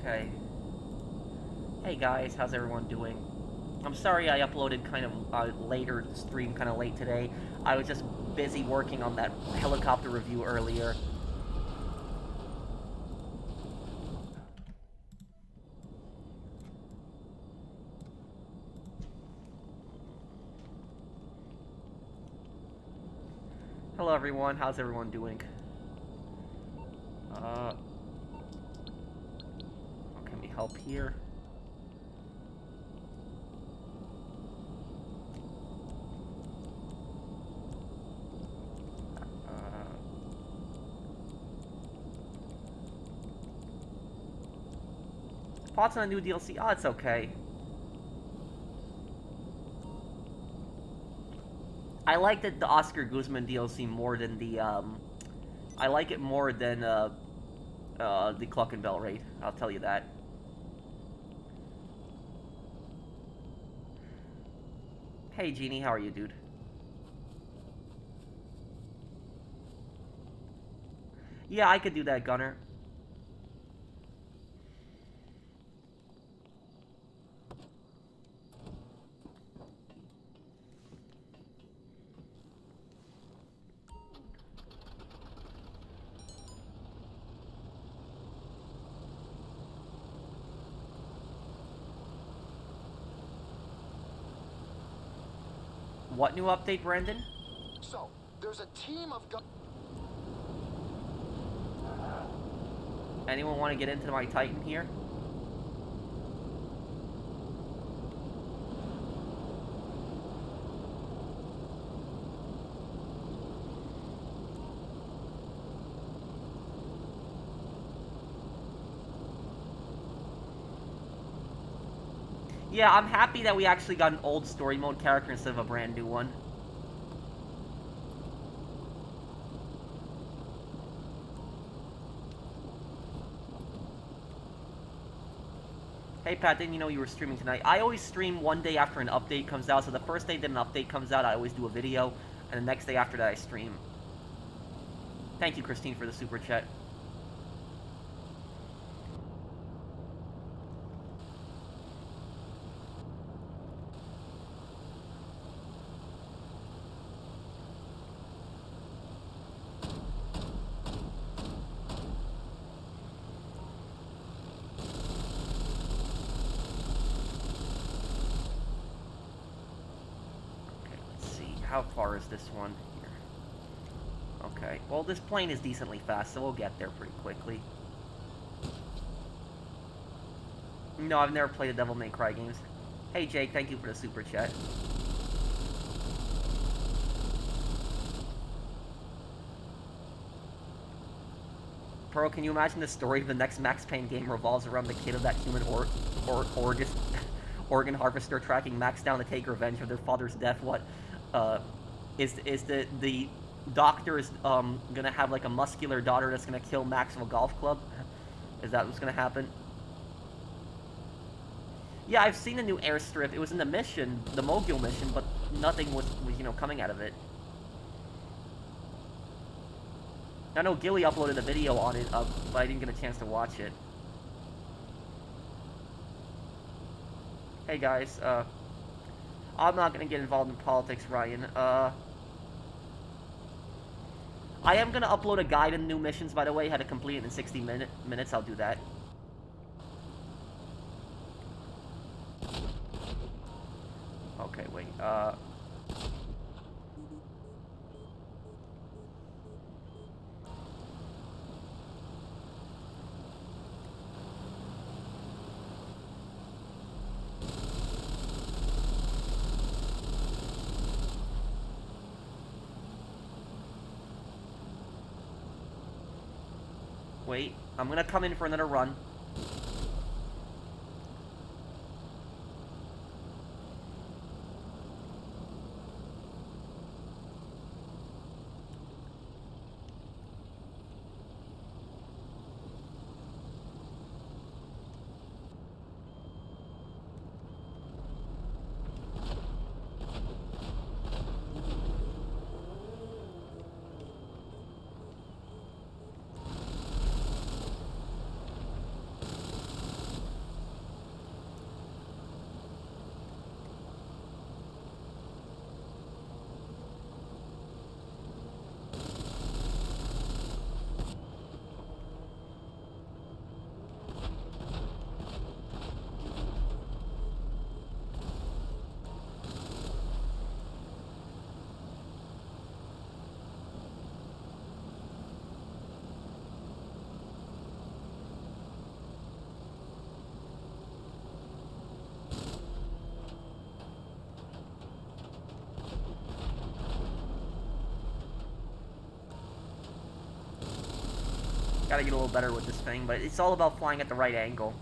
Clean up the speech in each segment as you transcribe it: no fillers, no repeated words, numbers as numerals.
Okay. Hey guys, how's everyone doing? I'm sorry I uploaded kind of later, stream kind of late today. I was just busy working on that helicopter review earlier. Hello everyone, how's everyone doing? How can we help here? Thoughts on a new DLC? Oh, it's okay. I like the Oscar Guzman DLC more than the, I like it more than, the Cluck and Bell raid. I'll tell you that. Hey, Genie, how are you, dude? Yeah, I could do that, Gunner. What new update, Brandon? So, there's a team of Anyone want to get into my Titan here? Yeah, I'm happy that we actually got an old story mode character instead of a brand new one. Hey Pat, didn't you know you were streaming tonight? I always stream one day after an update comes out, so the first day that an update comes out, I always do a video, and the next day after that I stream. Thank you, Christine, for the super chat. How far is this one here? Okay, well this plane is decently fast, so we'll get there pretty quickly. No, I've never played the Devil May Cry games. Hey Jake, thank you for the super chat. Pearl, can you imagine the story of the next Max Payne game revolves around the kid of that human organ harvester tracking Max down to take revenge for their father's death? What? Is the doctor is gonna have like a muscular daughter that's gonna kill Max with a golf club? Is that what's gonna happen? Yeah, I've seen a new airstrip. It was in the mission, the Mogul mission, but nothing was you know, coming out of it. I know Gilly uploaded a video on it, but I didn't get a chance to watch it. Hey guys, I'm not gonna get involved in politics, Ryan. I am gonna upload a guide in new missions, by the way, how to complete it in 60 minutes. I'll do that. Okay, wait, wait, I'm gonna come in for another run. Gotta get a little better with this thing, but it's all about flying at the right angle.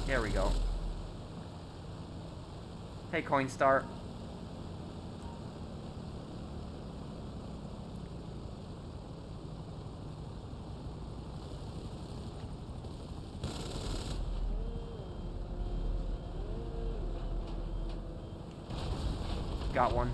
There we go. Hey, Coinstar. Got one.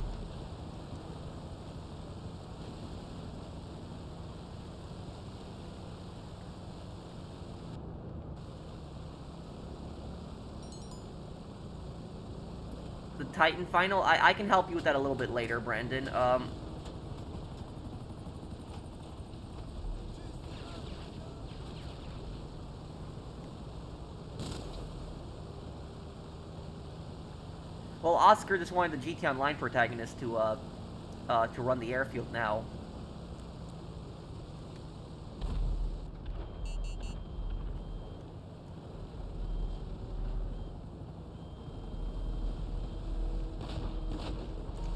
The Titan final? I can help you with that a little bit later, Brandon. Well, Oscar just wanted the GT Online protagonist to run the airfield now.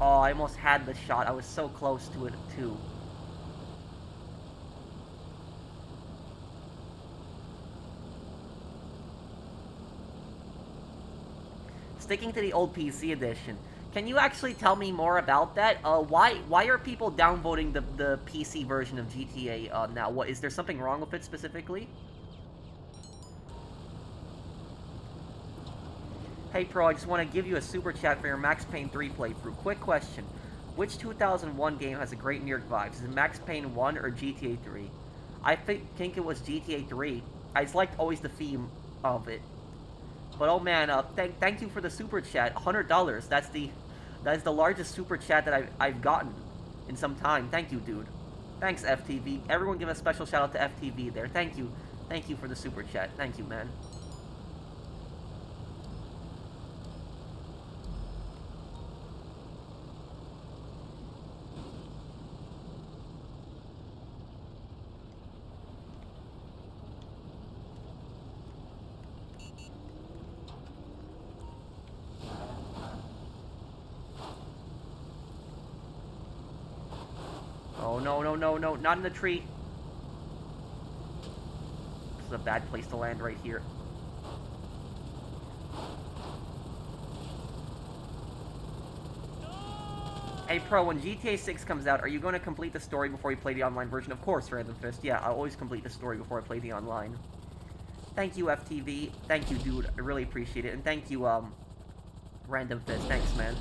Oh, I almost had the shot. I was so close to it, too. Sticking to the old PC edition. Can you actually tell me more about that? Why are people downvoting the PC version of GTA now? What, is there something wrong with it specifically? Hey Pro, I just want to give you a super chat for your Max Payne 3 playthrough. Quick question. Which 2001 game has a great New York vibes? Is it Max Payne 1 or GTA 3? I think it was GTA 3. I just liked always the theme of it. But oh man, thank you for the super chat. $100. That is the largest super chat that I've gotten in some time. Thank you, dude. Thanks, FTV. Everyone give a special shout out to FTV there. Thank you. Thank you for the super chat. Thank you, man. Oh, no, not in the tree. This is a bad place to land right here. Hey, Pro, when GTA 6 comes out, are you going to complete the story before you play the online version? Of course, Random Fist. Yeah, I'll always complete the story before I play the online. Thank you, FTV. Thank you, dude. I really appreciate it. And thank you, Random Fist. Thanks, man.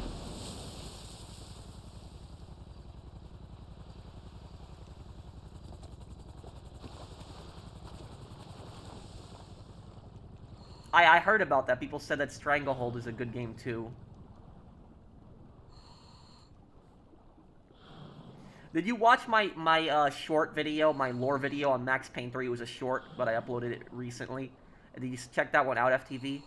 I heard about that. People said that Stranglehold is a good game, too. Did you watch my short video, my lore video on Max Payne 3? It was a short, but I uploaded it recently. Did you check that one out, FTV?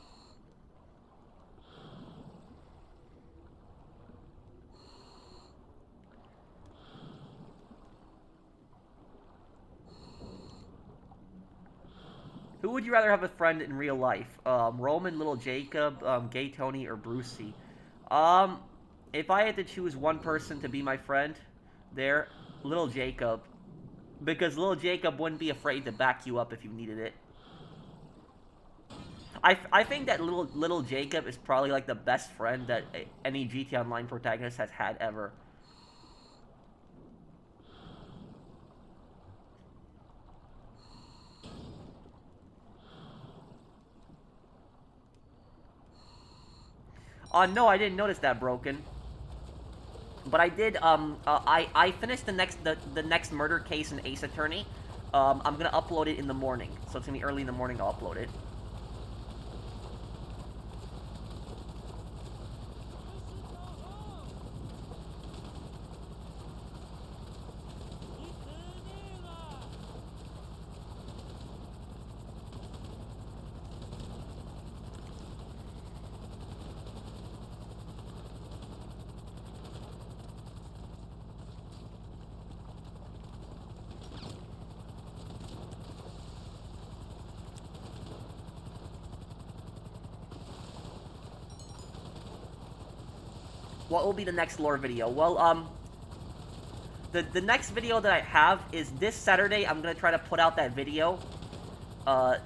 Who would you rather have a friend in real life? Roman, Little Jacob, Gay Tony, or Brucey? If I had to choose one person to be my friend, Little Jacob. Because Little Jacob wouldn't be afraid to back you up if you needed it. I think that little Jacob is probably like the best friend that any GTA Online protagonist has had ever. No, I didn't notice that, Broken. But I did, I finished the next murder case in Ace Attorney. I'm gonna upload it in the morning. So it's gonna be early in the morning, I'll upload it. What will be the next lore video? Well, the next video that I have is this Saturday. I'm gonna try to put out that video. I'm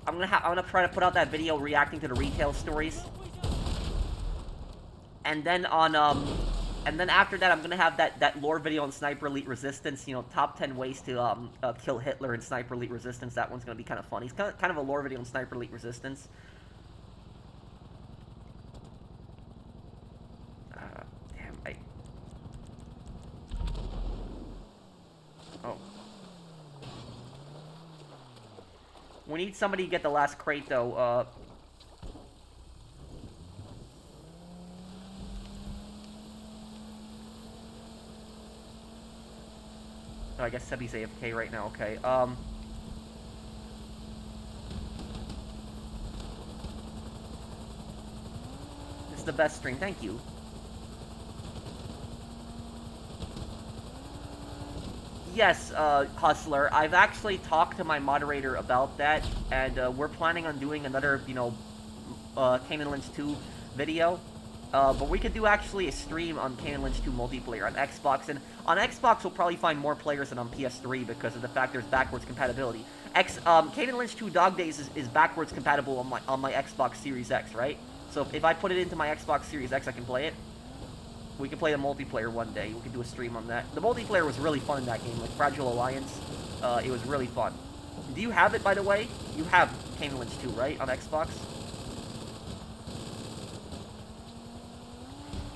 gonna try to put out that video reacting to the retail stories. And then and then after that, I'm gonna have that lore video on Sniper Elite Resistance. You know, top 10 ways to kill Hitler in Sniper Elite Resistance. That one's gonna be kind of funny. It's kind of a lore video on Sniper Elite Resistance. Damn, oh. We need somebody to get the last crate, though. Oh, I guess Sebby's AFK right now, okay. This is the best stream, thank you. Yes, Hustler, I've actually talked to my moderator about that, and we're planning on doing another, you know, Kane and Lynch 2 video. But we could do actually a stream on Kane and Lynch 2 multiplayer on Xbox, and on Xbox we'll probably find more players than on PS3 because of the fact there's backwards compatibility. Kane and Lynch 2 Dog Days is backwards compatible on my Xbox Series X, right? So if I put it into my Xbox Series X, I can play it. We can play the multiplayer one day. We could do a stream on that. The multiplayer was really fun in that game, like Fragile Alliance. It was really fun. Do you have it, by the way? You have Kane and Lynch 2, right, on Xbox?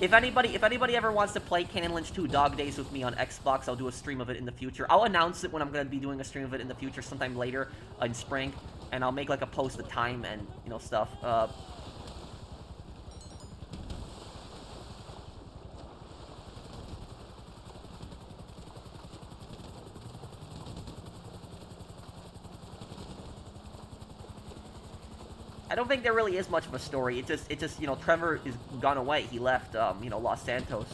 If anybody ever wants to play Kane and Lynch 2 Dog Days with me on Xbox, I'll do a stream of it in the future. I'll announce it when I'm going to be doing a stream of it in the future, sometime later in spring, and I'll make like a post of time and, you know, stuff. I don't think there really is much of a story. It just, you know, Trevor is gone away. He left, you know, Los Santos.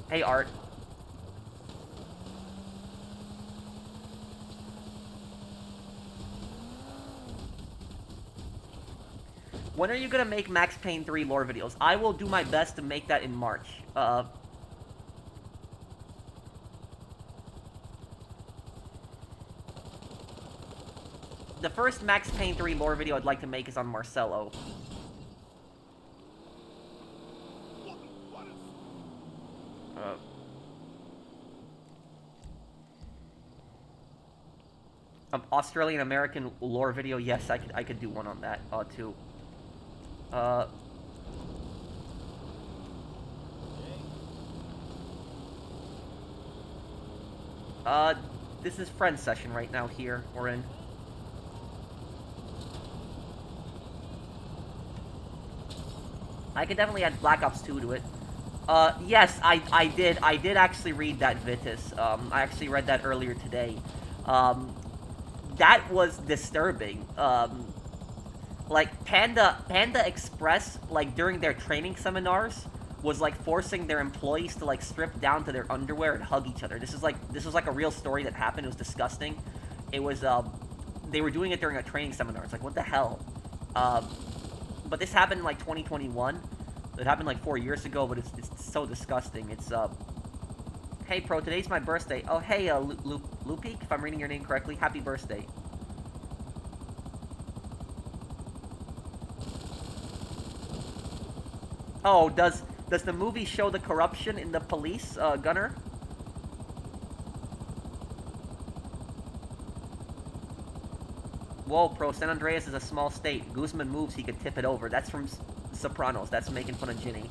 Hey, Art. When are you gonna make Max Payne 3 lore videos? I will do my best to make that in March. The first Max Payne 3 lore video I'd like to make is on Marcelo. Australian-American lore video, yes, I could do one on that, too. This is friend session right now here, we're in. I could definitely add Black Ops 2 to it. Yes, I did actually read that Vitus. I actually read that earlier today. That was disturbing. Like, Panda Express, like, during their training seminars, was, like, forcing their employees to, like, strip down to their underwear and hug each other. This was, like, a real story that happened. It was disgusting. It was, they were doing it during a training seminar. It's like, what the hell? But this happened in, like, 2021. It happened, like, 4 years ago, but it's so disgusting. It's, hey, Pro, today's my birthday. Oh, hey, Lupik, if I'm reading your name correctly, happy birthday. Oh, does the movie show the corruption in the police, Gunner? Whoa, Pro, San Andreas is a small state. Guzman moves, he could tip it over. That's from Sopranos. That's making fun of Ginny.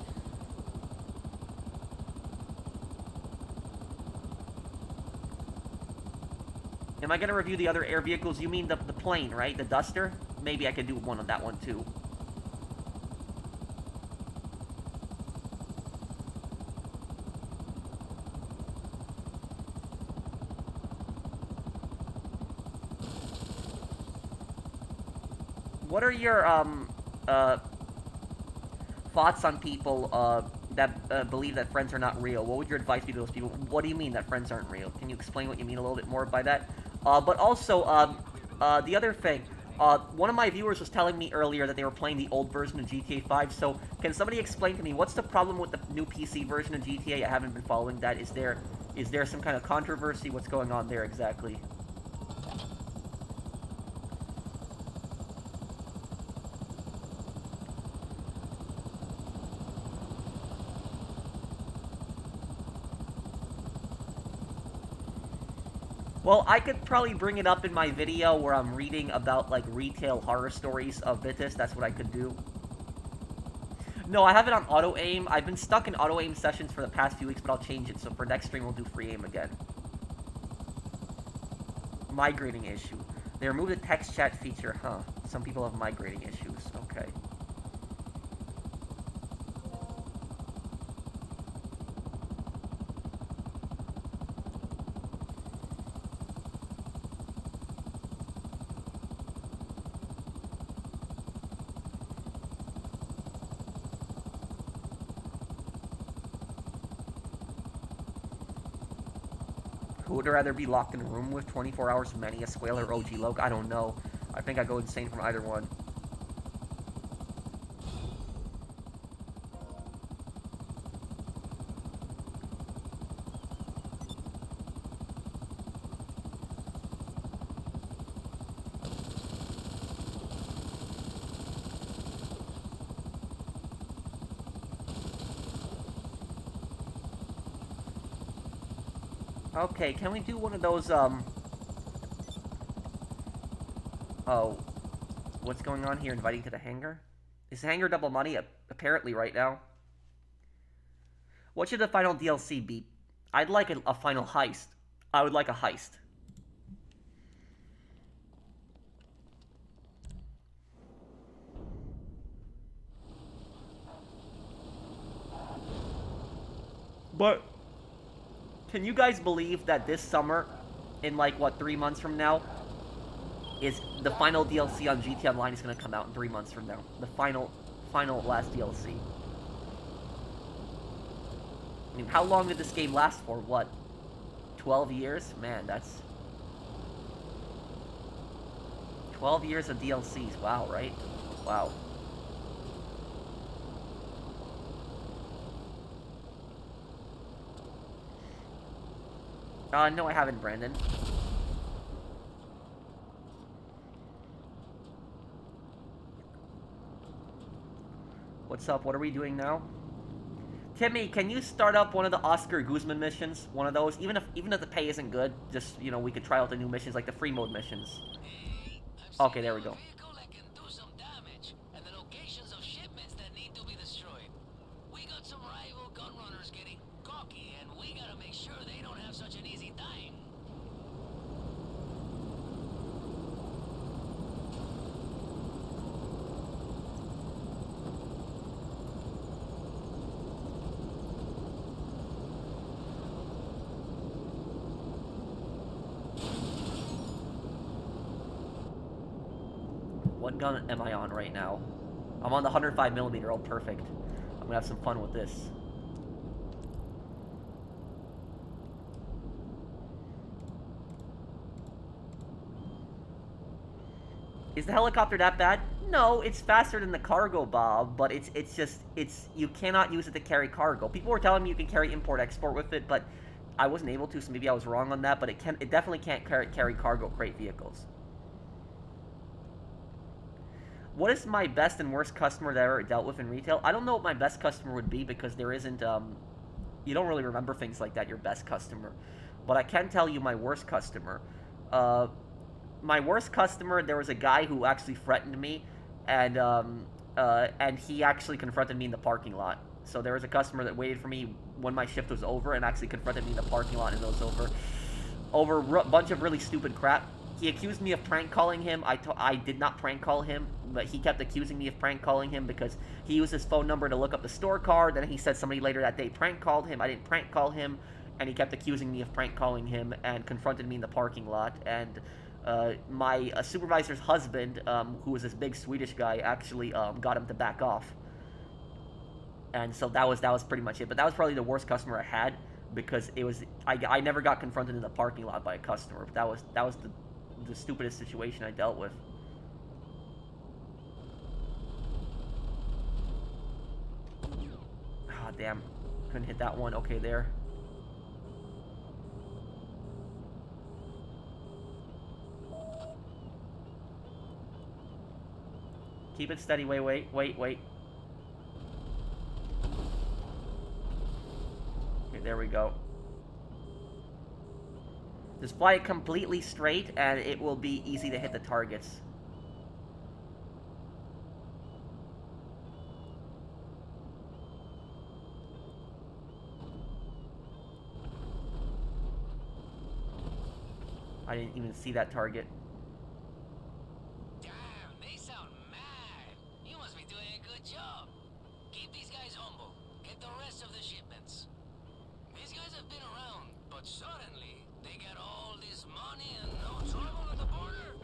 Am I gonna review the other air vehicles? You mean the plane, right? The Duster? Maybe I could do one on that one, too. What are your, thoughts on people, that, believe that friends are not real? What would your advice be to those people? What do you mean that friends aren't real? Can you explain what you mean a little bit more by that? But also, the other thing, One of my viewers was telling me earlier that they were playing the old version of GTA 5, so can somebody explain to me what's the problem with the new PC version of GTA? I haven't been following that. Is there some kind of controversy? What's going on there exactly? Well, I could probably bring it up in my video where I'm reading about, like, retail horror stories of Vitis. That's what I could do. No, I have it on auto-aim. I've been stuck in auto-aim sessions for the past few weeks, but I'll change it. So for next stream, we'll do free aim again. Migrating issue. They removed the text chat feature, huh? Some people have migrating issues. Okay. Who would rather be locked in a room with 24 hours of many a Squaler or OG Loke? I don't know. I think I'd go insane from either one. Okay, can we do one of those, Oh. What's going on here? Inviting to the hangar? Is the hangar double money? Apparently right now. What should the final DLC be? I'd like a final heist. I would like a heist. But can you guys believe that this summer, in like, what, 3 months from now, is the final DLC on GTA Online is going to come out in 3 months from now. The final last DLC. I mean, how long did this game last for? What? 12 years? Man, that's... 12 years of DLCs. Wow, right? Wow. No, I haven't, Brandon. What's up? What are we doing now? Timmy, can you start up one of the Oscar Guzman missions? One of those? Even if the pay isn't good, just, you know, we could try out the new missions, like the free mode missions. Okay, there we go. What gun am I on right now? I'm on the 105mm. Oh, perfect. I'm gonna have some fun with this. Is the helicopter that bad? No, it's faster than the cargo, Bob, but it's you cannot use it to carry cargo. People were telling me you can carry import-export with it, but I wasn't able to, so maybe I was wrong on that, but it definitely can't carry cargo crate vehicles. What is my best and worst customer that I ever dealt with in retail? I don't know what my best customer would be because there isn't, you don't really remember things like that, your best customer. But I can tell you my worst customer. My worst customer, there was a guy who actually threatened me, and he actually confronted me in the parking lot. So there was a customer that waited for me when my shift was over and actually confronted me in the parking lot, and it was over a bunch of really stupid crap. He accused me of prank calling him. I did not prank call him, but he kept accusing me of prank calling him because he used his phone number to look up the store card. Then he said somebody later that day prank called him. I didn't prank call him, and he kept accusing me of prank calling him and confronted me in the parking lot. And my supervisor's husband, who was this big Swedish guy, actually got him to back off. And so that was pretty much it. But that was probably the worst customer I had because it was I never got confronted in the parking lot by a customer. But that was the stupidest situation I dealt with. damn. Couldn't hit that one. Okay, there. Keep it steady. Wait. Okay, there we go. Just fly it completely straight, and it will be easy to hit the targets. I didn't even see that target. Damn, they sound mad. You must be doing a good job. Keep these guys humble. Get the rest of the shipments. These guys have been around, but suddenly they get all this money and no trouble at the border.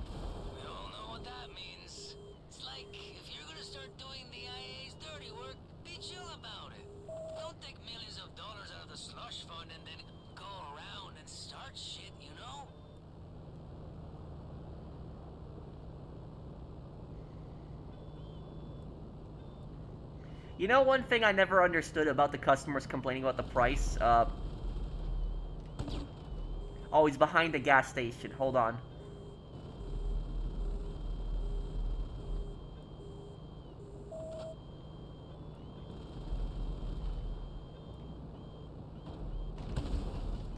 We all know what that means. It's like if you're gonna start doing the IA's dirty work, be chill about it. Don't take millions of dollars out of the slush fund and then go around and start shit, you know? You know, one thing I never understood about the customers complaining about the price? Oh, he's behind the gas station. Hold on.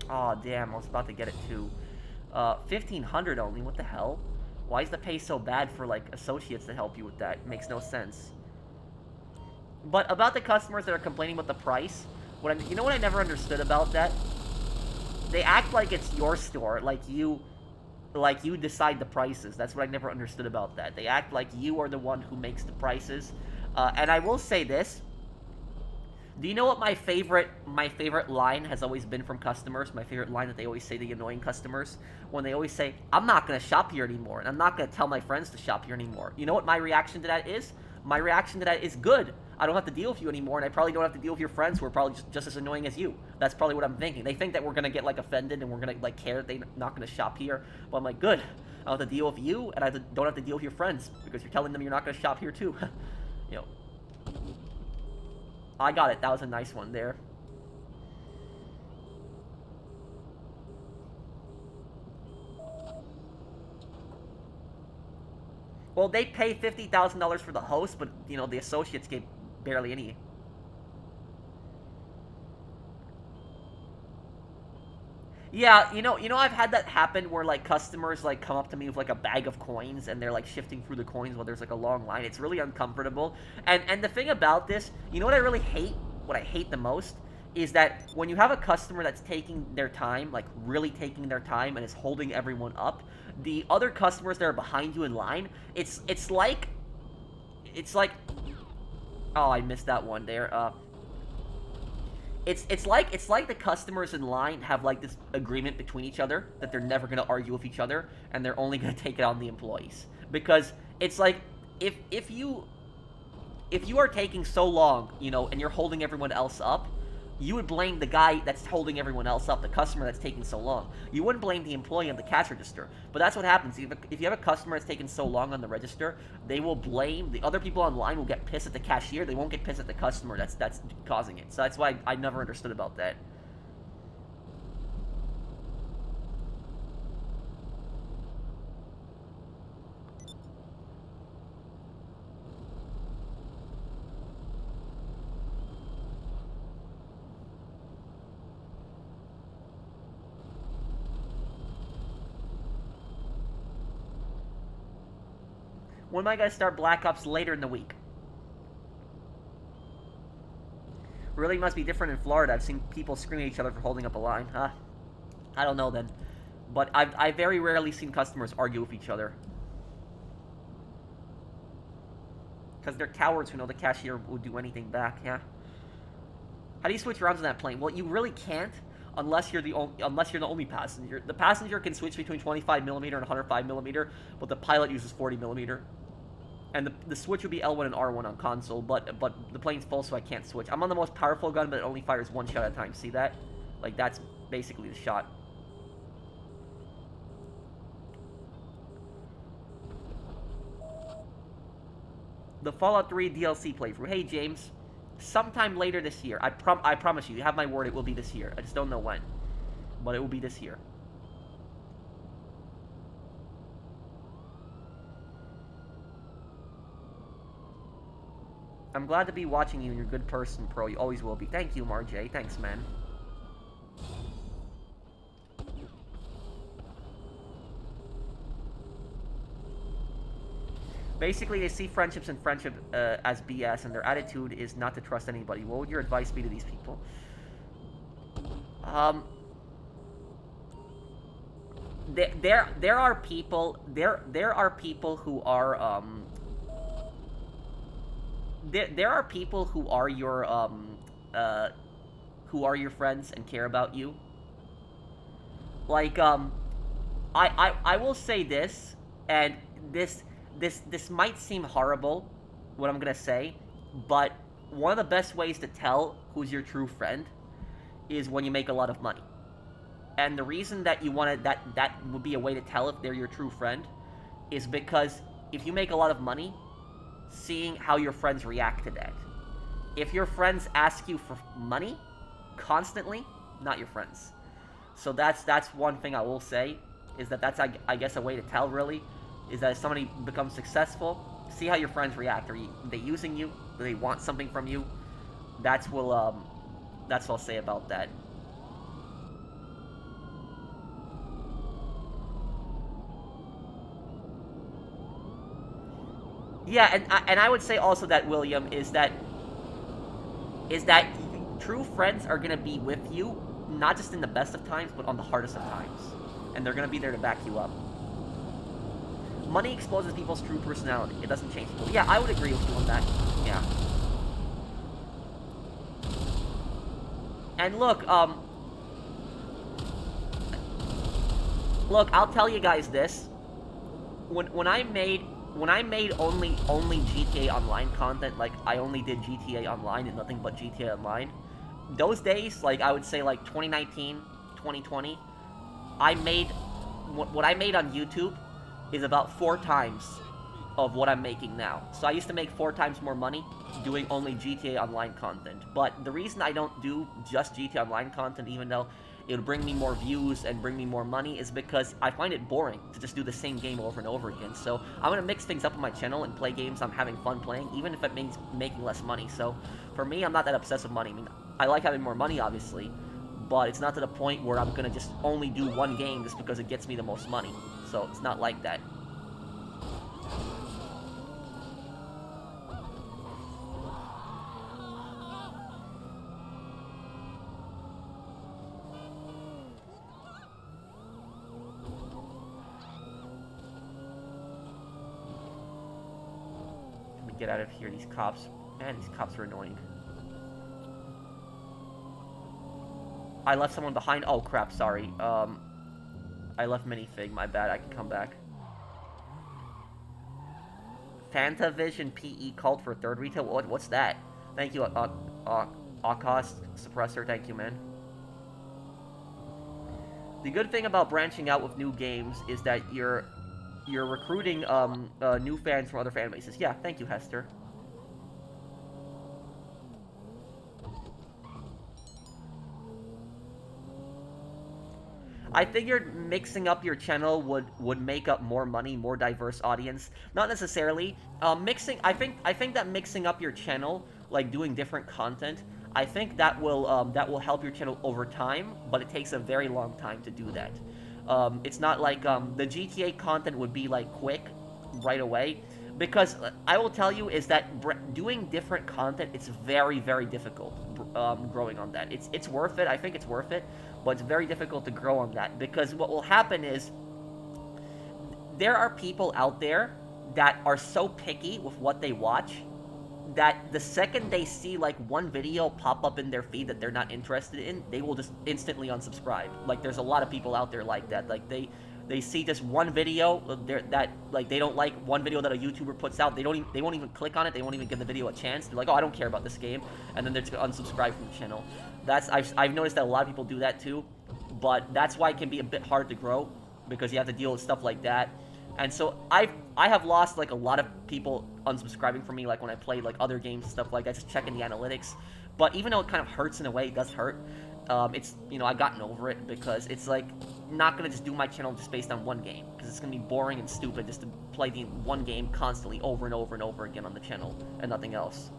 Oh, damn. I was about to get it, too. 1,500 only. What the hell? Why is the pay so bad for, like, associates to help you with that? It makes no sense. But about the customers that are complaining about the price, you know what I never understood about that? They act like it's your store, like you decide the prices. That's what I never understood about that. They act like you are the one who makes the prices. And I will say this. Do you know what my favorite line has always been from customers? My favorite line that they always say to the annoying customers? When they always say, I'm not going to shop here anymore, and I'm not going to tell my friends to shop here anymore. You know what my reaction to that is? My reaction to that is good. I don't have to deal with you anymore, and I probably don't have to deal with your friends who are probably just as annoying as you. That's probably what I'm thinking. They think that we're going to get, like, offended and we're going to, like, care that they're not going to shop here. But I'm like, good. I don't have to deal with you, and I don't have to deal with your friends because you're telling them you're not going to shop here, too. You know. I got it. That was a nice one there. Well, they pay $50,000 for the host, but, you know, the associates get barely any. Yeah, you know, I've had that happen where, like, customers, like, come up to me with, like, a bag of coins, and they're, like, shifting through the coins while there's, like, a long line. It's really uncomfortable. And the thing about this, you know what I really hate? What I hate the most is that when you have a customer that's taking their time, like, really taking their time, and is holding everyone up, the other customers that are behind you in line, it's like, oh, I missed that one there, It's like the customers in line have, like, this agreement between each other that they're never gonna argue with each other, and they're only gonna take it on the employees. Because it's like, if you are taking so long, you know, and you're holding everyone else up, you would blame the guy that's holding everyone else up, the customer that's taking so long. You wouldn't blame the employee on the cash register. But that's what happens. If you have a customer that's taking so long on the register, they will blame the other people online. Will get pissed at the cashier. They won't get pissed at the customer that's causing it. So that's why I never understood about that. When am I gonna start Black Ops later in the week? Really must be different in Florida. I've seen people screaming at each other for holding up a line. Huh? I don't know then. But I've very rarely seen customers argue with each other. Because they're cowards who know the cashier will do anything back, yeah? How do you switch rounds on that plane? Well, you really can't unless you're the only passenger. The passenger can switch between 25mm and 105mm, but the pilot uses 40mm. And the switch would be L1 and R1 on console, but the plane's full, so I can't switch. I'm on the most powerful gun, but it only fires one shot at a time. See that? Like, that's basically the shot. The Fallout 3 DLC playthrough. Hey, James. Sometime later this year. I promise you. You have my word, it will be this year. I just don't know when. But it will be this year. I'm glad to be watching you, and you're a good person, Pro. You always will be. Thank you, Marjay. Thanks, man. Basically, they see friendships and friendship as BS, and their attitude is not to trust anybody. What would your advice be to these people? There are people who are there are people who are your friends and care about you. Like I will say this, and this might seem horrible, what I'm gonna say, but one of the best ways to tell who's your true friend is when you make a lot of money. And the reason that you wanted that would be a way to tell if they're your true friend is because if you make a lot of money, seeing how your friends react to that. If your friends ask you for money constantly, not your friends. So that's one thing I will say, is that's I guess a way to tell, really, is that if somebody becomes successful, see how your friends react. Are they using you? Do they want something from you? That's what I'll say about that. Yeah, and I would say also that, William, is that true friends are gonna be with you, not just in the best of times, but on the hardest of times, and they're gonna be there to back you up. Money exposes people's true personality. It doesn't change people. Yeah, I would agree with you on that. Yeah. And look, I'll tell you guys this. When I made only GTA Online content, like I only did GTA Online and nothing but GTA Online, those days, like I would say like 2019, 2020, I made what I made on YouTube is about 4 times of what I'm making now. So I used to make 4 times more money doing only GTA Online content. But the reason I don't do just GTA Online content, even though it would bring me more views and bring me more money, is because I find it boring to just do the same game over and over again. So I'm gonna mix things up on my channel and play games I'm having fun playing, even if it means making less money. So for me, I'm not that obsessed with money. I mean, I like having more money, obviously, but it's not to the point where I'm gonna just only do one game just because it gets me the most money. So it's not like that. Let me get out of here. These cops, man, these cops are annoying. I left someone behind. Oh crap, sorry. I left Minifig, my bad. I can come back. Fantavision PE called for 3rd retail. What's that? Thank you, Acost Suppressor. Thank you, man. The good thing about branching out with new games is that you're recruiting new fans from other fan bases. Yeah, thank you, Hester. I figured mixing up your channel would make up more money, more diverse audience. Not necessarily. I think that mixing up your channel, like doing different content, I think that will help your channel over time, but it takes a very long time to do that. It's not like the GTA content would be like quick, right away, because I will tell you is that doing different content, it's very, very difficult growing on that. It's worth it. I think it's worth it. But it's very difficult to grow on that, because what will happen is there are people out there that are so picky with what they watch that the second they see like one video pop up in their feed that they're not interested in, they will just instantly unsubscribe. Like there's a lot of people out there like that. Like they see just one video that like they don't like one video that a YouTuber puts out, they won't even click on it, they won't even give the video a chance. They're like, oh, I don't care about this game, and then they're just gonna unsubscribe from the channel. I've noticed that a lot of people do that too, but that's why it can be a bit hard to grow, because you have to deal with stuff like that. And so I have lost like a lot of people unsubscribing from me, like when I play like other games and stuff like that, just checking the analytics. But even though it kind of hurts in a way, it does hurt. It's, you know, I've gotten over it because it's like not gonna just do my channel just based on one game, because it's gonna be boring and stupid just to play the one game constantly over and over and over again on the channel and nothing else.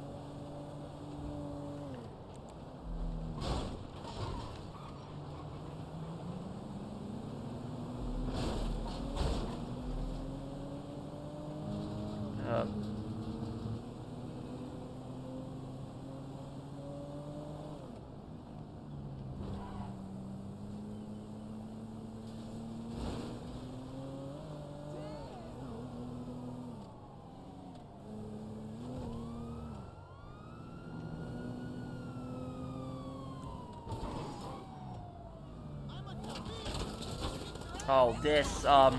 Oh, this, hold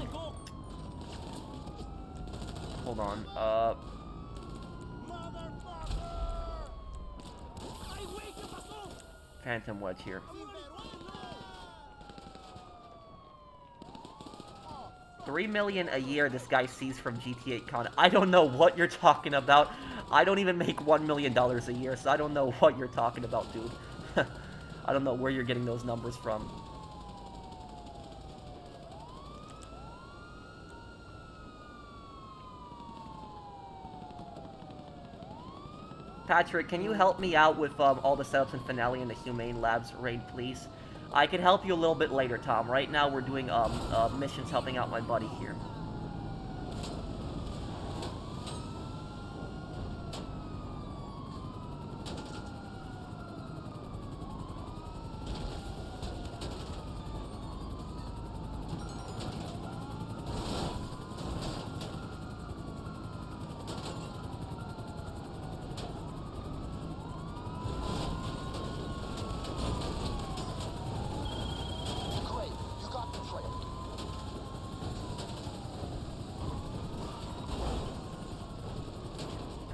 on, Phantom Wedge here. $3 million a year this guy sees from GTA content. I don't know what you're talking about. I don't even make $1 million a year, so I don't know what you're talking about, dude. I don't know where you're getting those numbers from. Patrick, can you help me out with all the setups and finale in the Humane Labs raid, please? I can help you a little bit later, Tom. Right now, we're doing missions helping out my buddy here.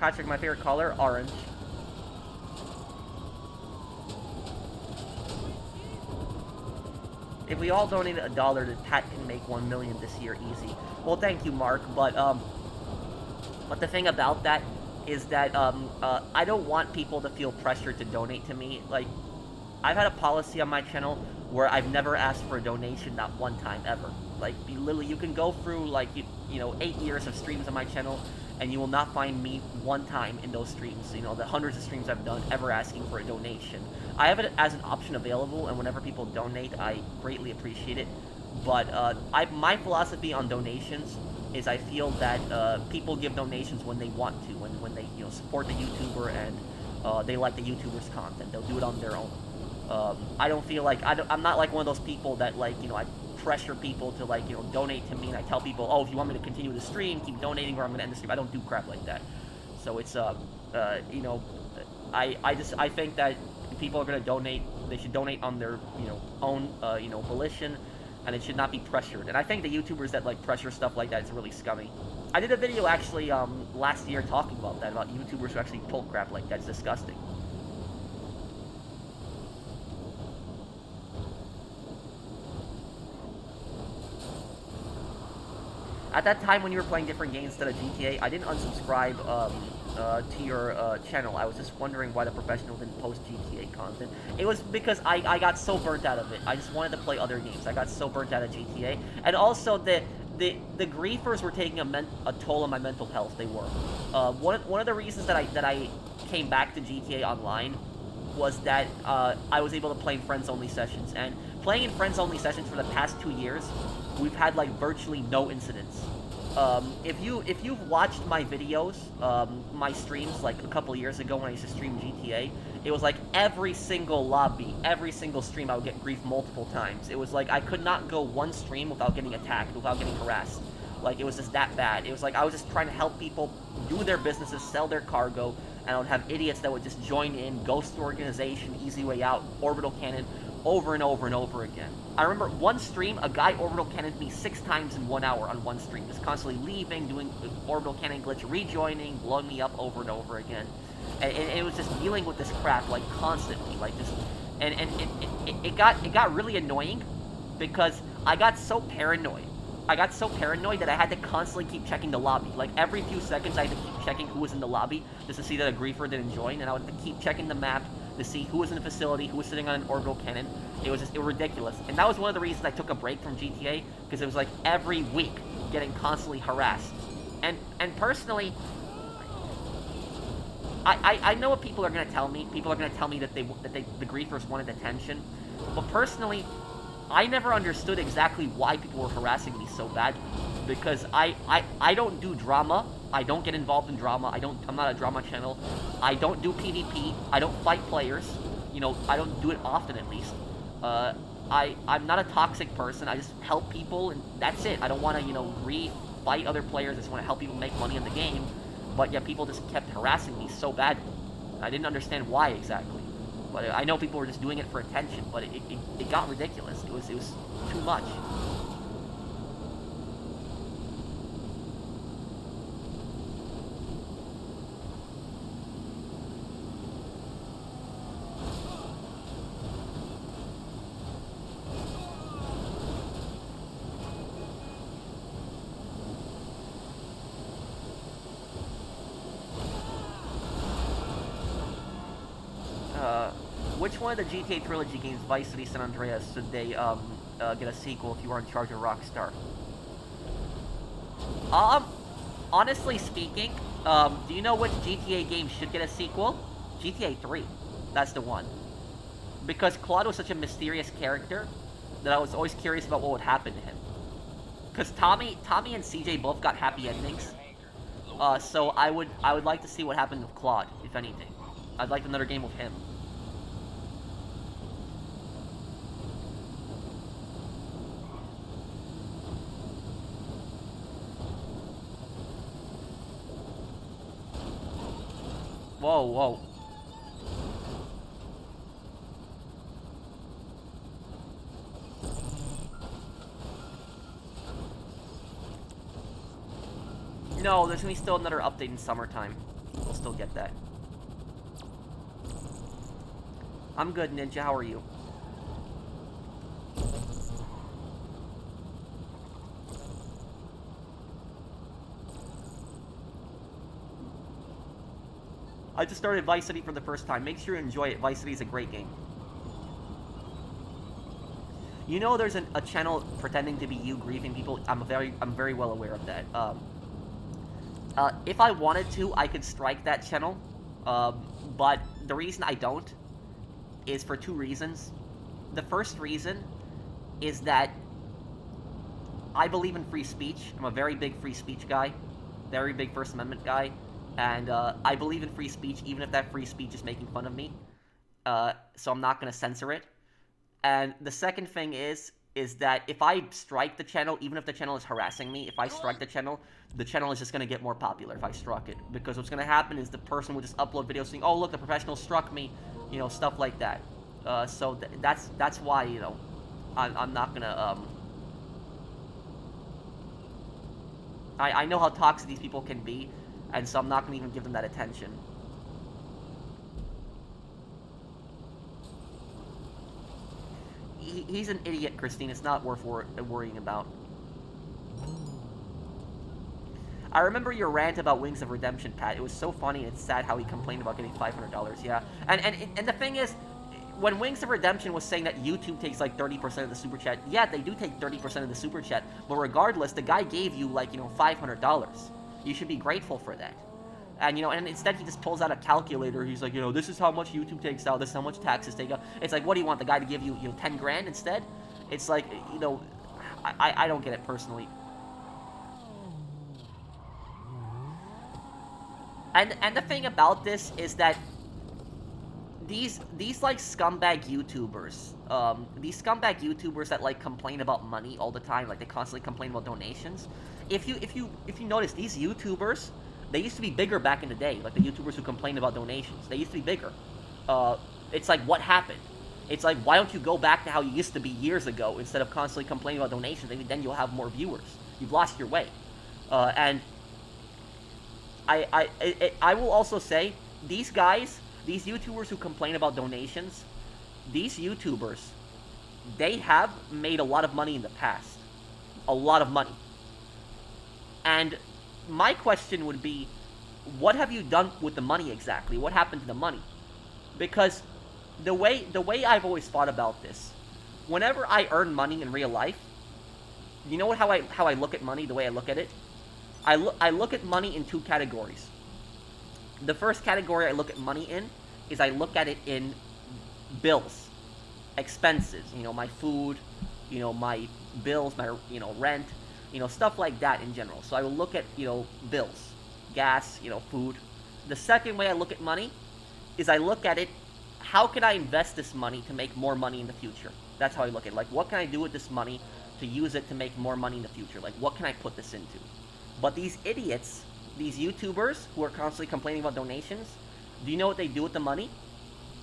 Patrick, my favorite color, orange. If we all donated $1, then Pat can make $1 million this year easy. Well, thank you, Mark, but the thing about that is that I don't want people to feel pressured to donate to me. Like, I've had a policy on my channel where I've never asked for a donation, not one time ever. Like, literally, you can go through, like, you know, 8 years of streams on my channel, and you will not find me one time in those streams, you know, the hundreds of streams I've done, ever asking for a donation. I have it as an option available, and whenever people donate, I greatly appreciate it. But my philosophy on donations is I feel that people give donations when they want to, when they, you know, support the YouTuber and they like the YouTuber's content. They'll do it on their own. I don't feel like, I'm not like one of those people that, like, you know, I pressure people to, like, you know, donate to me, and I tell people, oh, if you want me to continue the stream, keep donating, or I'm gonna end the stream. I don't do crap like that. So it's you know, I think that if people are gonna donate, they should donate on their, you know, own you know, volition, and it should not be pressured. And I think the YouTubers that like pressure stuff like that is really scummy. I did a video actually last year talking about that, about YouTubers who actually pull crap like that. It's disgusting. At that time when you were playing different games instead of GTA, I didn't unsubscribe to your channel. I was just wondering why the professional didn't post GTA content. It was because I got so burnt out of it. I just wanted to play other games. I got so burnt out of GTA. And also the griefers were taking a toll on my mental health. They were. One of the reasons that I came back to GTA Online was that I was able to play in friends-only sessions. And playing in friends-only sessions for the past 2 years, we've had like virtually no incidents. If you've watched my videos, my streams like a couple years ago when I used to stream GTA, it was like every single lobby, every single stream I would get grief multiple times. It was like I could not go one stream without getting attacked, without getting harassed. Like, it was just that bad. It was like I was just trying to help people do their businesses, sell their cargo, and I would have idiots that would just join in, ghost organization, easy way out, orbital cannon, over and over and over again. I remember one stream, a guy orbital cannoned me 6 times in 1 hour on one stream, just constantly leaving, doing orbital cannon glitch, rejoining, blowing me up over and over again. And it was just dealing with this crap, like, constantly, like, just, and it got really annoying, because I got so paranoid I got so paranoid that I had to constantly keep checking the lobby. Like, every few seconds, I had to keep checking who was in the lobby just to see that a griefer didn't join, and I would have to keep checking the map to see who was in the facility, who was sitting on an orbital cannon. It was ridiculous. And that was one of the reasons I took a break from GTA, because it was like every week getting constantly harassed. And personally, I know what people are gonna tell me. People are gonna tell me that the griefers wanted attention, but personally, I never understood exactly why people were harassing me so bad, because I don't do drama. I don't get involved in drama. I'm not a drama channel. I don't do PvP. I don't fight players. You know, I don't do it often, at least. I'm not a toxic person. I just help people, and that's it. I don't want to, you know, fight other players. I just want to help people make money in the game. But yeah, people just kept harassing me so badly. I didn't understand why exactly. But I know people were just doing it for attention, but it got ridiculous. It was too much. Which one of the GTA trilogy games, Vice City, San Andreas, should they get a sequel if you are in charge of Rockstar? Honestly speaking, do you know which GTA game should get a sequel? GTA 3. That's the one. Because Claude was such a mysterious character that I was always curious about what would happen to him. Because Tommy and CJ both got happy endings. So I would like to see what happened with Claude, if anything. I'd like another game with him. Whoa, whoa. No, there's gonna be still another update in summertime. We'll still get that. I'm good, Ninja. How are you? I just started Vice City for the first time. Make sure you enjoy it. Vice City is a great game. You know, there's a channel pretending to be you grieving people. I'm very well aware of that. If I wanted to, I could strike that channel. But the reason I don't is for two reasons. The first reason is that I believe in free speech. I'm a very big free speech guy, very big First Amendment guy, and I believe in free speech even if that free speech is making fun of me. So I'm not going to censor it. And the second thing is that if I strike the channel, even if the channel is harassing me, if I strike the channel is just going to get more popular if I struck it. Because what's going to happen is the person will just upload videos saying, oh, look, the professional struck me, you know, stuff like that. So that's why, you know, I'm not going to, I know how toxic these people can be, and so I'm not going to even give them that attention. He's an idiot, Christine. It's not worth worrying about. I remember your rant about Wings of Redemption, Pat. It was so funny and it's sad how he complained about getting $500, yeah. And the thing is, when Wings of Redemption was saying that YouTube takes like 30% of the super chat, yeah, they do take 30% of the super chat, but regardless, the guy gave you like, you know, $500. You should be grateful for that. And, you know, and instead he just pulls out a calculator. He's like, you know, this is how much YouTube takes out. This is how much taxes take out. It's like, what do you want, the guy to give you, you know, 10 grand instead? It's like, you know, I don't get it personally. And the thing about this is that these like scumbag YouTubers, these scumbag YouTubers that like complain about money all the time, like they constantly complain about donations. If you notice, these YouTubers, they used to be bigger back in the day, like the YouTubers who complain about donations. They used to be bigger. It's like, what happened? It's like, why don't you go back to how you used to be years ago instead of constantly complaining about donations? Maybe then you'll have more viewers. You've lost your way. And I will also say, these guys, these YouTubers who complain about donations, these YouTubers, they have made a lot of money in the past. a lot of money. And my question would be, what have you done with the money exactly? What happened to the money? Because the way I've always thought about this, whenever I earn money in real life, you know how I look at money, the way I look at it? I look at money in two categories. The first category I look at money in is I look at it in bills, expenses, my food, my bills, my, rent, stuff like that in general. So I will look at, bills, gas, food. The second way I look at money is I look at it, how can I invest this money to make more money in the future? That's how I look at it. Like, what can I do with this money to use it to make more money in the future? Like, what can I put this into? But these idiots, these YouTubers who are constantly complaining about donations, do you know what they do with the money?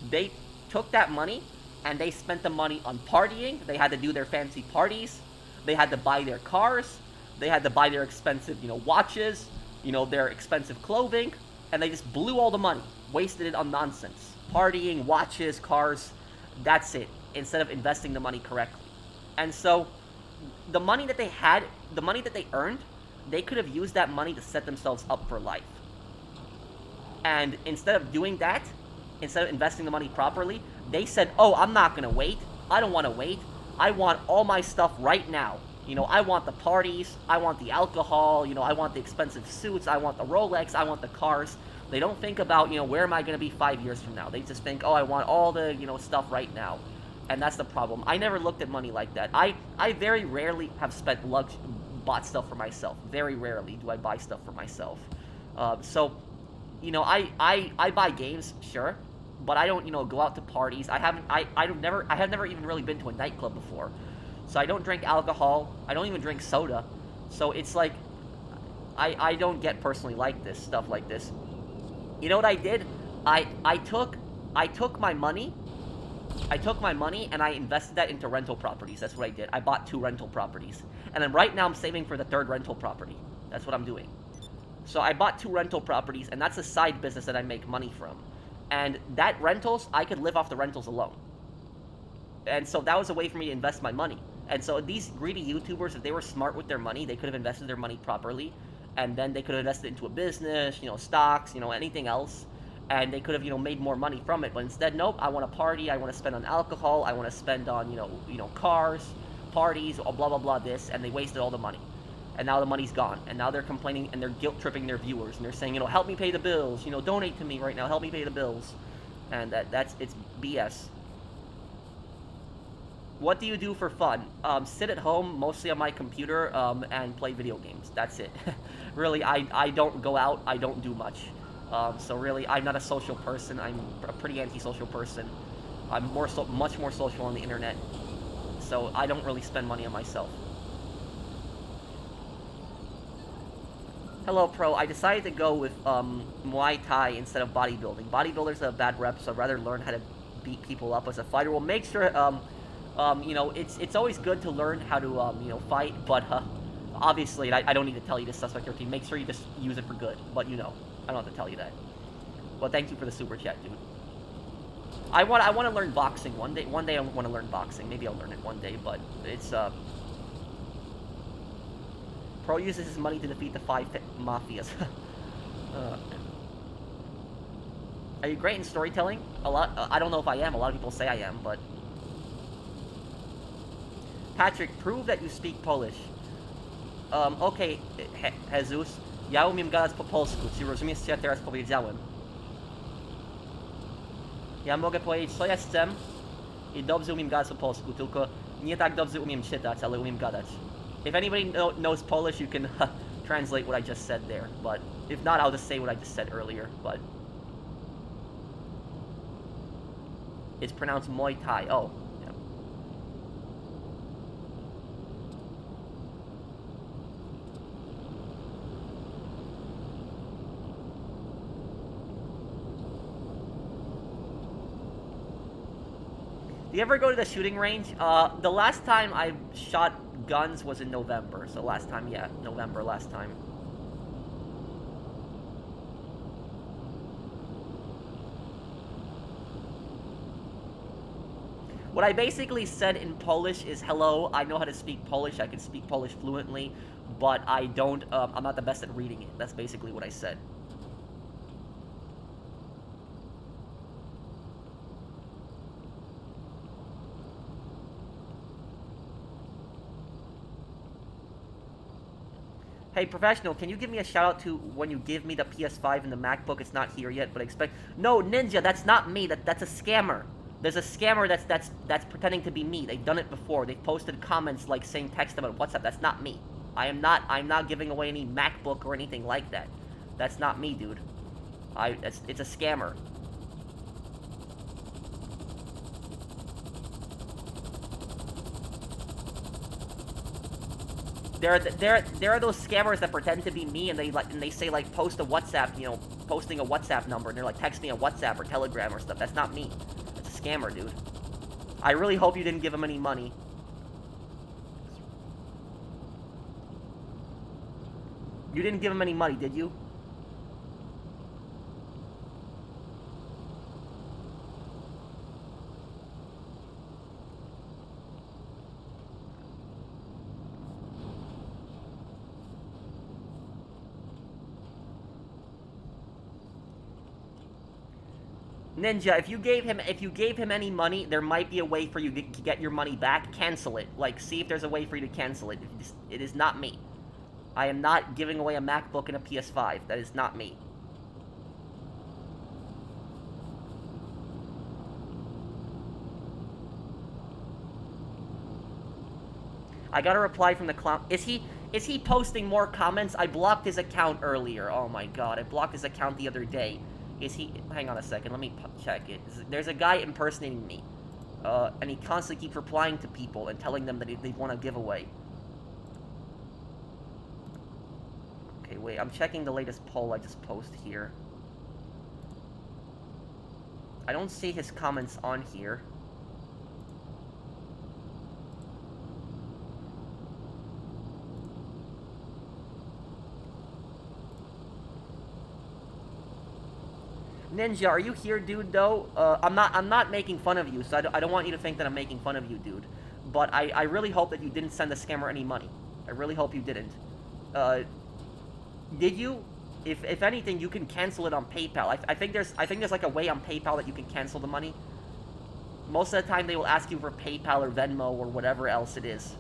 They took that money and they spent the money on partying. They had to do their fancy parties. They had to buy their cars. They had to buy their expensive, watches, their expensive clothing. And they just blew all the money, wasted it on nonsense. Partying, watches, cars, that's it, instead of investing the money correctly. And so, the money that they had, the money that they earned, they could have used that money to set themselves up for life. And instead of doing that, instead of investing the money properly, they said, oh, I'm not going to wait. I don't want to wait. I want all my stuff right now. I want the parties. I want the alcohol. I want the expensive suits. I want the Rolex. I want the cars. They don't think about, where am I going to be 5 years from now? They just think, oh, I want all the, stuff right now. And that's the problem. I never looked at money like that. I very rarely have bought stuff for myself. Very rarely do I buy stuff for myself. So, I buy games, sure, but I don't, go out to parties. I have never even really been to a nightclub before. So I don't drink alcohol. I don't even drink soda. So it's like, I don't get personally like this, stuff like this. You know what I did? I took my money and I invested that into rental properties. That's what I did. I bought 2 rental properties. And then right now I'm saving for the 3rd rental property. That's what I'm doing. So I bought 2 rental properties, and that's a side business that I make money from. And that rentals, I could live off the rentals alone. And so that was a way for me to invest my money. And so these greedy YouTubers, if they were smart with their money, they could have invested their money properly. And then they could have invested it into a business, stocks, anything else. And they could have, made more money from it. But instead, nope, I want to party, I want to spend on alcohol, I want to spend on, cars, parties, blah, blah, blah, this. And they wasted all the money. And now the money's gone. And now they're complaining and they're guilt-tripping their viewers. And they're saying, help me pay the bills, donate to me right now, help me pay the bills. And it's BS. What do you do for fun? Sit at home, mostly on my computer, and play video games. That's it. Really, I don't go out, I don't do much. So really, I'm not a social person. I'm a pretty antisocial person. I'm much more social on the internet. So I don't really spend money on myself. Hello, Pro. I decided to go with Muay Thai instead of bodybuilding. Bodybuilders have a bad rep, so I'd rather learn how to beat people up as a fighter. Well, make sure, it's always good to learn how to, fight, but obviously, I don't need to tell you to suspect your team. Make sure you just use it for good, but I don't have to tell you that. Well, thank you for the super chat, dude. I want to learn boxing one day. One day I want to learn boxing. Maybe I'll learn it one day, but it's Pro uses his money to defeat the 5 mafias. Are you great in storytelling? A lot. I don't know if I am. A lot of people say I am, but Patrick, prove that you speak Polish. Okay, Jesus. Ja umiem gadać po polsku. Czy rozumiesz, co ja teraz powiedziałem? Ja mogę powiedzieć, co ja chcę i dobrze umiem gadać po polsku, tylko nie tak dobrze umiem czytać, ale umiem gadać. If anybody knows Polish, you can translate what I just said there, but if not, I'll just say what I just said earlier, but it's pronounced Muay Thai. Oh. Do you ever go to the shooting range? The last time I shot guns was in November. So last time, yeah, November last time. What I basically said in Polish is, hello, I know how to speak Polish, I can speak Polish fluently, but I don't, I'm not the best at reading it. That's basically what I said. Hey, Professional, can you give me a shout-out to when you give me the PS5 and the MacBook? It's not here yet, but I expect... No, Ninja, that's not me. That's a scammer. There's a scammer that's pretending to be me. They've done it before. They've posted comments, like, saying text them on WhatsApp. That's not me. I'm not giving away any MacBook or anything like that. That's not me, dude. It's a scammer. There are those scammers that pretend to be me, and they say, like, post a WhatsApp, you know, posting a WhatsApp number, and they're like, text me a WhatsApp or Telegram or stuff. That's not me. That's a scammer, dude. I really hope you didn't give him any money. You didn't give him any money, did you? Ninja, if you gave him any money, there might be a way for you to get your money back. Cancel it. Like, see if there's a way for you to cancel it. It is not me. I am not giving away a MacBook and a PS5. That is not me. I got a reply from the clown. Is he posting more comments? I blocked his account earlier. Oh my god, I blocked his account the other day. Is he... Hang on a second, let me check it. There's a guy impersonating me. And he constantly keeps replying to people and telling them that they want a giveaway. Okay, wait, I'm checking the latest poll I just posted here. I don't see his comments on here. Ninja, are you here, dude, though? I'm not making fun of you, so I don't want you to think that I'm making fun of you, dude. But I really hope that you didn't send the scammer any money. I really hope you didn't. Did you? If anything, you can cancel it on PayPal. I think there's like a way on PayPal that you can cancel the money. Most of the time, they will ask you for PayPal or Venmo or whatever else it is.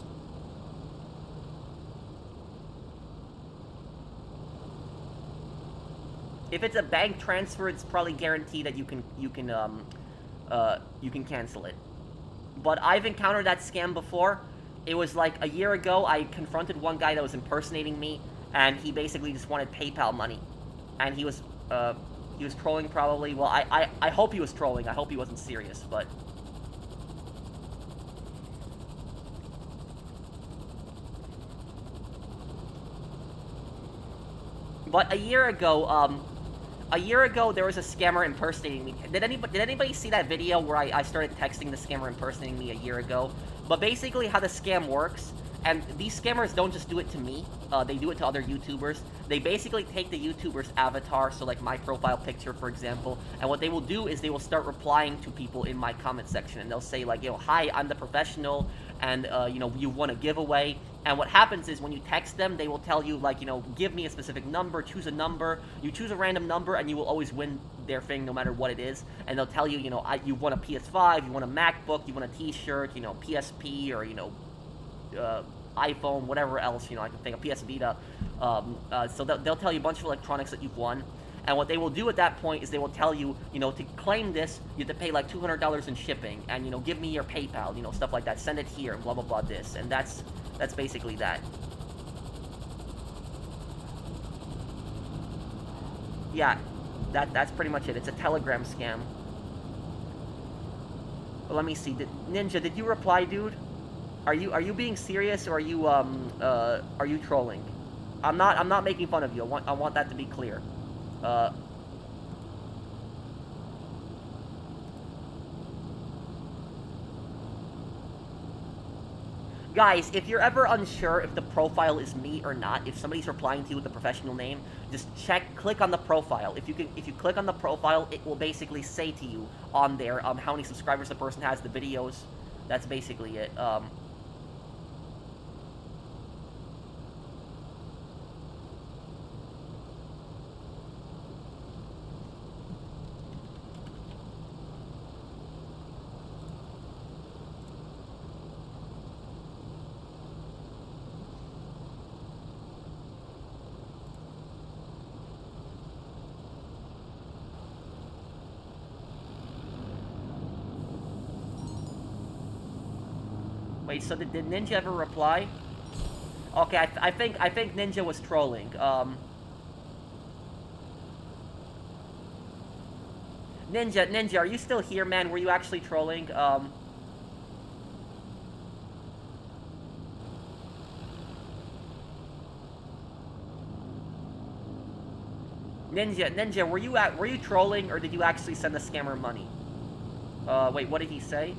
If it's a bank transfer, it's probably guaranteed that you can cancel it. But I've encountered that scam before. It was like a year ago. I confronted one guy that was impersonating me, and he basically just wanted PayPal money, and he was trolling probably. Well, I hope he was trolling. I hope he wasn't serious, but. But a year ago, there was a scammer impersonating me. Did anybody see that video where I started texting the scammer impersonating me a year ago? But basically how the scam works, and these scammers don't just do it to me, they do it to other YouTubers. They basically take the YouTuber's avatar, so like my profile picture, for example, and what they will do is they will start replying to people in my comment section, and they'll say like, you know, hi, I'm the professional, and, you know, you want a giveaway. And what happens is when you text them, they will tell you, like, you know, give me a specific number, choose a number. You choose a random number, and you will always win their thing no matter what it is. And they'll tell you, you know, you want a PS5, you want a MacBook, you want a t-shirt, you know, PSP, or, you know, iPhone, whatever else, you know, I can think of, PS Vita. So they'll tell you a bunch of electronics that you've won. And what they will do at that point is they will tell you, you know, to claim this, you have to pay like $200 in shipping, and, you know, give me your PayPal, you know, stuff like that. Send it here, and blah, blah, blah, this. And that's basically that. Yeah, that's pretty much it. It's a Telegram scam. But let me see. Ninja, did you reply, dude? Are you being serious, or are you trolling? I'm not making fun of you. I want that to be clear. Guys, if you're ever unsure if the profile is me or not, if somebody's replying to you with a professional name, just click on the profile. If you click on the profile, it will basically say to you on there how many subscribers the person has, the videos, That's basically it. Wait, so did Ninja ever reply? Okay, I think Ninja was trolling. Ninja, are you still here, man? Were you actually trolling? Ninja, were you trolling, or did you actually send the scammer money? Wait, what did he say?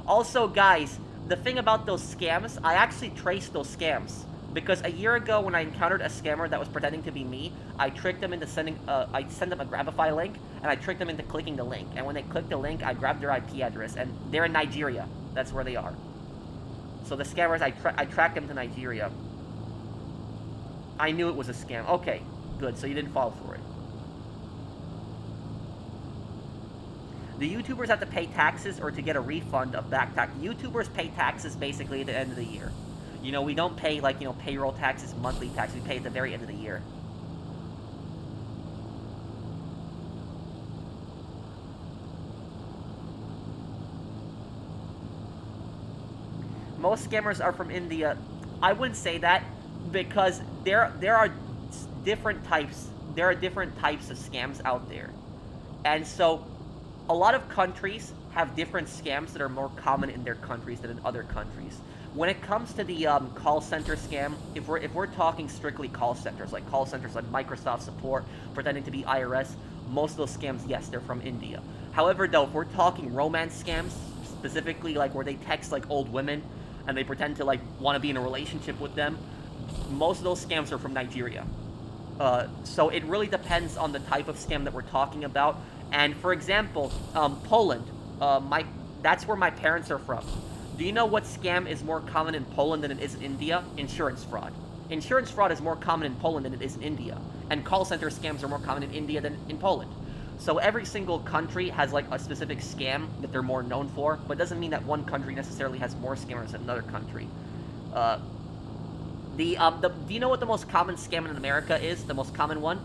Also, guys, the thing about those scams, I actually traced those scams. Because a year ago, when I encountered a scammer that was pretending to be me, I tricked them into sending, I sent them a Grabify link, and I tricked them into clicking the link. And when they clicked the link, I grabbed their IP address, and they're in Nigeria. That's where they are. So the scammers, I tracked them to Nigeria. I knew it was a scam. Okay, good, so you didn't fall for it. Do YouTubers have to pay taxes or to get a refund of back tax? YouTubers pay taxes basically at the end of the year. You know, we don't pay, like, you know, payroll taxes, monthly tax. We pay at the very end of the year. Most scammers are from India. I wouldn't say that, because there are different types. There are different types of scams out there, and so a lot of countries have different scams that are more common in their countries than in other countries. When it comes to the call center scam, if we're talking strictly call centers like Microsoft support, pretending to be IRS, most of those scams, yes, they're from India. However, though, if we're talking romance scams, specifically like where they text like old women and they pretend to like want to be in a relationship with them, most of those scams are from Nigeria. So it really depends on the type of scam that we're talking about. And for example, Poland, that's where my parents are from. Do you know what scam is more common in Poland than it is in India? Insurance fraud. Insurance fraud is more common in Poland than it is in India. And call center scams are more common in India than in Poland. So every single country has like a specific scam that they're more known for, but it doesn't mean that one country necessarily has more scammers than another country. Do you know what the most common scam in America is? The most common one?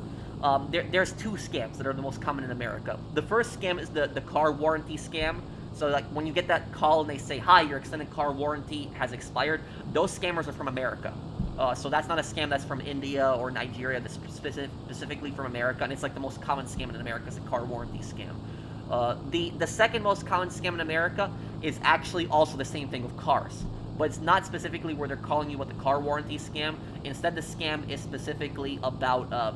There's two scams that are the most common in America. The first scam is the car warranty scam. So like when you get that call and they say, hi, your extended car warranty has expired, those scammers are from America. So that's not a scam that's from India or Nigeria, that's specifically from America, and it's like the most common scam in America is a car warranty scam. The second most common scam in America is actually also the same thing with cars. But it's not specifically where they're calling you with the car warranty scam. Instead, the scam is specifically about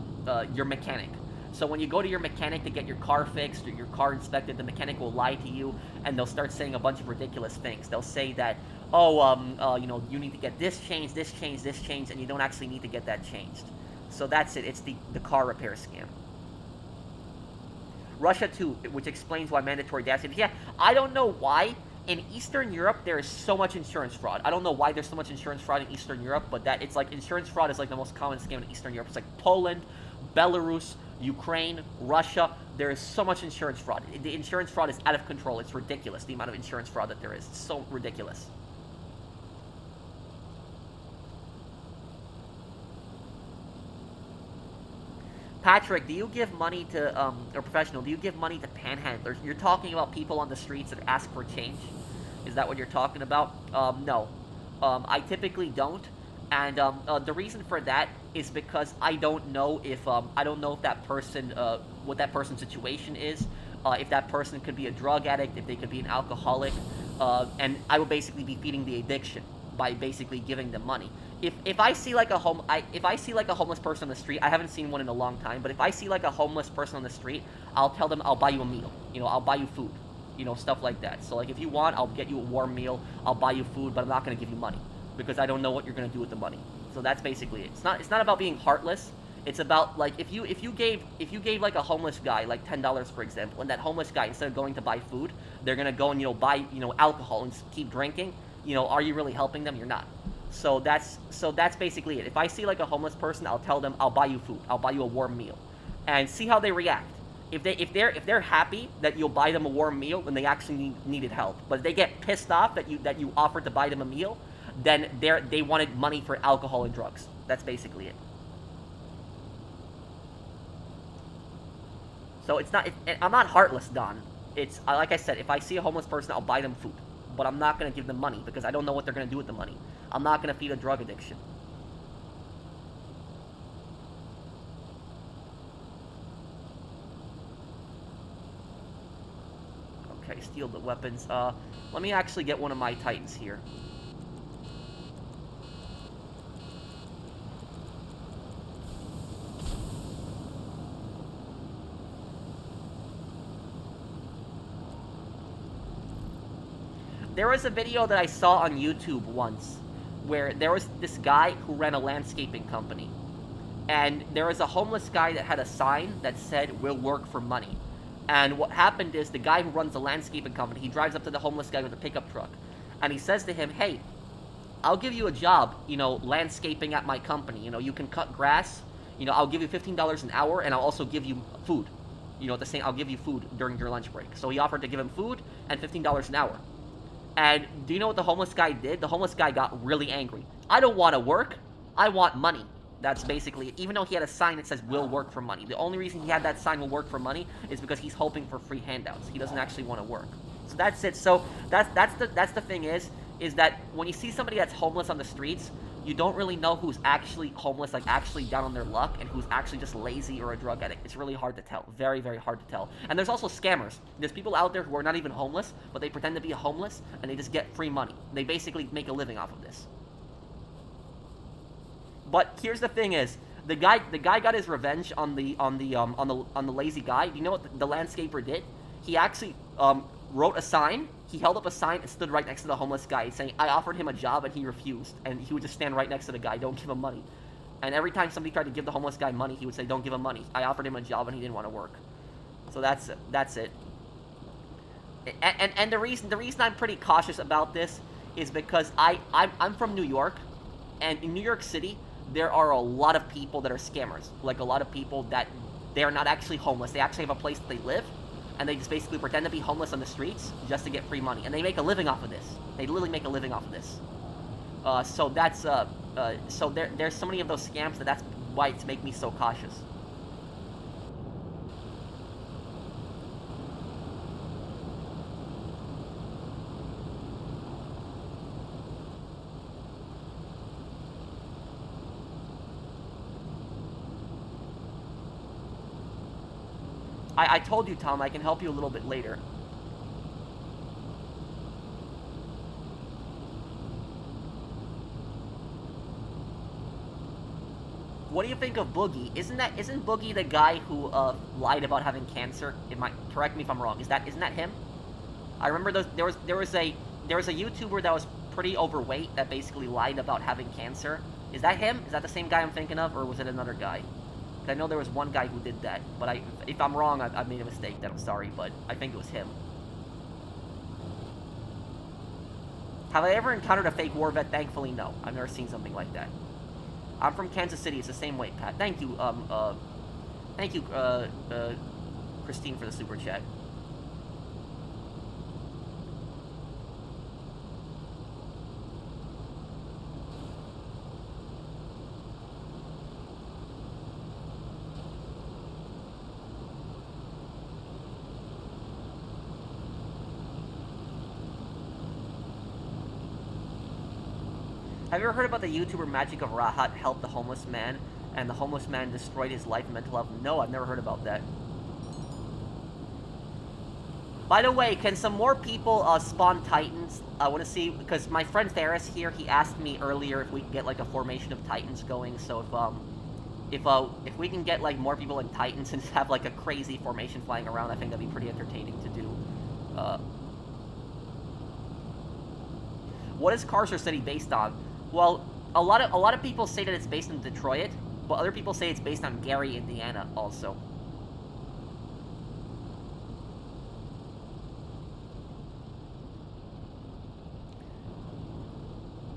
your mechanic. So when you go to your mechanic to get your car fixed or your car inspected, the mechanic will lie to you, and they'll start saying a bunch of ridiculous things. They'll say that, you know, you need to get this changed, this changed, this changed, and you don't actually need to get that changed. So that's it. It's the car repair scam. Russia too, which explains why mandatory gas. Yeah, I don't know why. In Eastern Europe, there is so much insurance fraud. I don't know why there's so much insurance fraud in Eastern Europe, but it's like insurance fraud is like the most common scam in Eastern Europe. It's like Poland, Belarus, Ukraine, Russia. There is so much insurance fraud. The insurance fraud is out of control. It's ridiculous, the amount of insurance fraud that there is. It's so ridiculous. Patrick, do you give money to, or professional, do you give money to panhandlers? You're talking about people on the streets that ask for change? Is that what you're talking about? No. I typically don't. And the reason for that is because I don't know if that person, what that person's situation is. If that person could be a drug addict, if they could be an alcoholic. And I would basically be feeding the addiction by basically giving them money. If I see like a homeless person on the street, I haven't seen one in a long time, but if I see like a homeless person on the street, I'll tell them I'll buy you a meal. You know, I'll buy you food. You know, stuff like that. So like if you want, I'll get you a warm meal. I'll buy you food, but I'm not going to give you money because I don't know what you're going to do with the money. So that's basically it. It's not about being heartless. It's about like if you gave like a homeless guy like $10 for example, and that homeless guy instead of going to buy food, they're gonna go and buy alcohol and keep drinking. Are you really helping them? You're not. So that's basically it. If I see like a homeless person, I'll tell them I'll buy you food, I'll buy you a warm meal, and see how they react. If they're happy that you'll buy them a warm meal, then they actually needed help. But if they get pissed off that you offered to buy them a meal, then they wanted money for alcohol and drugs. That's basically it. So I'm not heartless, Don. It's like I said, if I see a homeless person, I'll buy them food, but I'm not gonna give them money because I don't know what they're gonna do with the money. I'm not gonna feed a drug addiction. Okay, steal the weapons. Let me actually get one of my Titans here. There was a video that I saw on YouTube once where there was this guy who ran a landscaping company. And there was a homeless guy that had a sign that said, "We'll work for money." And what happened is the guy who runs the landscaping company, he drives up to the homeless guy with a pickup truck. And he says to him, "Hey, I'll give you a job, landscaping at my company. You can cut grass. I'll give you $15 an hour, and I'll also give you food. I'll give you food during your lunch break." So he offered to give him food and $15 an hour. And do you know what the homeless guy did? The homeless guy got really angry. "I don't want to work. I want money." That's basically it. Even though he had a sign that says, "Will work for money." The only reason he had that sign, "Will work for money," is because he's hoping for free handouts. He doesn't actually want to work. So that's it. So that's the thing is that when you see somebody that's homeless on the streets, you don't really know who's actually homeless, like actually down on their luck, and who's actually just lazy or a drug addict. It's really hard to tell. Very, very hard to tell. And there's also scammers. There's people out there who are not even homeless, but they pretend to be homeless, and they just get free money. They basically make a living off of this. But here's the thing is, the guy got his revenge on the lazy guy. Do you know what the landscaper did? He actually wrote a sign. He held up a sign and stood right next to the homeless guy, saying, "I offered him a job and he refused." And he would just stand right next to the guy, "Don't give him money." And every time somebody tried to give the homeless guy money, he would say, "Don't give him money. I offered him a job and he didn't want to work." So that's it. And the reason I'm pretty cautious about this is because I'm from New York, and in New York City there are a lot of people that are scammers. Like a lot of people that they are not actually homeless. They actually have a place that they live, and they just basically pretend to be homeless on the streets just to get free money. And they make a living off of this. They literally make a living off of this. So there's so many of those scams that's why it's making me so cautious. I told you, Tom, I can help you a little bit later. What do you think of Boogie? Isn't Boogie the guy who lied about having cancer? Correct me if I'm wrong. Isn't that him? I remember there was a YouTuber that was pretty overweight that basically lied about having cancer. Is that him? Is that the same guy I'm thinking of, or was it another guy? I know there was one guy who did that, but if I'm wrong, I made a mistake, then I'm sorry, but I think it was him. Have I ever encountered a fake war vet? Thankfully, no. I've never seen something like that. I'm from Kansas City. It's the same way, Pat. Thank you, Christine, for the super chat. Have you ever heard about the YouTuber Magic of Rahat helped the homeless man, and the homeless man destroyed his life and mental health? No, I've never heard about that. By the way, can some more people spawn Titans? I want to see, because my friend Ferris here, he asked me earlier if we can get like a formation of Titans going. So if we can get like more people in Titans and have like a crazy formation flying around, I think that'd be pretty entertaining to do. What is Carcer City based on? Well, a lot of people say that it's based in Detroit, But other people say it's based on Gary, Indiana, also.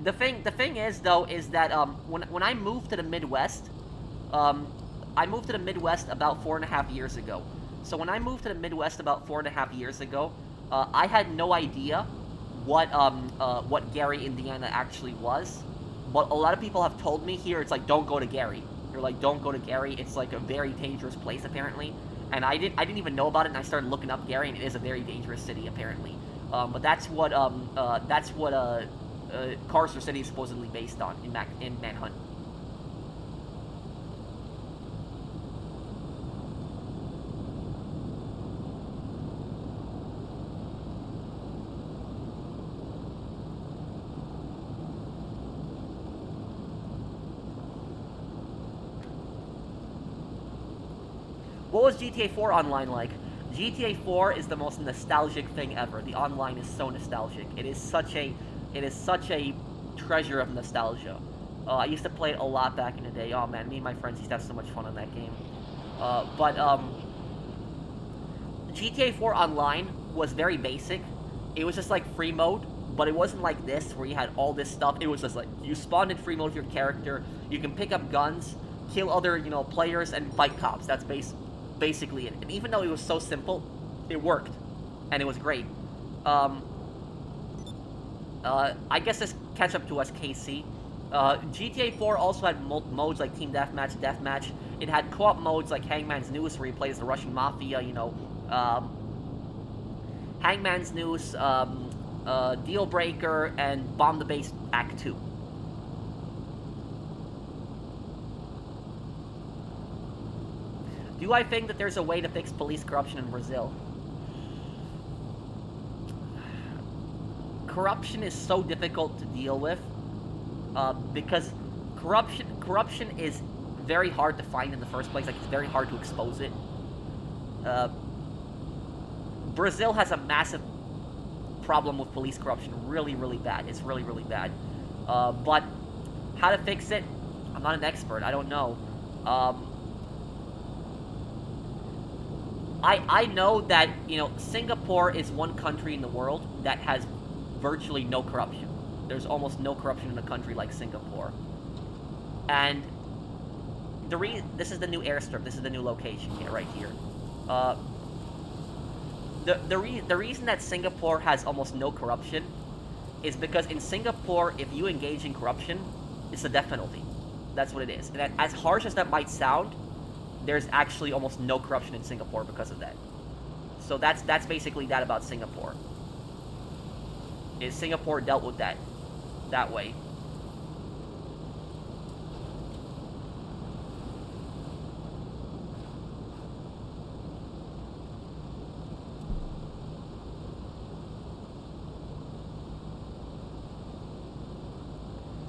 The thing is, though, is that when I moved to the Midwest, I moved to the Midwest about 4.5 years ago. So when I moved to the Midwest about 4.5 years ago, I had no idea what Gary, Indiana actually was. But a lot of people have told me here, it's like, don't go to Gary. They're like, don't go to Gary. It's like a very dangerous place, apparently. And I didn't even know about it, and I started looking up Gary, and it is a very dangerous city, apparently. But that's what Carcer City is supposedly based on in Manhunt. What was GTA 4 online like? GTA 4 is the most nostalgic thing ever. The online is so nostalgic. It is such a treasure of nostalgia. I used to play it a lot back in the day. Oh man, me and my friends used to have so much fun on that game. But GTA 4 online was very basic. It was just like free mode, but it wasn't like this where you had all this stuff. It was just like you spawned in free mode with your character. You can pick up guns, kill other players, and fight cops. That's basically it. And even though it was so simple, it worked, and it was great. I guess this catch up to us, KC. GTA 4 also had modes like Team Deathmatch, Deathmatch. It had co-op modes like Hangman's Noose, where you play as the Russian Mafia, Hangman's Noose, Deal Breaker, and Bomb the Base Act 2. Do I think that there's a way to fix police corruption in Brazil? Corruption is so difficult to deal with because corruption is very hard to find in the first place. Like, it's very hard to expose it. Brazil has a massive problem with police corruption. Really, really bad. It's really, really bad. But how to fix it? I'm not an expert. I don't know. I know that, Singapore is one country in the world that has virtually no corruption. There's almost no corruption in a country like Singapore. And this is the new airstrip. This is the new location here, right here. The reason that Singapore has almost no corruption is because in Singapore, if you engage in corruption, it's a death penalty. That's what it is. And as harsh as that might sound, there's actually almost no corruption in Singapore because of that. So that's basically that about Singapore. Is Singapore dealt with that way.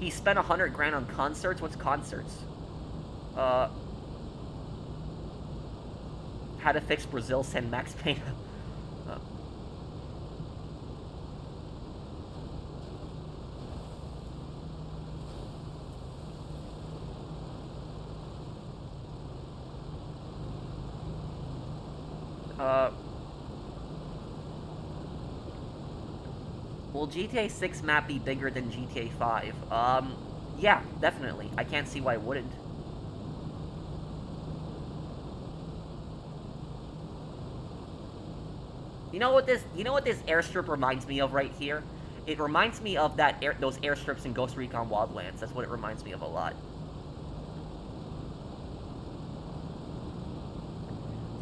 He spent $100,000 on concerts? What's concerts? How to fix Brazil, send Max Payne. Will GTA 6 map be bigger than GTA 5? Yeah, definitely. I can't see why it wouldn't. You know what this airstrip reminds me of right here? It reminds me of those airstrips in Ghost Recon Wildlands. That's what it reminds me of a lot.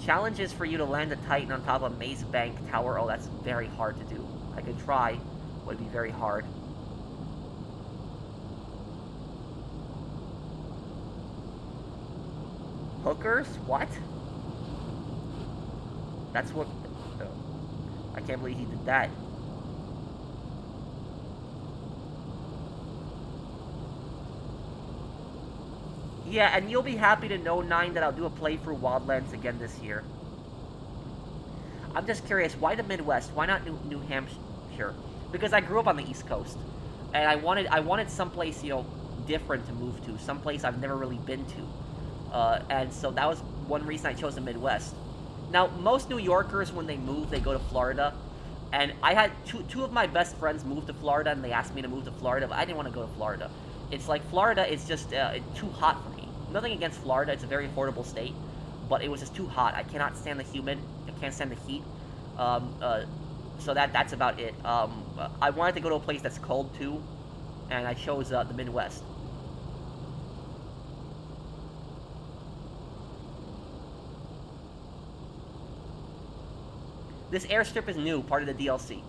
Challenge is for you to land a Titan on top of Maze Bank Tower. Oh, that's very hard to do. I could try, but it'd be very hard. Hookers? What? That's what... I can't believe he did that. Yeah, and you'll be happy to know, Nine, that I'll do a playthrough Wildlands again this year. I'm just curious, why the Midwest? Why not New Hampshire? Because I grew up on the East Coast, and I wanted someplace, different to move to, someplace I've never really been to. And so that was one reason I chose the Midwest. Now, most New Yorkers, when they move, they go to Florida. And I had two of my best friends move to Florida, and they asked me to move to Florida, but I didn't want to go to Florida. It's like Florida is just too hot for me. Nothing against Florida, it's a very affordable state, but it was just too hot. I cannot stand the humid, I can't stand the heat. So that's about it. I wanted to go to a place that's cold too, and I chose the Midwest. This airstrip is new, part of the DLC.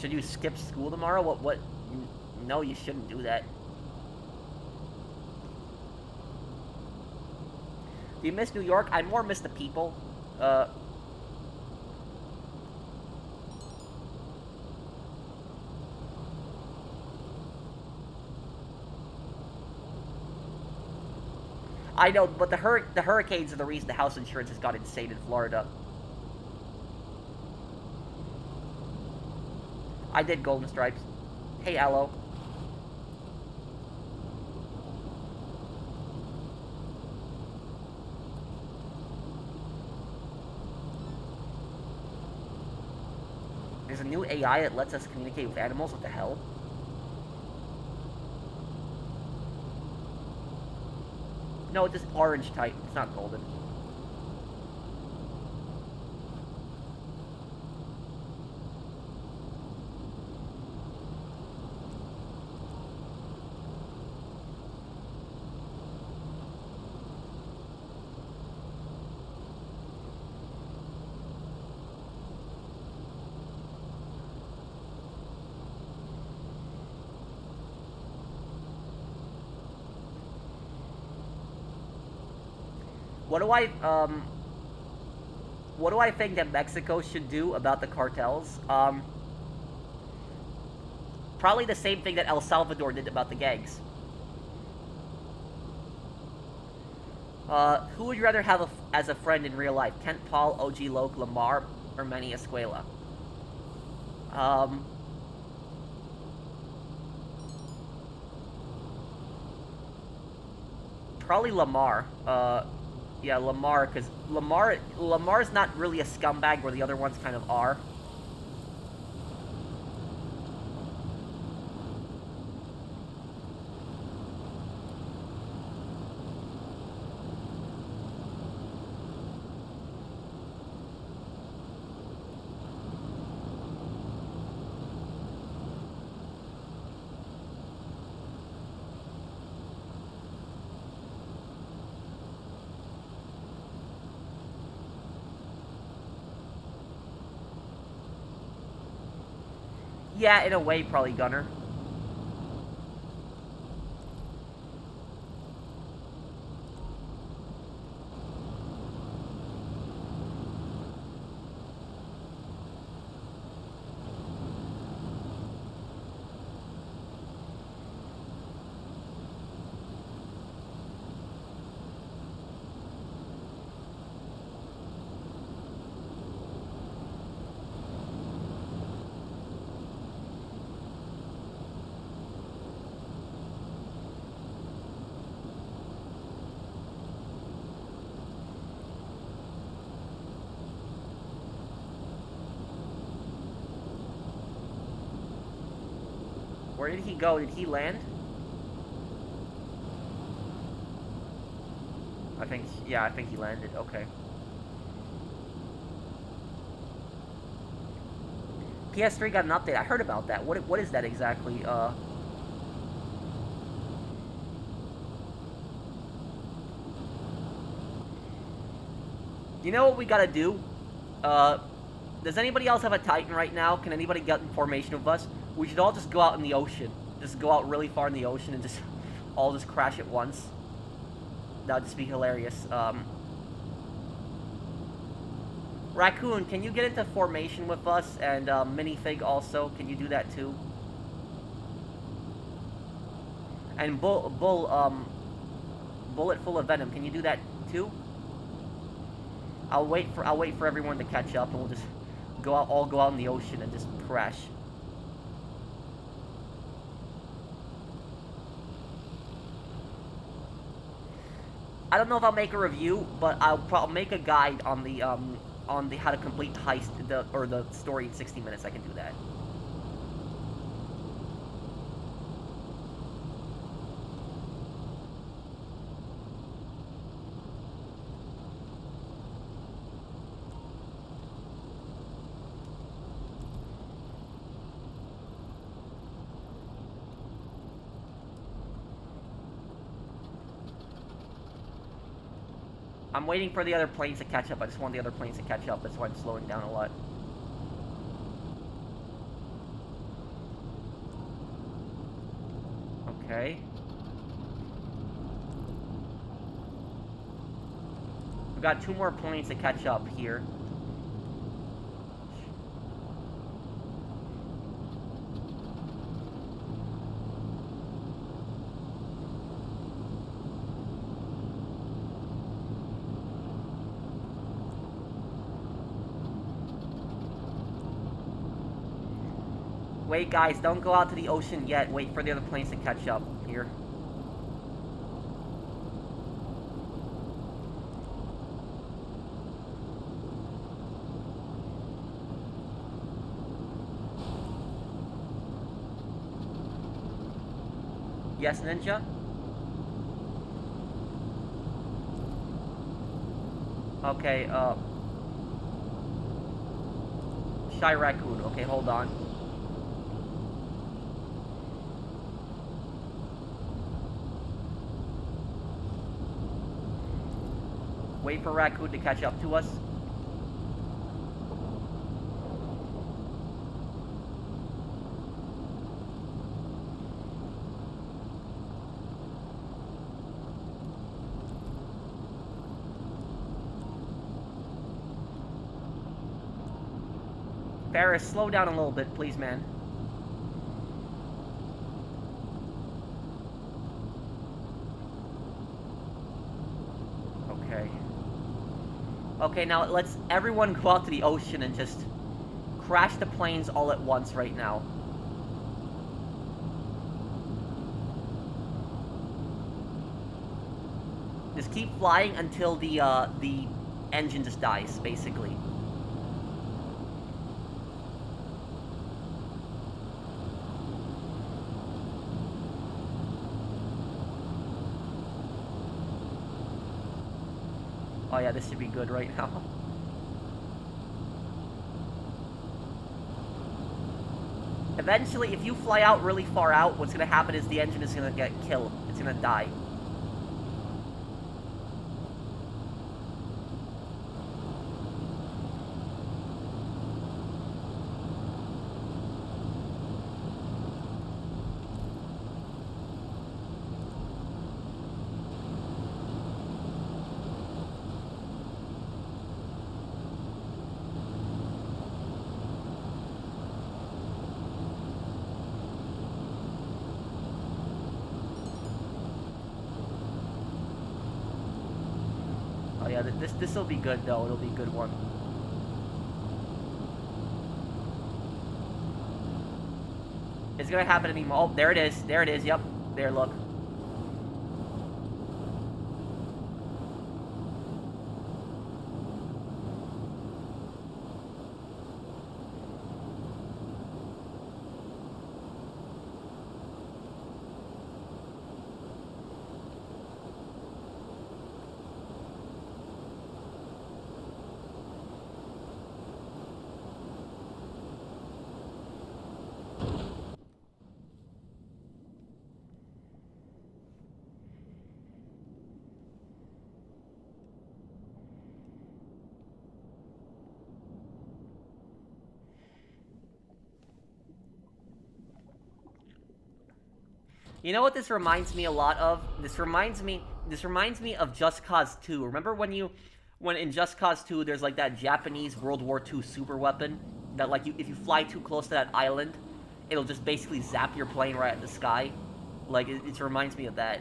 Should you skip school tomorrow? What? No, you shouldn't do that. Do you miss New York? I more miss the people. I know, but the hurricanes are the reason the house insurance has got insane in Florida. I did Golden Stripes. Hey, Aloe. There's a new AI that lets us communicate with animals. What the hell? No, it's just orange type. It's not golden. What do I think that Mexico should do about the cartels? Probably the same thing that El Salvador did about the gangs. Who would you rather have as a friend in real life? Kent Paul, OG Loke, Lamar, or Manny Escuela? Probably Lamar. Yeah, Lamar, because Lamar's not really a scumbag where the other ones kind of are. Yeah, in a way, probably Gunner. Where did he go? Did he land? I think he landed. Okay. PS3 got an update. I heard about that. What is that exactly? You know what we gotta do? Does anybody else have a Titan right now? Can anybody get information of us? We should all just go out in the ocean. Just go out really far in the ocean and just all just crash at once. That would just be hilarious. Raccoon, can you get into formation with us? And Minifig also, can you do that too? And Bullet Full of Venom, can you do that too? I'll wait for everyone to catch up, and we'll just all go out in the ocean and just crash. I don't know if I'll make a review, but I'll make a guide on the how to complete heist or the story in 60 minutes. I can do that. I'm waiting for the other planes to catch up. I just want the other planes to catch up. That's why I'm slowing down a lot. Okay. We've got 2 more planes to catch up here. Wait, guys, don't go out to the ocean yet. Wait for the other planes to catch up here. Yes, Ninja? Okay, Shy Raccoon. Okay, hold on. Wait for Raccoon to catch up to us. Ferris, slow down a little bit, please, man. Okay. Okay, now let's everyone go out to the ocean and just crash the planes all at once right now. Just keep flying until the engine just dies, basically. Oh yeah, this should be good right now. Eventually, if you fly out really far out, what's gonna happen is the engine is gonna get killed. It's gonna die. Yeah, this will be good though. It'll be a good one. It's gonna happen to me. Oh, there it is. There it is. Yep. There, look. You know what this reminds me a lot of? This reminds me of Just Cause 2. Remember when in Just Cause 2 there's like that Japanese World War II super weapon that like if you fly too close to that island, it'll just basically zap your plane right at the sky? Like it reminds me of that.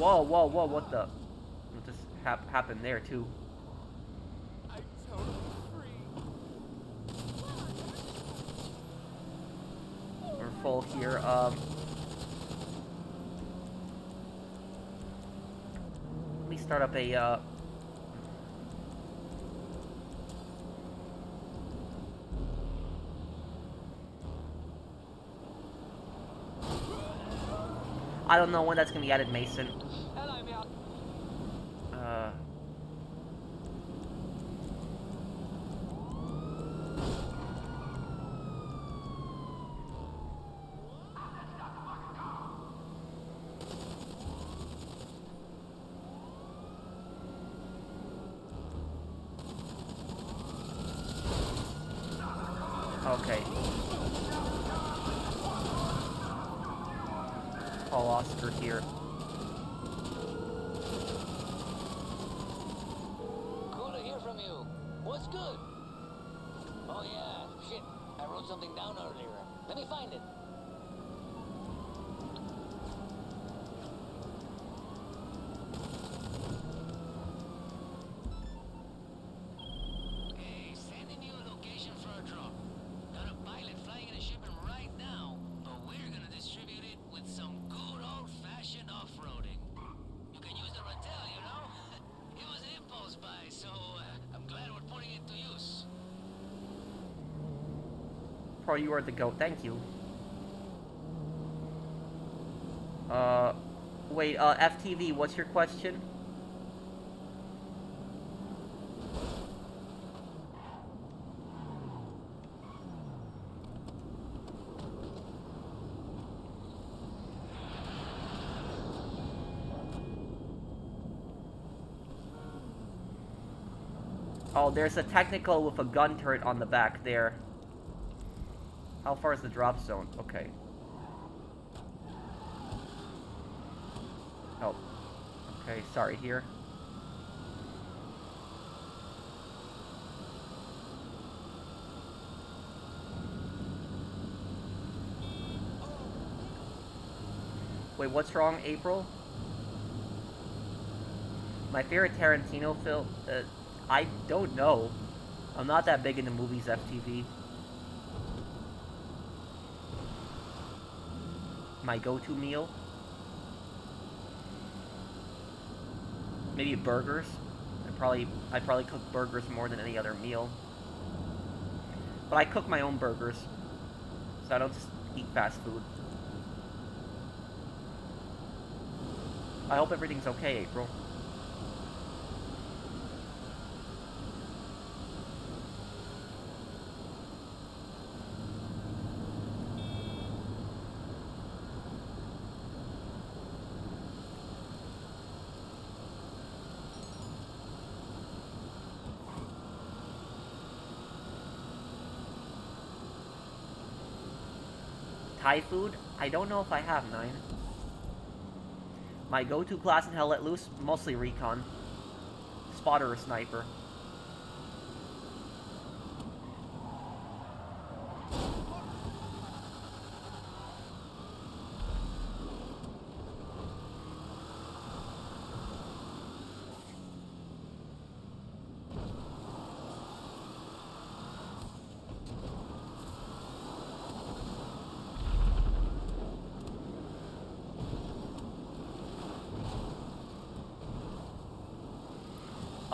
Whoa, whoa, whoa, what the? What just happened there, too? I'm totally free. We're full here. Let me start up a, I don't know when that's gonna be added, Mason. And I'm out. Okay. Call Oscar here. Cool to hear from you. What's good? Oh yeah, shit. I wrote something down earlier. Let me find it. Hey, sending you a location for a drop. Got a pilot flying in a shipment right now, but we're gonna distribute it with some good old-fashioned off-roading. You can use the Rattel, you know? It was an impulse buy, so I'm glad we're putting it to use. Pro, you are the GOAT. Thank you. Wait, FTV, what's your question? Oh, there's a technical with a gun turret on the back there. How far is the drop zone? Okay. Oh. Okay, sorry, here. Wait, what's wrong, April? My favorite Tarantino film? I don't know. I'm not that big into movies, FTV. My go-to meal? Maybe burgers. I probably cook burgers more than any other meal. But I cook my own burgers, so I don't just eat fast food. I hope everything's okay, April. Thai food? I don't know if I have 9. My go-to class in Hell Let Loose? Mostly recon. Spotter or sniper.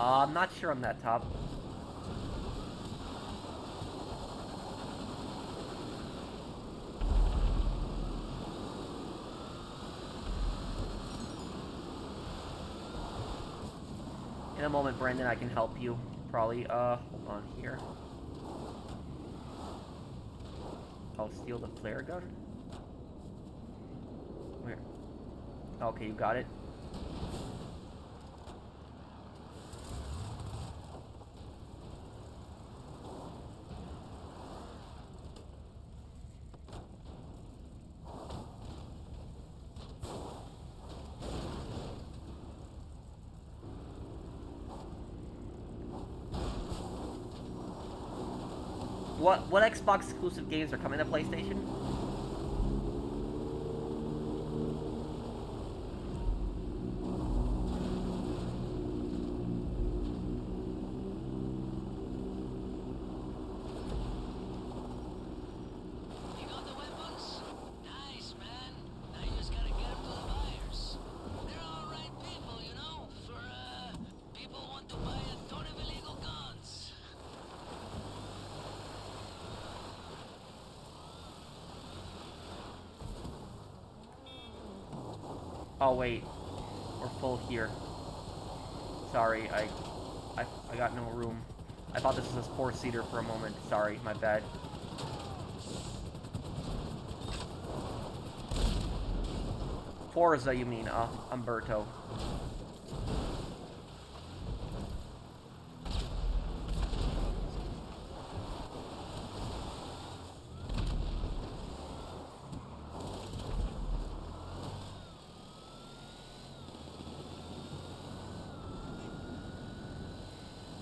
I'm not sure on that top. In a moment, Brandon, I can help you. Probably, hold on here. I'll steal the flare gun. Where? Okay, you got it. What Xbox exclusive games are coming to PlayStation? Oh wait, we're full here. Sorry, I got no room. I thought this was a 4-seater for a moment. Sorry, my bad. Forza, you mean, Umberto.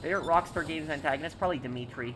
Favorite Rockstar Games antagonist? Probably Dimitri.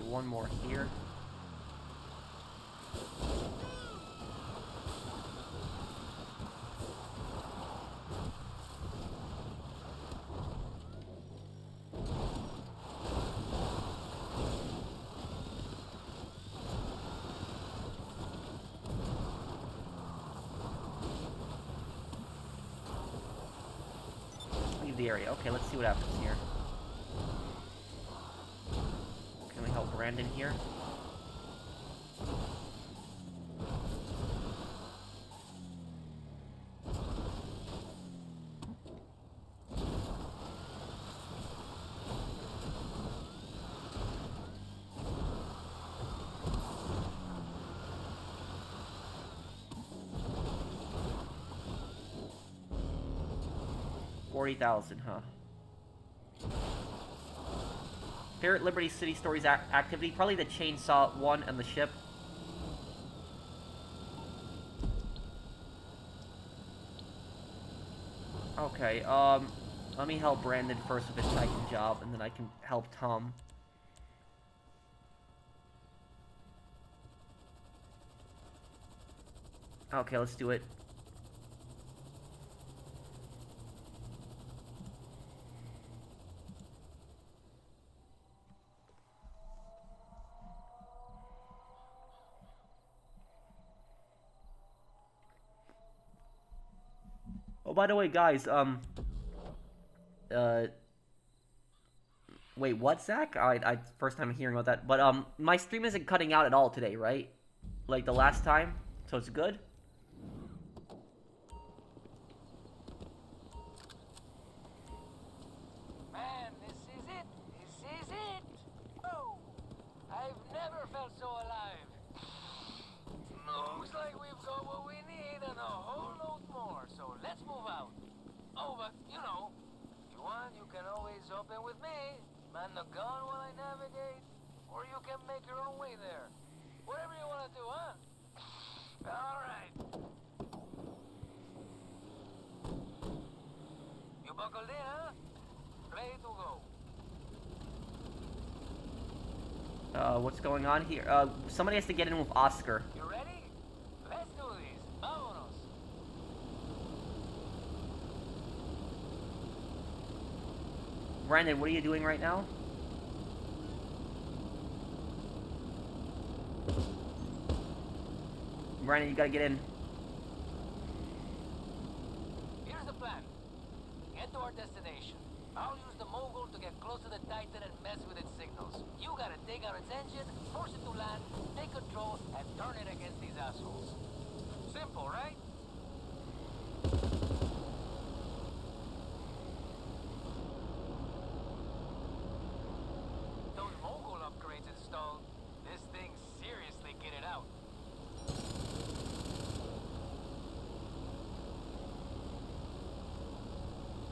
One more here. Leave the area. Okay, let's see what happens here. Can we help Brandon here? $40,000, huh? Favorite Liberty City Stories activity? Probably the chainsaw one and the ship. Okay, let me help Brandon first with his Titan job, and then I can help Tom. Okay, let's do it. Oh, by the way, guys, wait, what, Zach? I first time hearing about that. But, my stream isn't cutting out at all today, right? Like the last time? So it's good? Man, this is it. This is it. Oh, I've never felt so alive. Looks like we've got what we need and a whole load more. So let's move out. Oh, but you know, if you want, you can always hop in with me. Man the gun while I navigate, or you can make your own way there. Whatever you want to do, huh? All right. You buckled in, huh? Ready to go. What's going on here? Somebody has to get in with Oscar. You ready? Let's do this. Vámonos. Brandon, what are you doing right now? Brandon, you gotta get in. Here's the plan. Get to our destination. I'll use the mogul to get close to the Titan and mess with its signals. You gotta take out its engine, force it to land, take control, and turn it against these assholes. Simple, right?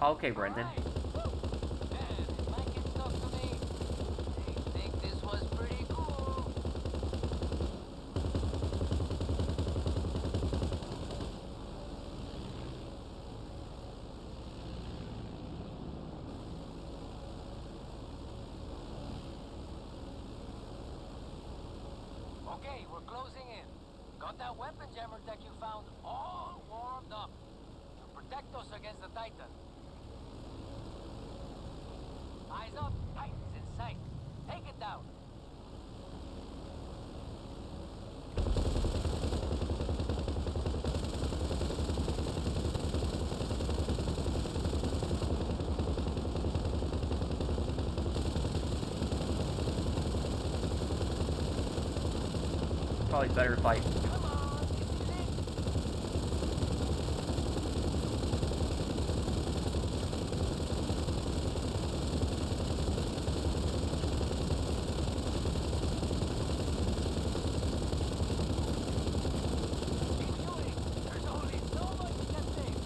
Okay, Brendan. Alright. Man, if Mike can talk to me, I think this was pretty cool. Okay, we're closing in. Got that weapon jammer tech you found all warmed up to protect us against the Titan. Eyes up, Titan's in sight. Take it down. Probably better if I... Come on, this is it. Keep shooting. There's only so much we can save.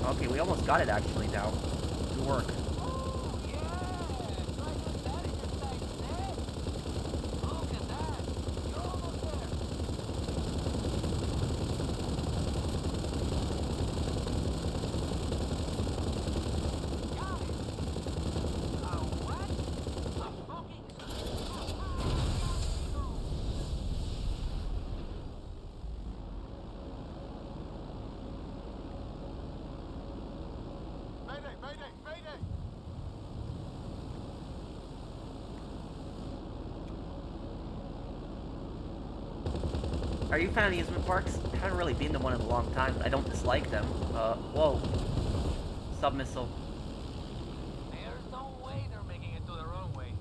Okay, we almost got it actually now. Good work. Oh, yeah. Try doing that in your sights, eh? Look at that. You're almost there. Got it. What? A fucking... Mayday, mayday, mayday! Are you a fan of amusement parks? I haven't really been to one in a long time. I don't dislike them. Whoa. Submissile. There's no way they're making it to the runway.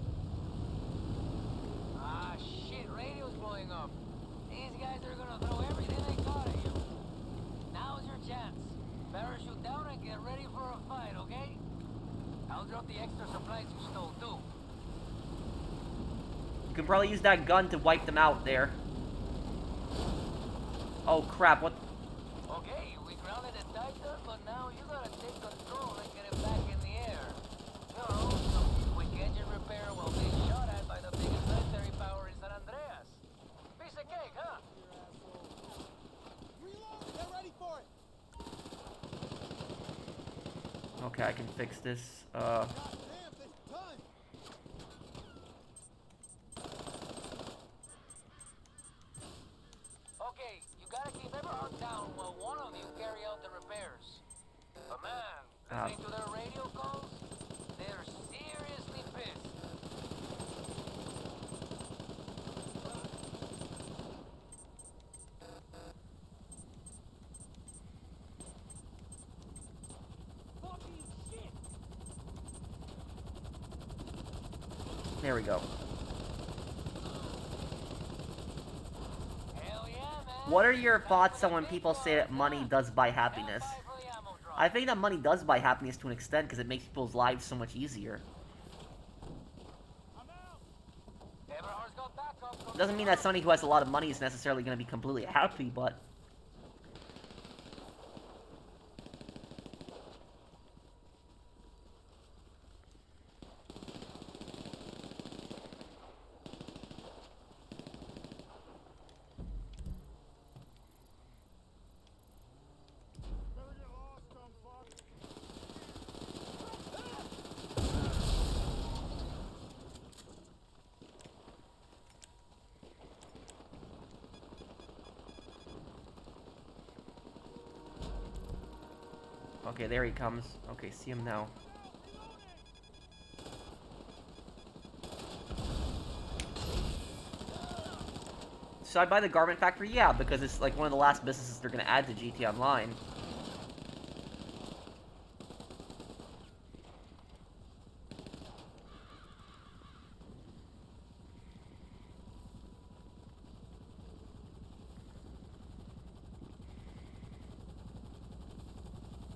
Ah, shit, radio's blowing up. These guys are gonna throw everything they got at you. Now's your chance. Parachute down and get ready for a fight, okay? I'll drop the extra supplies you stole, too. You can probably use that gun to wipe them out there. Oh crap, what? Okay, we grounded the Titan, but now you gotta take control and get it back in the air. You know, some quick engine repair while being shot at by the biggest military power in San Andreas. Piece of cake, huh? Reload! Get ready for it! Okay, I can fix this. God damn, it's done! Okay, you gotta keep everyone down while one of you carry out the repairs. But man, listening to their radio calls, they're seriously pissed. Fucking shit! There we go. Hell yeah, man. What are your thoughts on when people say that money does buy happiness? I think that money does buy happiness to an extent because it makes people's lives so much easier. I'm out! Everhard's got backup. It doesn't mean that somebody who has a lot of money is necessarily going to be completely happy, but... Better get lost, dumb fuck! Okay, there he comes. Okay, see him now. Should I buy the garment factory? Yeah, because it's like one of the last businesses they're going to add to GT Online.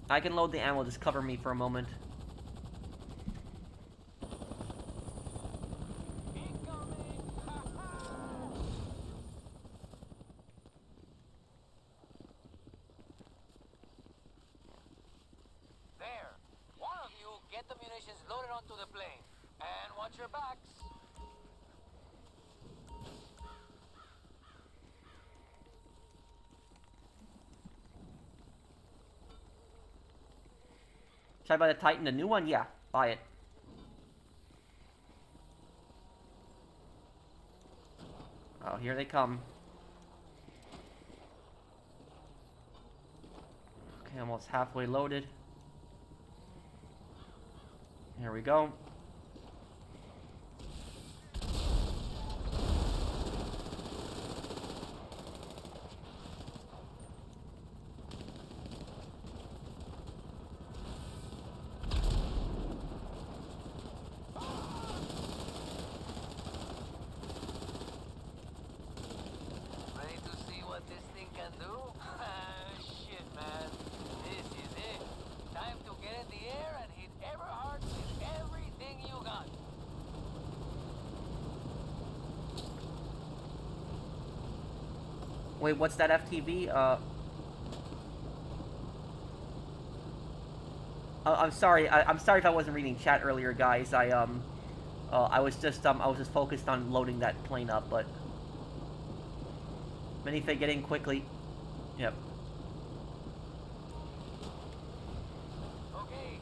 I can load the ammo, just cover me for a moment. Watch your backs. Should I buy the Titan, the new one? Yeah, buy it. Oh, here they come. Okay, almost halfway loaded. Here we go. Ready to see what this thing can do? Shit, man. This is it. Time to get in the air and hit Everhart with everything you got. Wait, what's that FTV? I'm sorry. I'm sorry if I wasn't reading chat earlier, guys. I was just focused on loading that plane up, but minifig, get in quickly. Yep. Okay,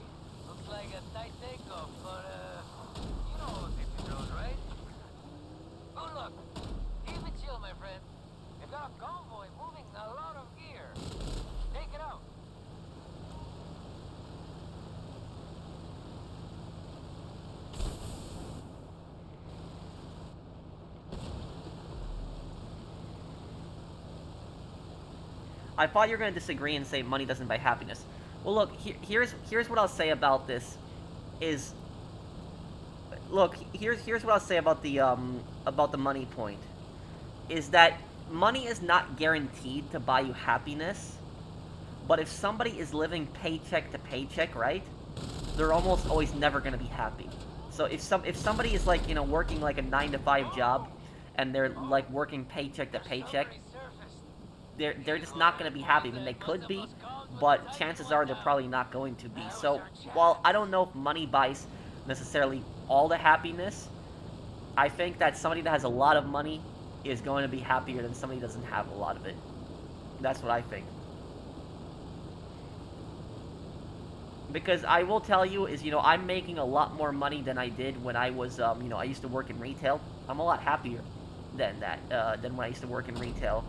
looks like a tight takeoff, but you know safety throws, right? Good luck. Keep it chill, my friend. They've got a convoy moving a lot of gear. Take it out. I thought you were going to disagree and say money doesn't buy happiness. Well, look, here's what I'll say about this. Here's what I'll say about the money point. Is that money is not guaranteed to buy you happiness, but if somebody is living paycheck to paycheck, right, they're almost always never going to be happy. So if somebody is like, you know, working like a 9-to-5 job, and they're like working paycheck to paycheck, they're just not going to be happy. I mean, they could be, but chances are they're probably not going to be. So while I don't know if money buys necessarily all the happiness, I think that somebody that has a lot of money is going to be happier than somebody who doesn't have a lot of it. That's what I think. Because I will tell you is, you know, I'm making a lot more money than I did when I was, you know, I used to work in retail. I'm a lot happier than that, than when I used to work in retail.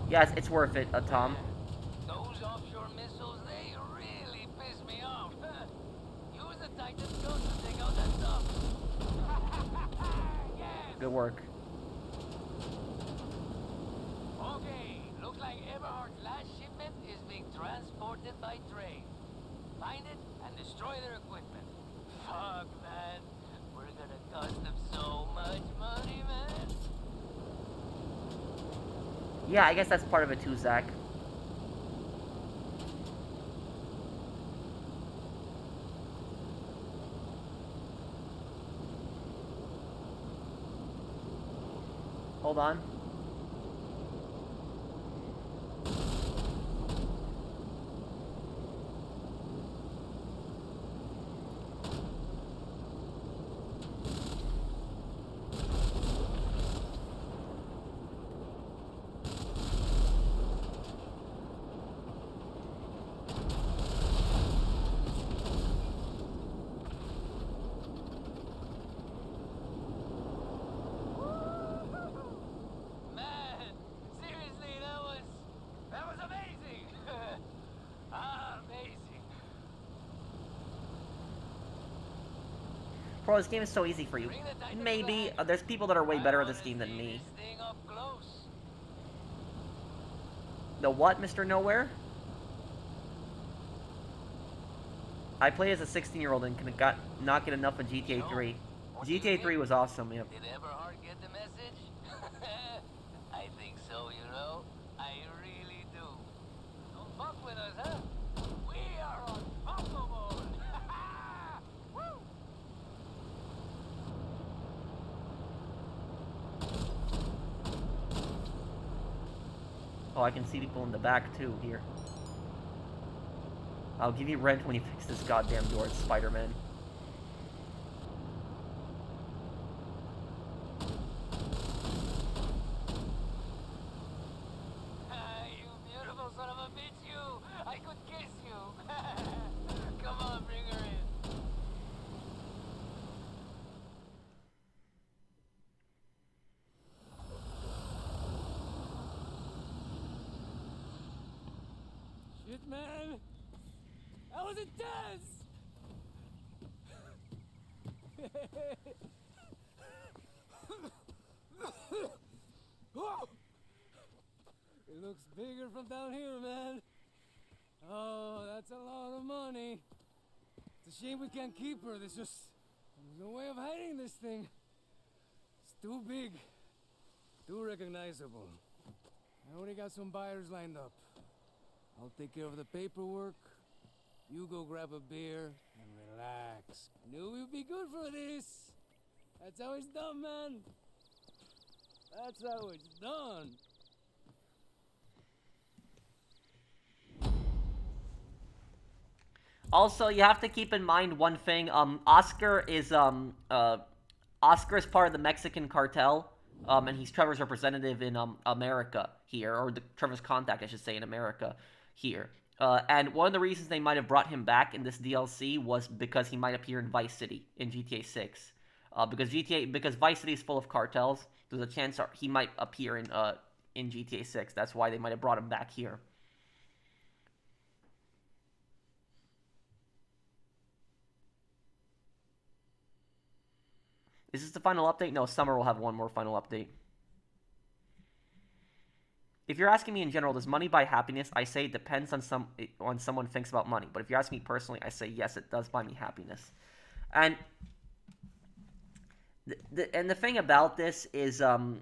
Yes, it's worth it, Tom. Those offshore missiles, they really piss me off. Use the Titan's gun to take out that stuff. Yes. Good work. Okay, looks like Everhart's last shipment is being transported by train. Find it and destroy their equipment. Fuck, man. We're gonna cost them so much money, man. Yeah, I guess that's part of it too, Zach. Hold on. Man, seriously, that was amazing. Amazing. Bro, this game is so easy for you. Bring the Titan Maybe. back. There's people that are way better I at this wanna game than see me. this thing up close. The what, Mr. Nowhere? I play as a 16-year-old and not get enough of GTA 3. What do you GTA 3 think? was awesome, yep. Did Everhart get the message? I think so, you know. I really do. Don't fuck with us, huh? We are unfuckable. Woo! Oh, I can see people in the back too here. I'll give you rent when you fix this goddamn door, it's Spider-Man. You beautiful son of a bitch, you! I could kiss you! Come on, bring her in. Shit, man. That was intense. It looks bigger from down here, man. Oh, that's a lot of money. It's a shame we can't keep her. There's no way of hiding this thing. It's too big, too recognizable. I already got some buyers lined up. I'll take care of the paperwork. You go grab a beer and relax. Knew we'd be good for this. That's how it's done, man. That's how it's done. Also, you have to keep in mind one thing. Oscar is part of the Mexican cartel, and he's Trevor's representative in America here, or Trevor's contact, I should say, in America here. And one of the reasons they might have brought him back in this DLC was because he might appear in Vice City in GTA 6. Because Vice City is full of cartels, there's a chance he might appear in GTA 6. That's why they might have brought him back here. Is this the final update? No, Summer will have one more final update. If you're asking me in general, does money buy happiness? I say it depends on someone thinks about money. But if you ask me personally, I say yes, it does buy me happiness. And the thing about this is, I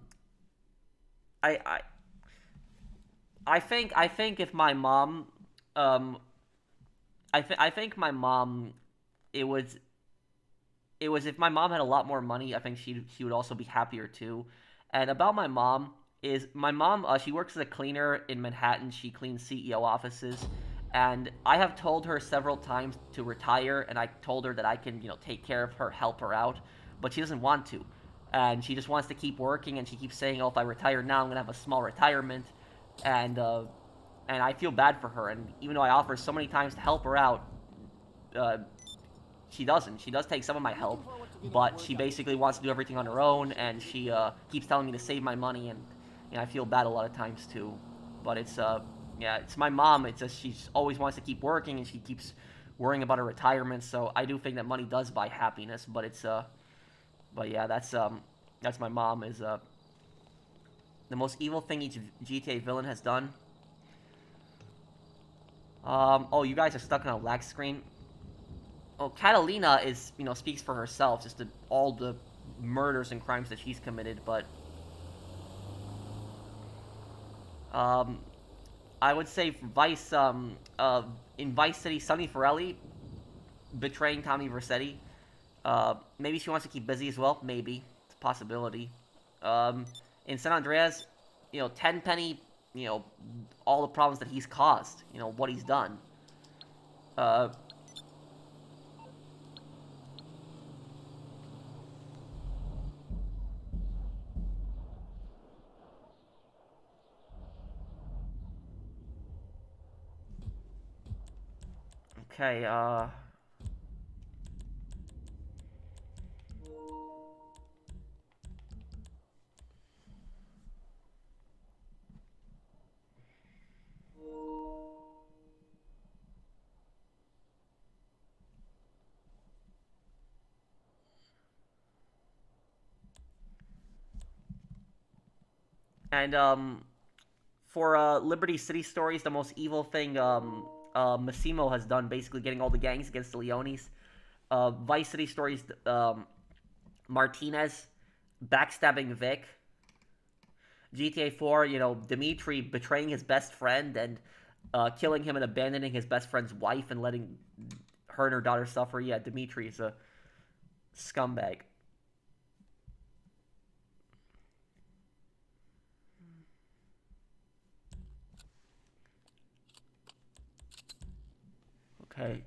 think if my mom, I think my mom, it was if my mom had a lot more money, I think she would also be happier too. And about my mom is she works as a cleaner in Manhattan. She cleans CEO offices, and I have told her several times to retire, and I told her that I can take care of her, help her out, but she doesn't want to, and she just wants to keep working, and she keeps saying, "Oh, if I retire now, I'm gonna have a small retirement," and I feel bad for her. And even though I offer so many times to help her out, she doesn't. She does take some of my help, but she basically wants to do everything on her own, and she keeps telling me to save my money, and I feel bad a lot of times too. But it's it's my mom. It's just she always wants to keep working, and she keeps worrying about her retirement. So I do think that money does buy happiness, but it's but yeah, that's my mom. Is the most evil thing each GTA villain has done. Oh, you guys are stuck on a lag screen. Oh, Catalina is, speaks for herself, just all the murders and crimes that she's committed, but I would say in Vice City, Sonny Forelli betraying Tommy Vercetti. Maybe she wants to keep busy as well. Maybe it's a possibility. In San Andreas, Tenpenny, all the problems that he's caused. What he's done. Okay, and, for, Liberty City Stories, the most evil thing, Massimo has done, basically getting all the gangs against the Leones. Vice City Stories, Martinez backstabbing Vic. GTA 4, Dimitri betraying his best friend and killing him and abandoning his best friend's wife and letting her and her daughter suffer. Yeah, Dimitri is a scumbag. Okay.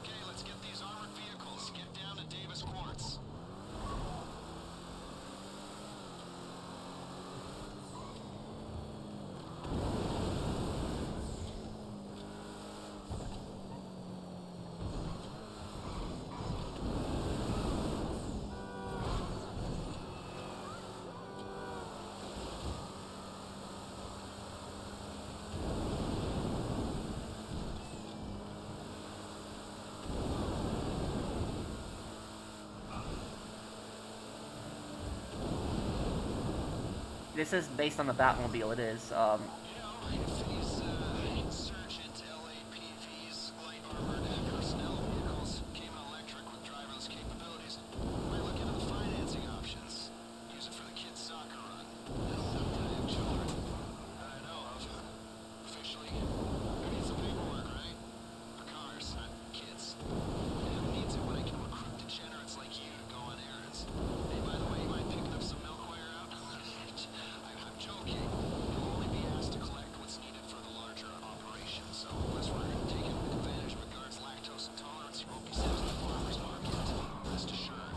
Okay, let's get these armored vehicles. Get down to Davis Quartz. This is based on the Batmobile. It is. You know, if these insurgent LAPVs, light armored personnel vehicles, came electric with driverless capabilities, might look into the financing options. Use it for the kids' soccer run. Sometime children that I know of. Officially, who needs the paperwork, right? For cars, not kids. And who needs it when I can recruit degenerates like you to go on errands? Hey, by the way, you mind picking up some milkware out? I'm joking. You'll only be asked to collect what's needed for the larger operation, so unless we're taking advantage of a guard's lactose intolerance, you won't be sent to the farmer's market. Rest assured.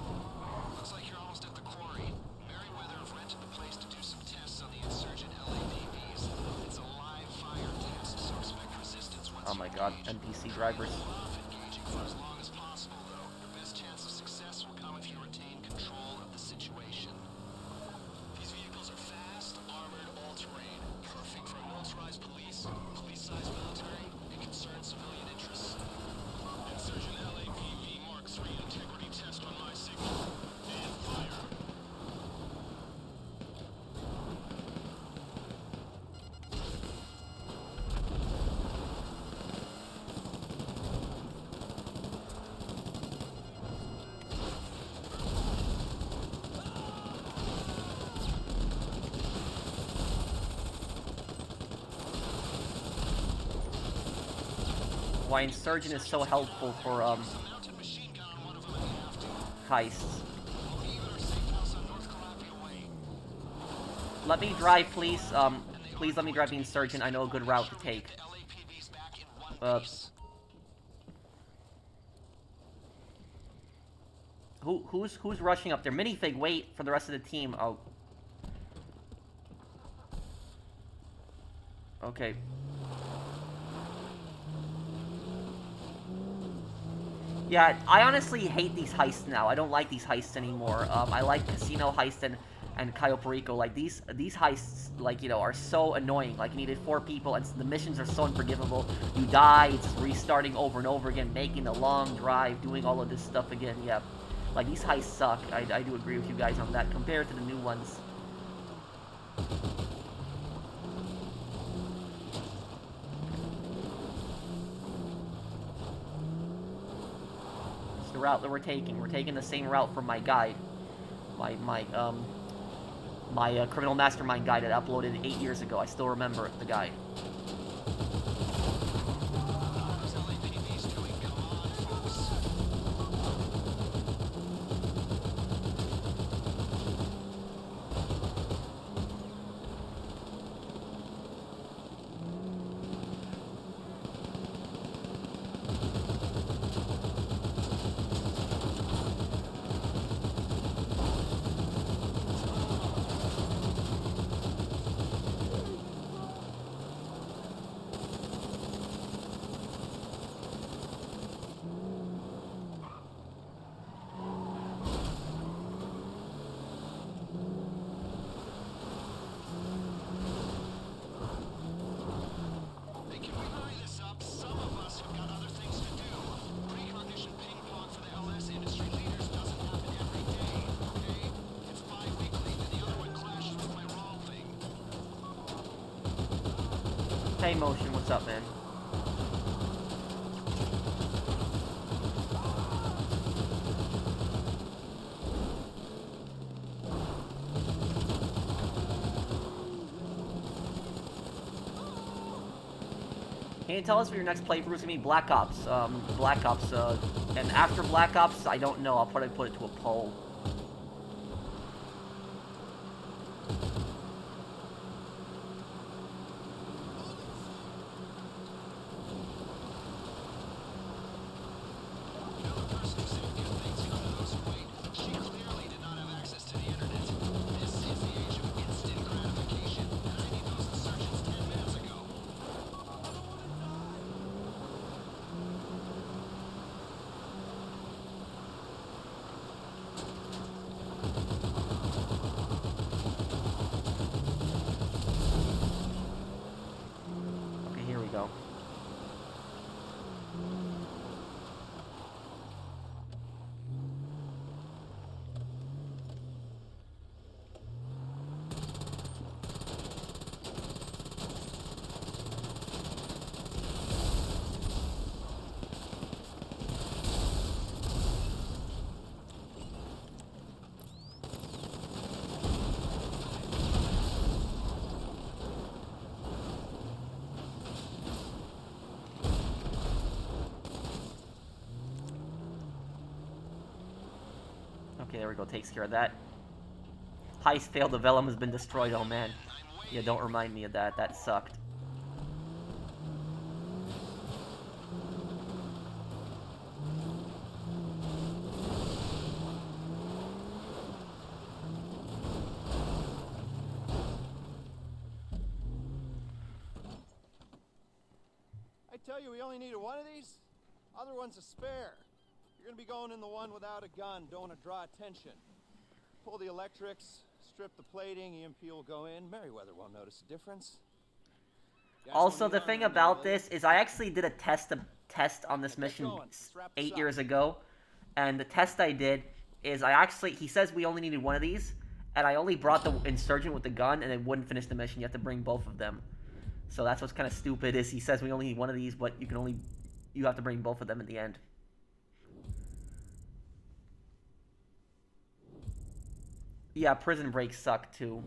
Looks like you're almost at the quarry. Merryweather have rented the place to do some tests on the insurgent LAPVs. It's a live fire test, so expect resistance once Oh my God, NPC drivers. off engaging for as long as possible, though. Your best chance of success will come if you retain control of the situation. These vehicles are fast, armored, all-terrain, perfect for militarized police, police-sized military, and concerned civilian interests. Insurgent LAPV Mark III integrity test on my signal. And fire. Why Insurgent is so helpful for Mounted machine gun on one of them if you have to. heists. We'll be at our safe house on North Calapia Way. Let me drive, please. Please let me drive the Insurgent. I know a good route to take. The LAPV's back in one piece. Who's rushing up there? Minifig, wait for the rest of the team. Oh. Okay. Yeah, I honestly hate these heists now. I don't like these heists anymore. I like Casino Heist and Cayo Perico. Like, these heists, like, you know, are so annoying. Like, you needed 4 people, and the missions are so unforgivable. You die, it's restarting over and over again, making a long drive, doing all of this stuff again. Yeah, like, these heists suck. I do agree with you guys on that, compared to the new ones. The route that we're taking. We're taking the same route from my guide. My criminal mastermind guide that I uploaded 8 years ago. I still remember the guide. How's LAPV's doing? Come on, folks. Hey, can we hurry this up? Some of us have got other things to do. Hey Motion, what's up, man? Can you tell us what your next playthrough is gonna be? Black Ops. Black Ops. And after Black Ops, I don't know. I'll probably put it to a poll. Okay, there we go. Takes care of that. Heist failed. The Velum has been destroyed. Oh, man. Yeah, don't remind me of that. That sucked. I tell you, we only needed one of these. Other one's a spare. You're gonna be going in the one without a gun. Don't want to draw attention. Pull the electrics, strip the plating, EMP will go in. Merriweather won't notice a difference. Also, the thing about this is I actually did a test on this mission 8 years ago. And the test I did is he says we only needed one of these. And I only brought the insurgent with the gun and it wouldn't finish the mission. You have to bring both of them. So that's what's kind of stupid is he says we only need one of these, but you have to bring both of them in the end. Yeah, Prison Break sucked too.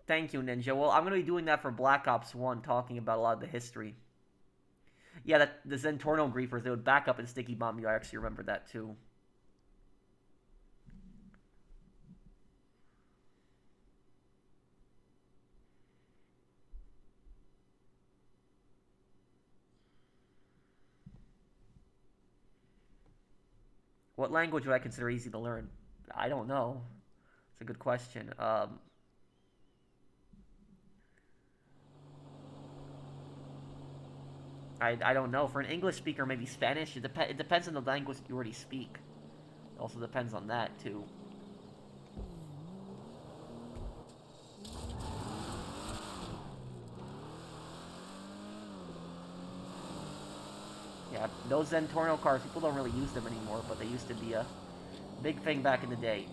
Thank you, Ninja. Well, I'm going to be doing that for Black Ops 1, talking about a lot of the history. Yeah, the Zentorno Griefers, they would back up and sticky bomb you. I actually remember that too. What language would I consider easy to learn? I don't know. It's a good question. I don't know. For an English speaker, maybe Spanish. It depends on the language you already speak. It also depends on that, too. Yeah, those Zentorno cars, people don't really use them anymore, but they used to be a big thing back in the day.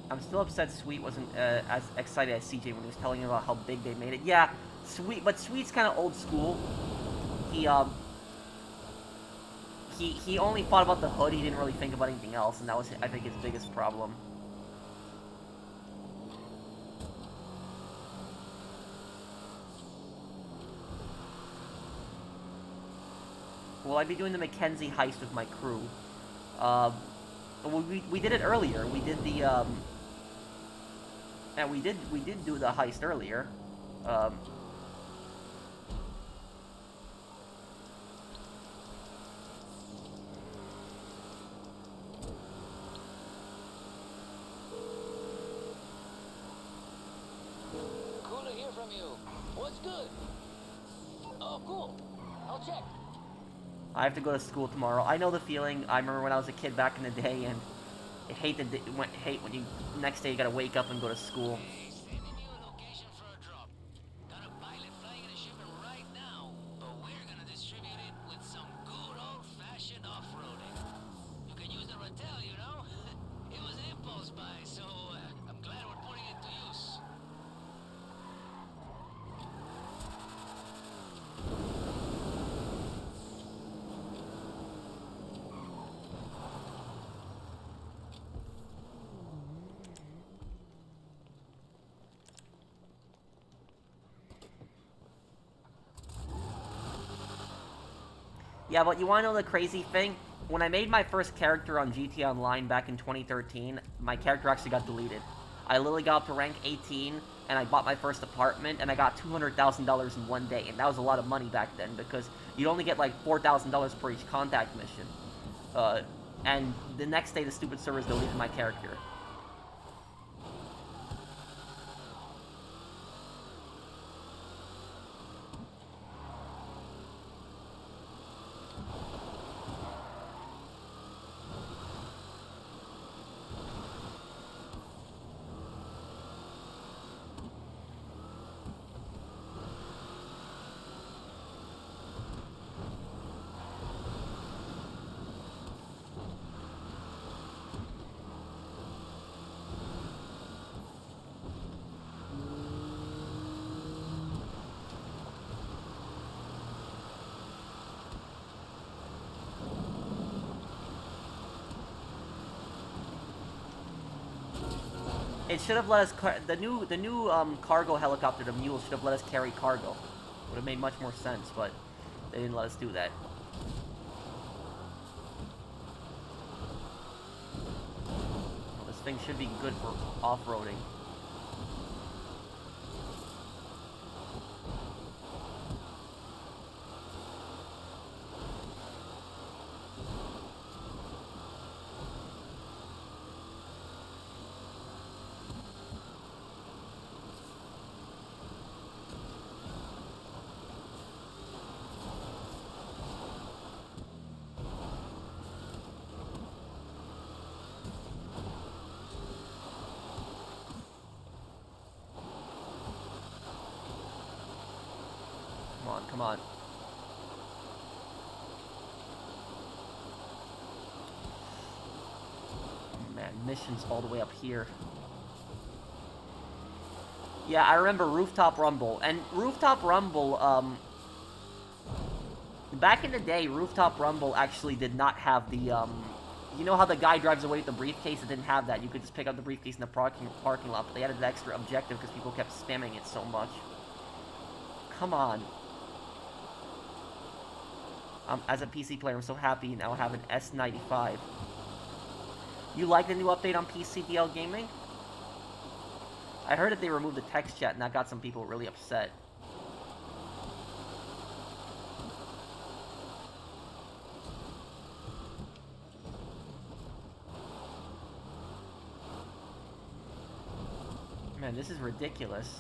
I'm still upset Sweet wasn't as excited as CJ when he was telling him about how big they made it. Yeah, but Sweet's kind of old school. He only thought about the hood. He didn't really think about anything else, and that was, I think, his biggest problem. Will I be doing the Mackenzie heist with my crew? We did it earlier. We did the and we did do the heist earlier. from you. What's good? Oh, cool. I'll check. I have to go to school tomorrow. I know the feeling. I remember when I was a kid back in the day, and I hate when you next day you gotta wake up and go to school. Hey, sending you a location for a drop. Got a pilot flying in a shipment right now, but we're gonna distribute it with some good old-fashioned off-roading. You can use the Rattel, you know? It was an impulse buy, so I'm glad we're putting it to use. Yeah, but you wanna know the crazy thing? When I made my first character on GTA Online back in 2013, my character actually got deleted. I literally got up to rank 18, and I bought my first apartment, and I got $200,000 in one day, and that was a lot of money back then, because you'd only get like $4,000 per each contact mission. And the next day, the stupid servers deleted my character. It should have let us the new cargo helicopter, the Mule, should have let us carry cargo. Would have made much more sense, but they didn't let us do that. Well, this thing should be good for off-roading. Come on. Man, missions all the way up here. Yeah, I remember Rooftop Rumble. And Rooftop Rumble, back in the day, Rooftop Rumble actually did not have the, you know how the guy drives away with the briefcase? It didn't have that. You could just pick up the briefcase in the parking lot, but they added an extra objective because people kept spamming it so much. Come on. As a PC player, I'm so happy now I have an S95. You like the new update on PCDL Gaming? I heard that they removed the text chat, and that got some people really upset. Man, this is ridiculous.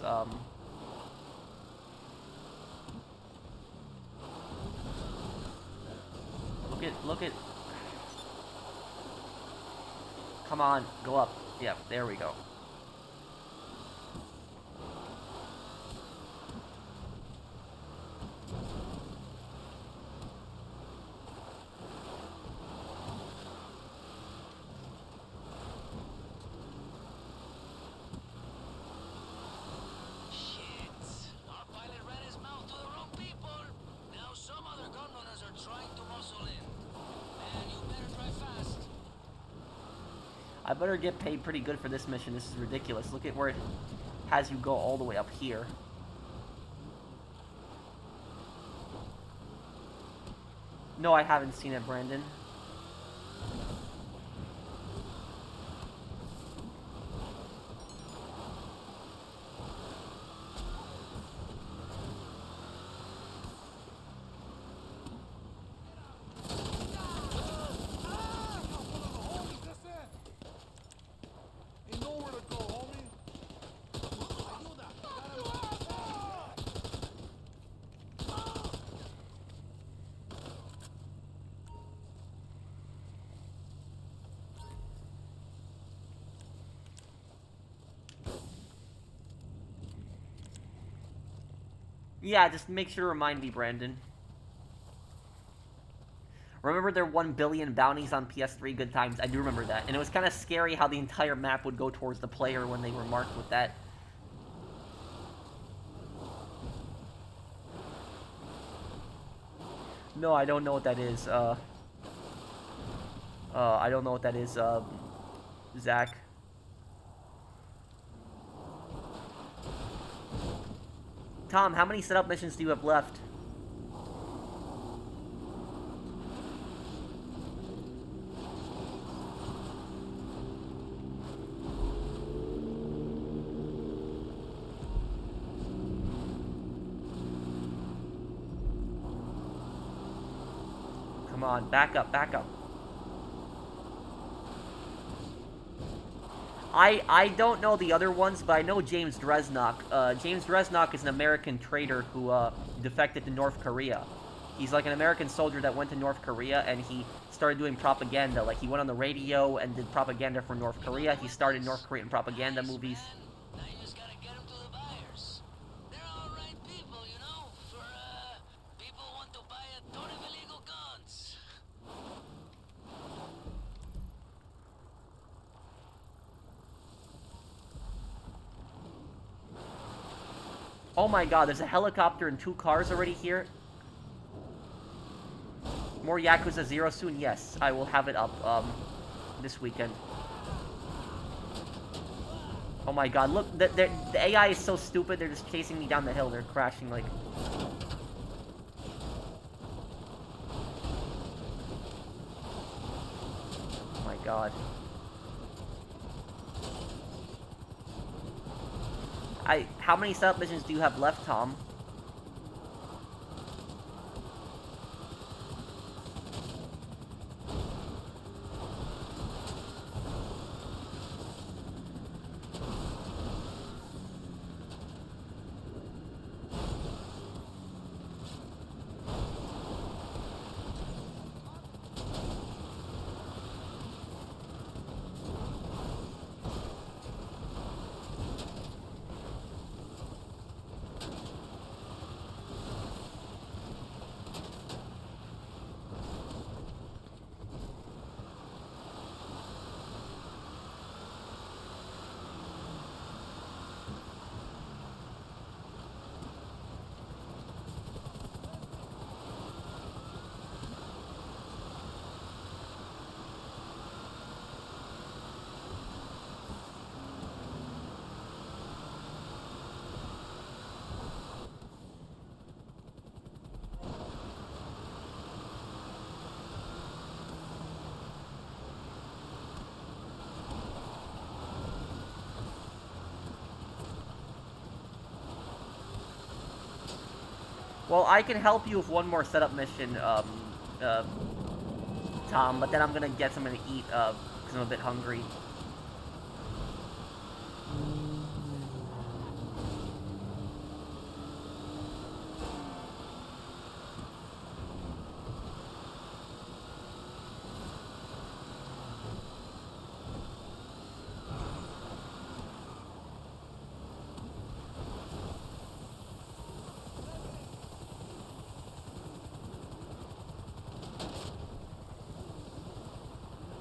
Look at... Come on, go up. Yeah, there we go. I better get paid pretty good for this mission. This is ridiculous. Look at where it has you go all the way up here. No, I haven't seen it, Brandon. Yeah, just make sure to remind me, Brandon. Remember their 1 billion bounties on PS3? Good times. I do remember that. And it was kind of scary how the entire map would go towards the player when they were marked with that. No, I don't know what that is. I don't know what that is, Zach. Tom, how many setup missions do you have left? Come on, back up, back up. I don't know the other ones, but I know James Dresnock. James Dresnock is an American traitor who defected to North Korea. He's like an American soldier that went to North Korea, and he started doing propaganda. Like, he went on the radio and did propaganda for North Korea. He started North Korean propaganda movies. Now you just gotta get them to the buyers. They're all right people, you know, for, people who want to buy a ton of illegal guns. Oh my god, there's a helicopter and 2 cars already here. More Yakuza 0 soon? Yes, I will have it up, this weekend. Oh my god, look, the AI is so stupid, they're just chasing me down the hill, they're crashing, like... Oh my god. How many setup missions do you have left, Tom? Well, I can help you with one more setup mission, Tom, but then I'm gonna get something to eat, because I'm a bit hungry.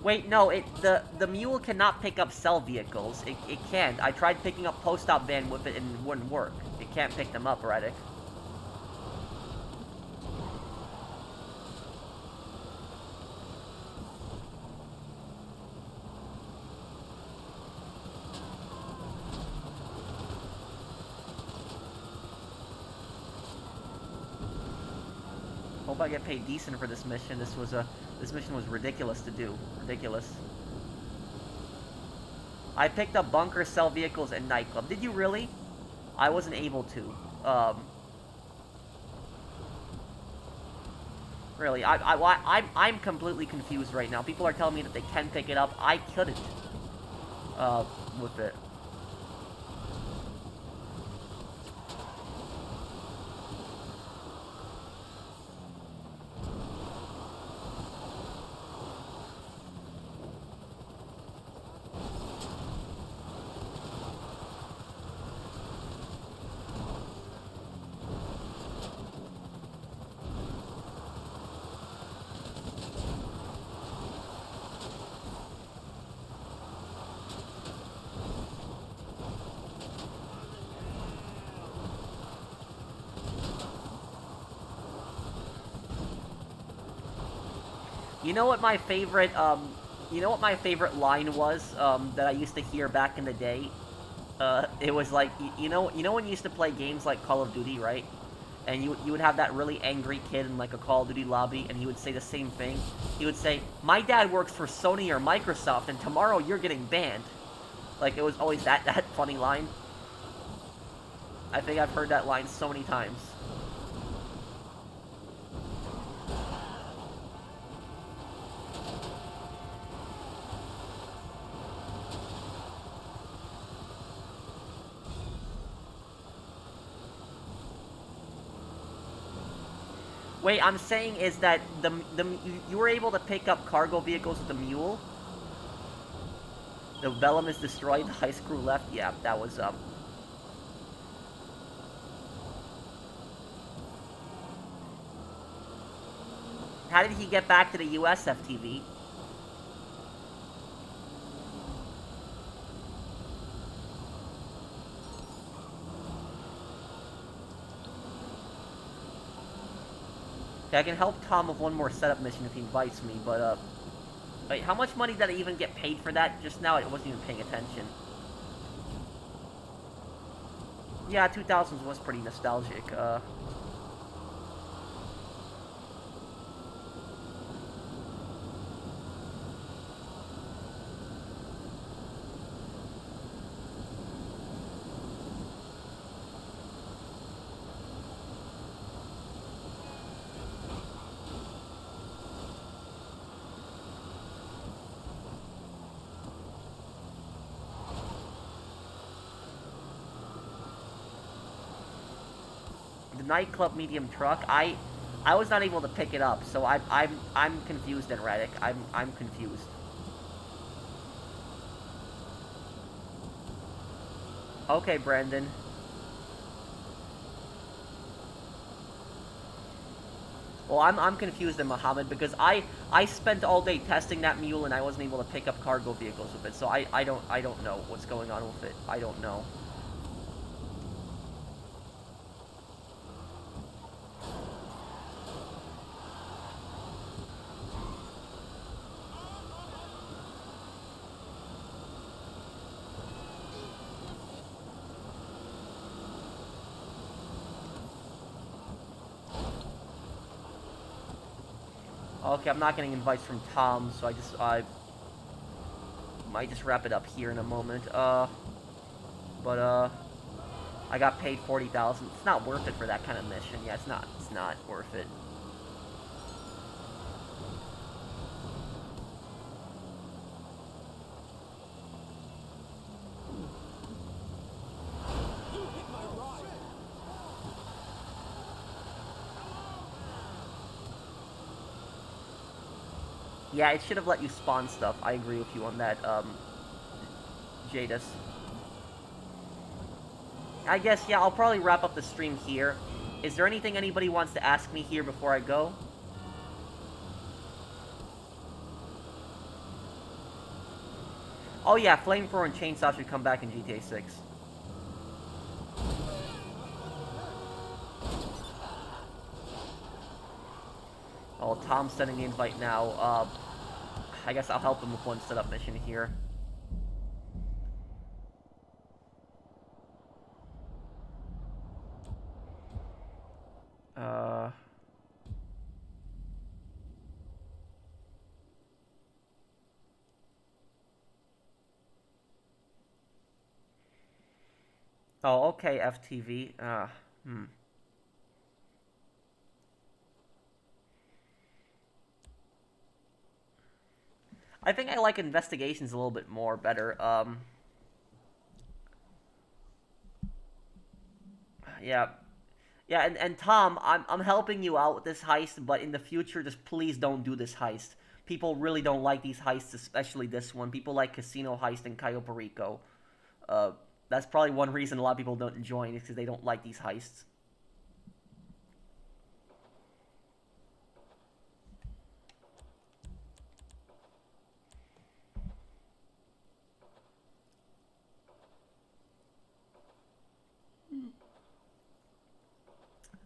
Wait, no, the mule cannot pick up cell vehicles. It can't. I tried picking up post-op van with it and it wouldn't work. It can't pick them up, Reddick. Hope I get paid decent for this mission. This mission was ridiculous to do. Ridiculous. I picked up bunker, cell vehicles, and nightclub. Did you really? I wasn't able to. Really, I'm completely confused right now. People are telling me that they can pick it up. I couldn't. With it. You know what my favorite, you know what my favorite line was, that I used to hear back in the day? It was like, you know when you used to play games like Call of Duty, right? And you would have that really angry kid in like a Call of Duty lobby, and he would say the same thing. He would say, "My dad works for Sony or Microsoft, and tomorrow you're getting banned." Like, it was always that funny line. I think I've heard that line so many times. Wait, I'm saying is that you were able to pick up cargo vehicles with the mule? The Vellum is destroyed, the heist crew left? Yeah, that was, How did he get back to the US, FTV? Okay, I can help Tom with one more setup mission if he invites me, but, wait, how much money did I even get paid for that? Just now, I wasn't even paying attention. Yeah, 2000s was pretty nostalgic, the nightclub medium truck, I was not able to pick it up, so I'm confused, Enradic. I'm confused. Okay, Brandon. Well, I'm confused, then, Mohammed, because I spent all day testing that mule and I wasn't able to pick up cargo vehicles with it, so I don't know what's going on with it. I don't know. Okay, I'm not getting invites from Tom, so I might just wrap it up here in a moment. But I got paid 40,000. It's not worth it for that kind of mission. Yeah, it's not worth it. Yeah, it should have let you spawn stuff. I agree with you on that, Jadis. I guess, yeah, I'll probably wrap up the stream here. Is there anything anybody wants to ask me here before I go? Oh yeah, Flamethrower and Chainsaw should come back in GTA 6. Oh, Tom's sending the invite now. I guess I'll help him with one setup mission here. Oh, okay, FTV. I think I like investigations a little bit more better. Yeah. Yeah, and Tom, I'm helping you out with this heist, but in the future, just please don't do this heist. People really don't like these heists, especially this one. People like Casino Heist and Cayo Perico. That's probably one reason a lot of people don't join, is because they don't like these heists.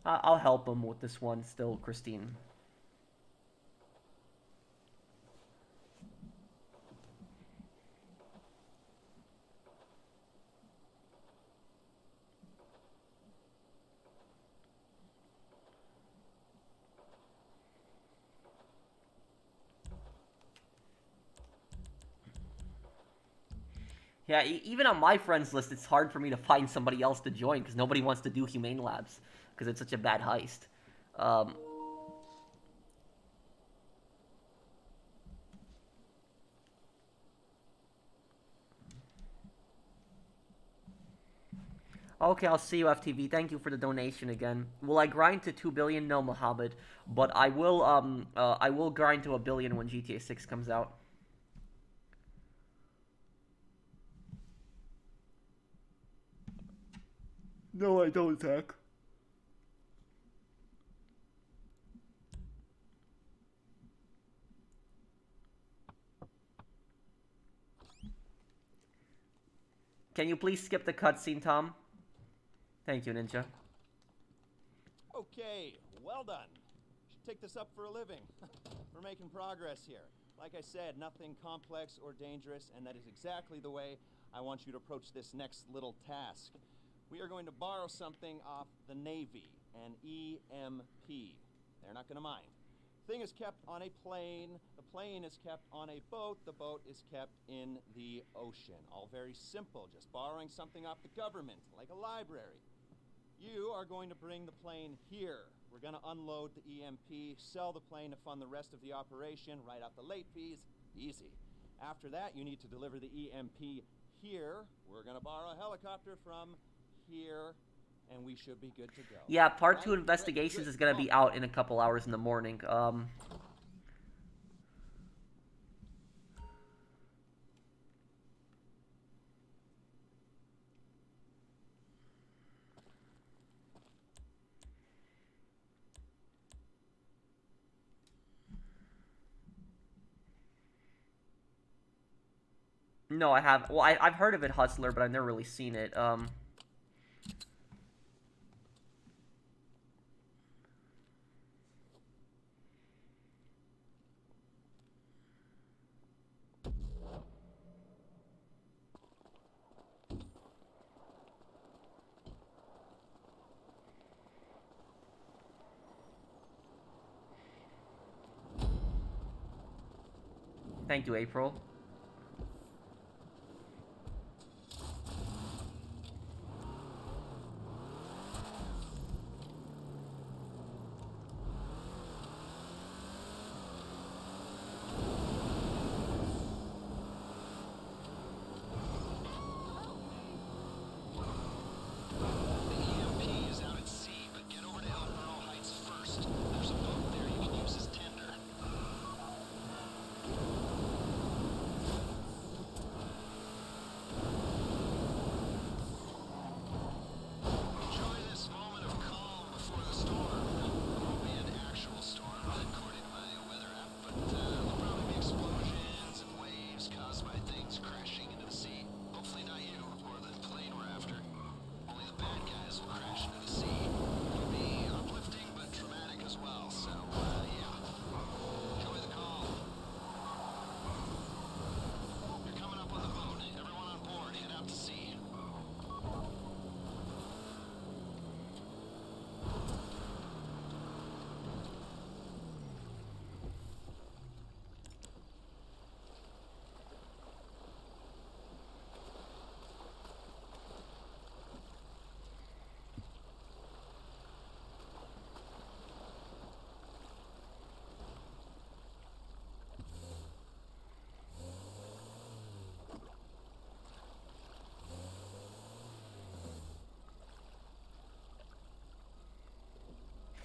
I'll help him with this one still, Christine. Yeah, even on my friends list, it's hard for me to find somebody else to join because nobody wants to do Humane Labs because it's such a bad heist. Um, okay, I'll see you, FTV. Thank you for the donation again. Will I grind to 2 billion? No, Mohammed. But I will grind to 1 billion when GTA 6 comes out. No, I don't, Zach. Can you please skip the cutscene, Tom? Thank you, Ninja. Okay, well done. Should take this up for a living. We're making progress here. Like I said, nothing complex or dangerous, and that is exactly the way I want you to approach this next little task. We are going to borrow something off the Navy, an EMP. They're not going to mind. The thing is kept on a plane. The plane is kept on a boat. The boat is kept in the ocean. All very simple, just borrowing something off the government, like a library. You are going to bring the plane here. We're going to unload the EMP, sell the plane to fund the rest of the operation, write out the late fees. Easy. After that, you need to deliver the EMP here. We're going to borrow a helicopter from here, and we should be good to go. Yeah, part 2 investigations is going to be out in a couple hours in the morning. No, I have. Well, I've heard of it, Hustler, but I've never really seen it. Thank you, April. The EMP is out at sea, but get over to El Burro Heights first. There's a boat there you can use as tender. Enjoy this moment of calm before the storm. It won't be an actual storm, according to my weather app, but there'll probably be explosions and waves caused by things crashing into the sea. Hopefully not you, or the plane we're after. Only the bad guys will crash into the sea. It'll be uplifting, but dramatic as well, so, yeah. Enjoy the calm. You're coming up on the boat. Everyone on board, head out to sea.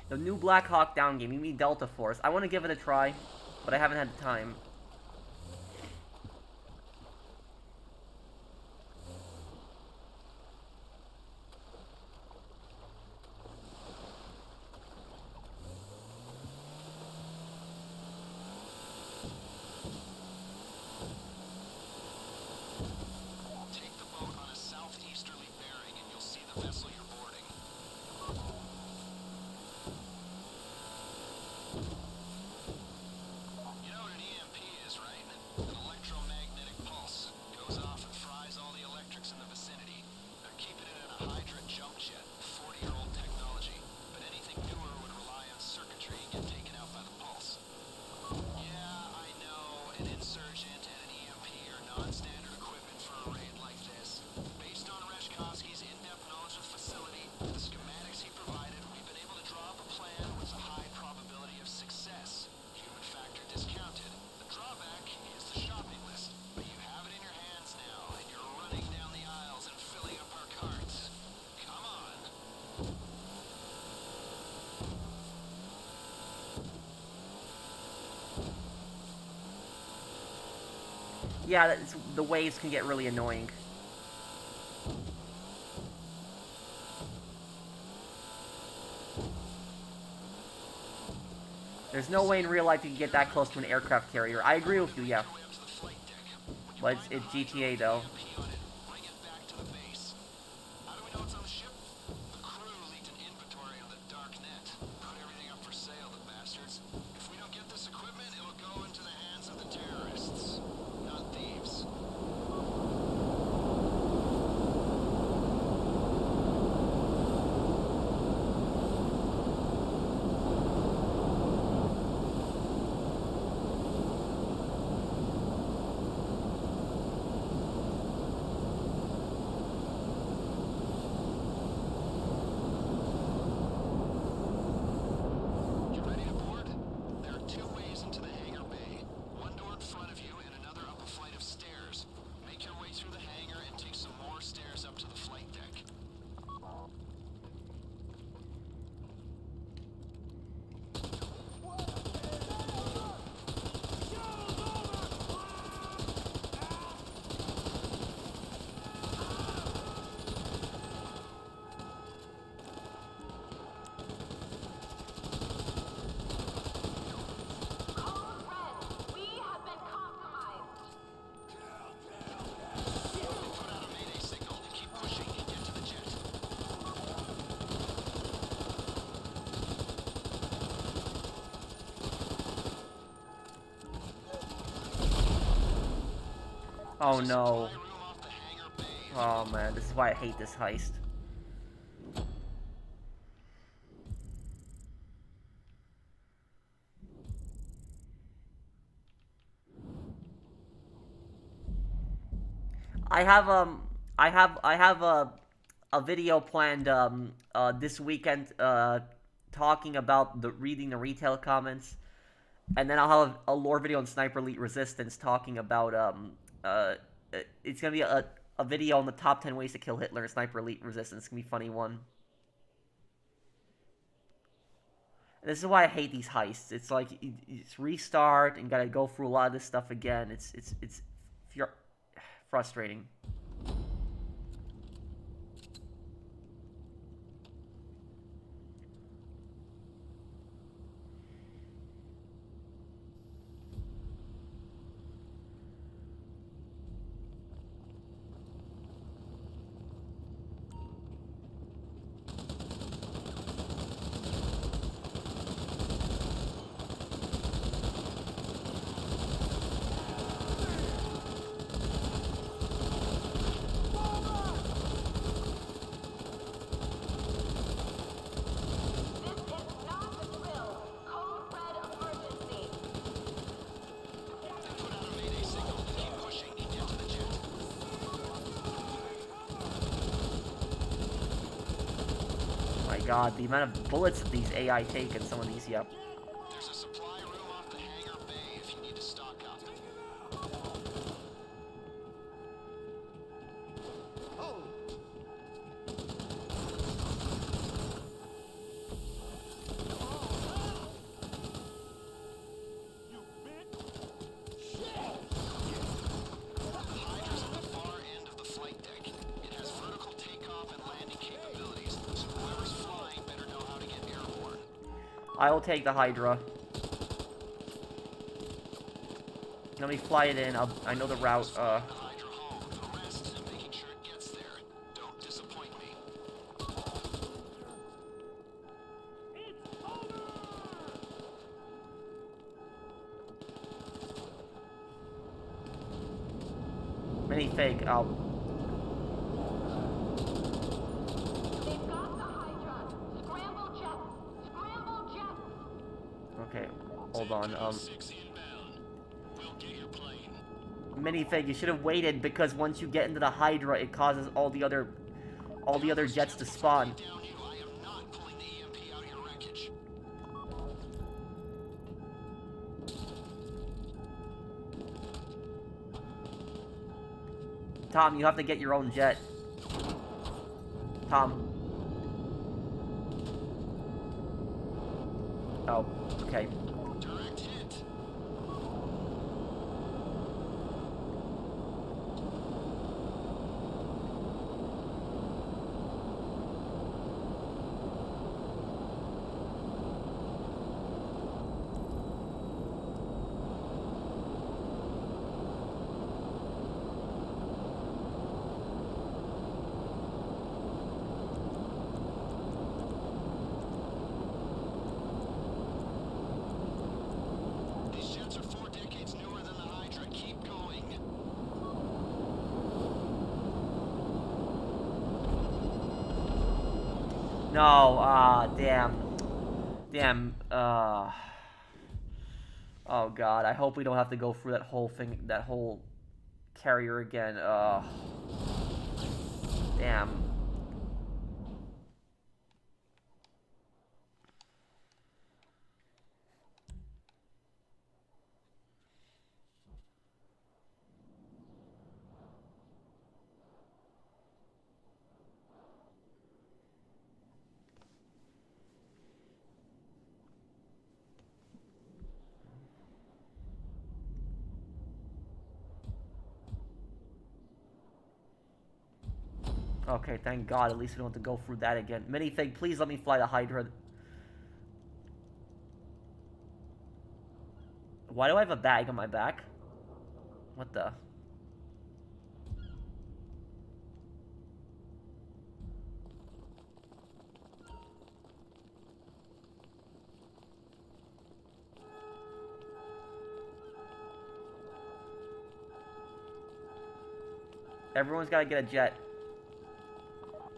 The new Black Hawk Down game, you mean Delta Force. I want to give it a try, but I haven't had the time. Take the boat on a southeasterly bearing and you'll see the vessel you're boarding. You know what an EMP Yeah, the waves can get really annoying. There's no way in real life you can get that close to an aircraft carrier. I agree with you, yeah. But it's GTA, though. Oh no. Oh man, this is why I hate this heist. I have a video planned this weekend talking about reading the retail comments, and then I'll have a lore video on Sniper Elite Resistance talking about it's gonna be a video on the top 10 ways to kill Hitler in Sniper Elite Resistance. It's gonna be a funny one. And this is why I hate these heists. It's like you just restart and gotta go through a lot of this stuff again. It's frustrating. God, the amount of bullets that these AI take in some of these, yep. There's a supply room off the hangar bay if you need to stock up. Oh. You bitch. Shit. The Hydra's at the far end of the flight deck. It has vertical takeoff and landing capabilities, so whoever's flying better know how to get airborne. I will take the Hydra. Let me fly it in. I know the route. Mini fake. They've got the Hydra. Scramble jets. Scramble jets. Okay, hold on. Minifig, you should have waited because once you get into the Hydra, it causes all the other jets to spawn. Tom, you have to get your own jet. Tom. Oh, okay. Direct hit. These jets are 4 decades newer than the Hydra. Keep going. No, damn. Damn, oh god, I hope we don't have to go through that whole thing, that whole carrier again. Damn. Okay, thank God. At least we don't have to go through that again. Minifig, please let me fly the Hydra. Why do I have a bag on my back? What the? Everyone's got to get a jet.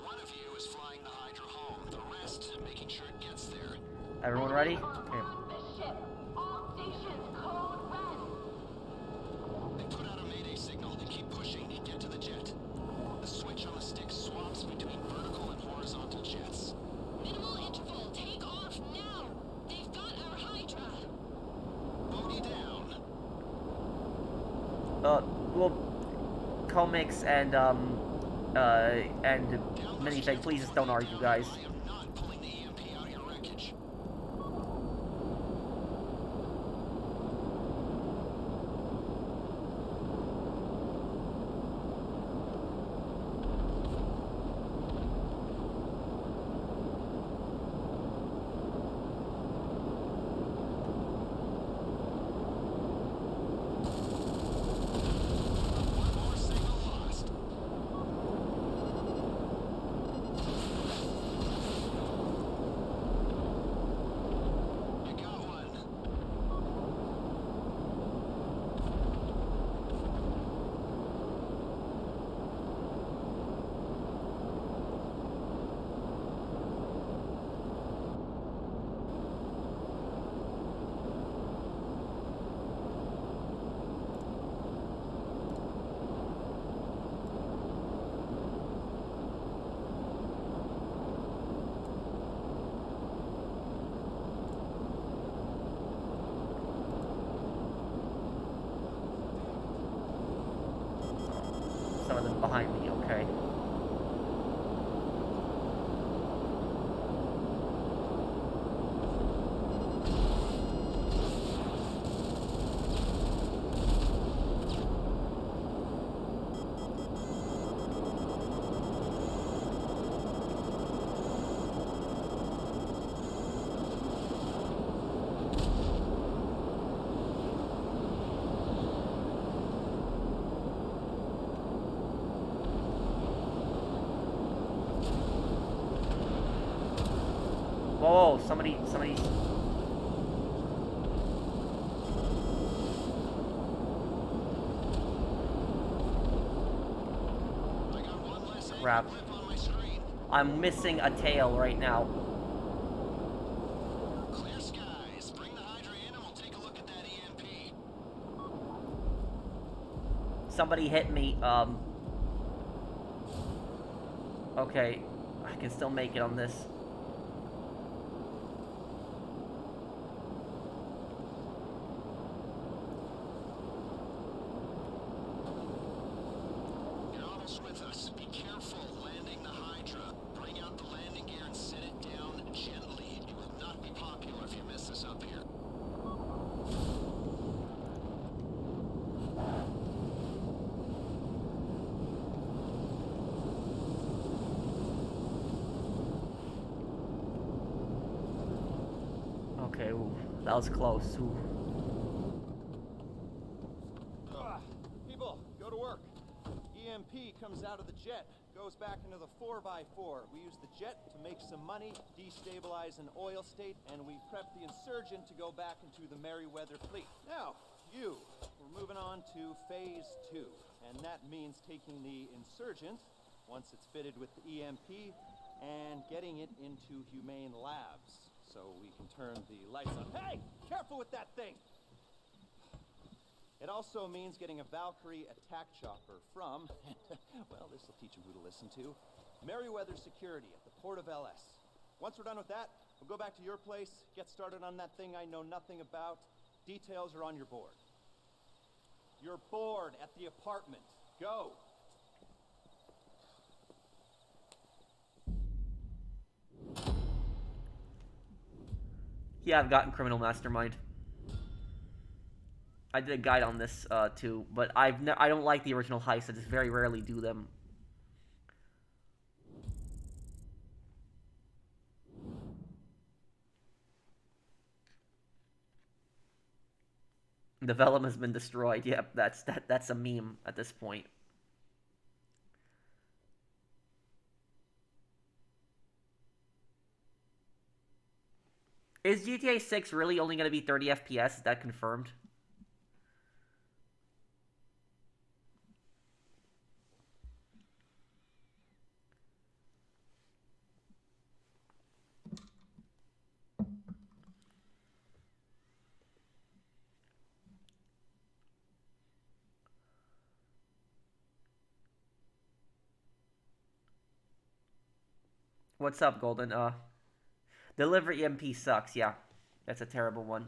One of you is flying the Hydra home. The rest, making sure it gets there. Everyone ready? Okay. On the ship. All stations code red. They put out a mayday signal and keep pushing and get to the jet. The switch on the stick swaps between vertical and horizontal jets. Minimal interval. Take off now. They've got our Hydra. Bogey down. Well, comics and Minifig, please just don't argue, guys. I am not pulling the EMP out of your wreckage. One more signal lost. You got one. Some of them behind me, okay. Whoa, somebody's... I got one less angle Crap. blip on my screen. I'm missing a tail right now. Clear skies. Bring the Hydra in and we'll take a look at that EMP. Somebody hit me, okay, I can still make it on this. You're almost with us. Be careful landing the Hydra. Bring out the landing gear and set it down gently. You will not be popular if you miss this Okay, ooh, that was close. Ooh. People, go to work. EMP comes out of the jet, goes back into the 4x4. We use the jet to make some money, destabilize an oil state, and we prep the insurgent to go back into the Merryweather fleet. Now, we're moving on to phase 2, and that means taking the insurgent, once it's fitted with the EMP, and getting it into humane labs, so we can turn the lights on. Hey! Careful with that thing! It also means getting a Valkyrie attack chopper from, well, this will teach him who to listen to, Merryweather Security at the port of LS. Once we're done with that, we'll go back to your place, get started on that thing I know nothing about. Details are on your board. Your board at the apartment. Go! Yeah, I've gotten Criminal Mastermind. I did a guide on this too, but I don't like the original Heist. I just very rarely do them. The Vellum has been destroyed. Yep, that's a meme at this point. Is GTA 6 really only going to be 30 FPS? Is that confirmed? What's up, Golden? Delivery EMP sucks, yeah. That's a terrible one.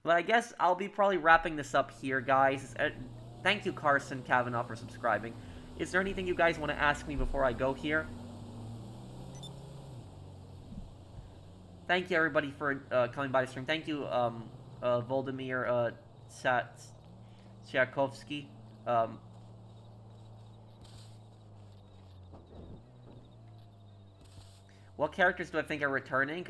But I guess I'll be probably wrapping this up here, guys. Thank you, Carson Kavanaugh, for subscribing. Is there anything you guys want to ask me before I go here? Thank you, everybody, for coming by the stream. Thank you, Voldemir Tchaikovsky. What characters do I think are returning?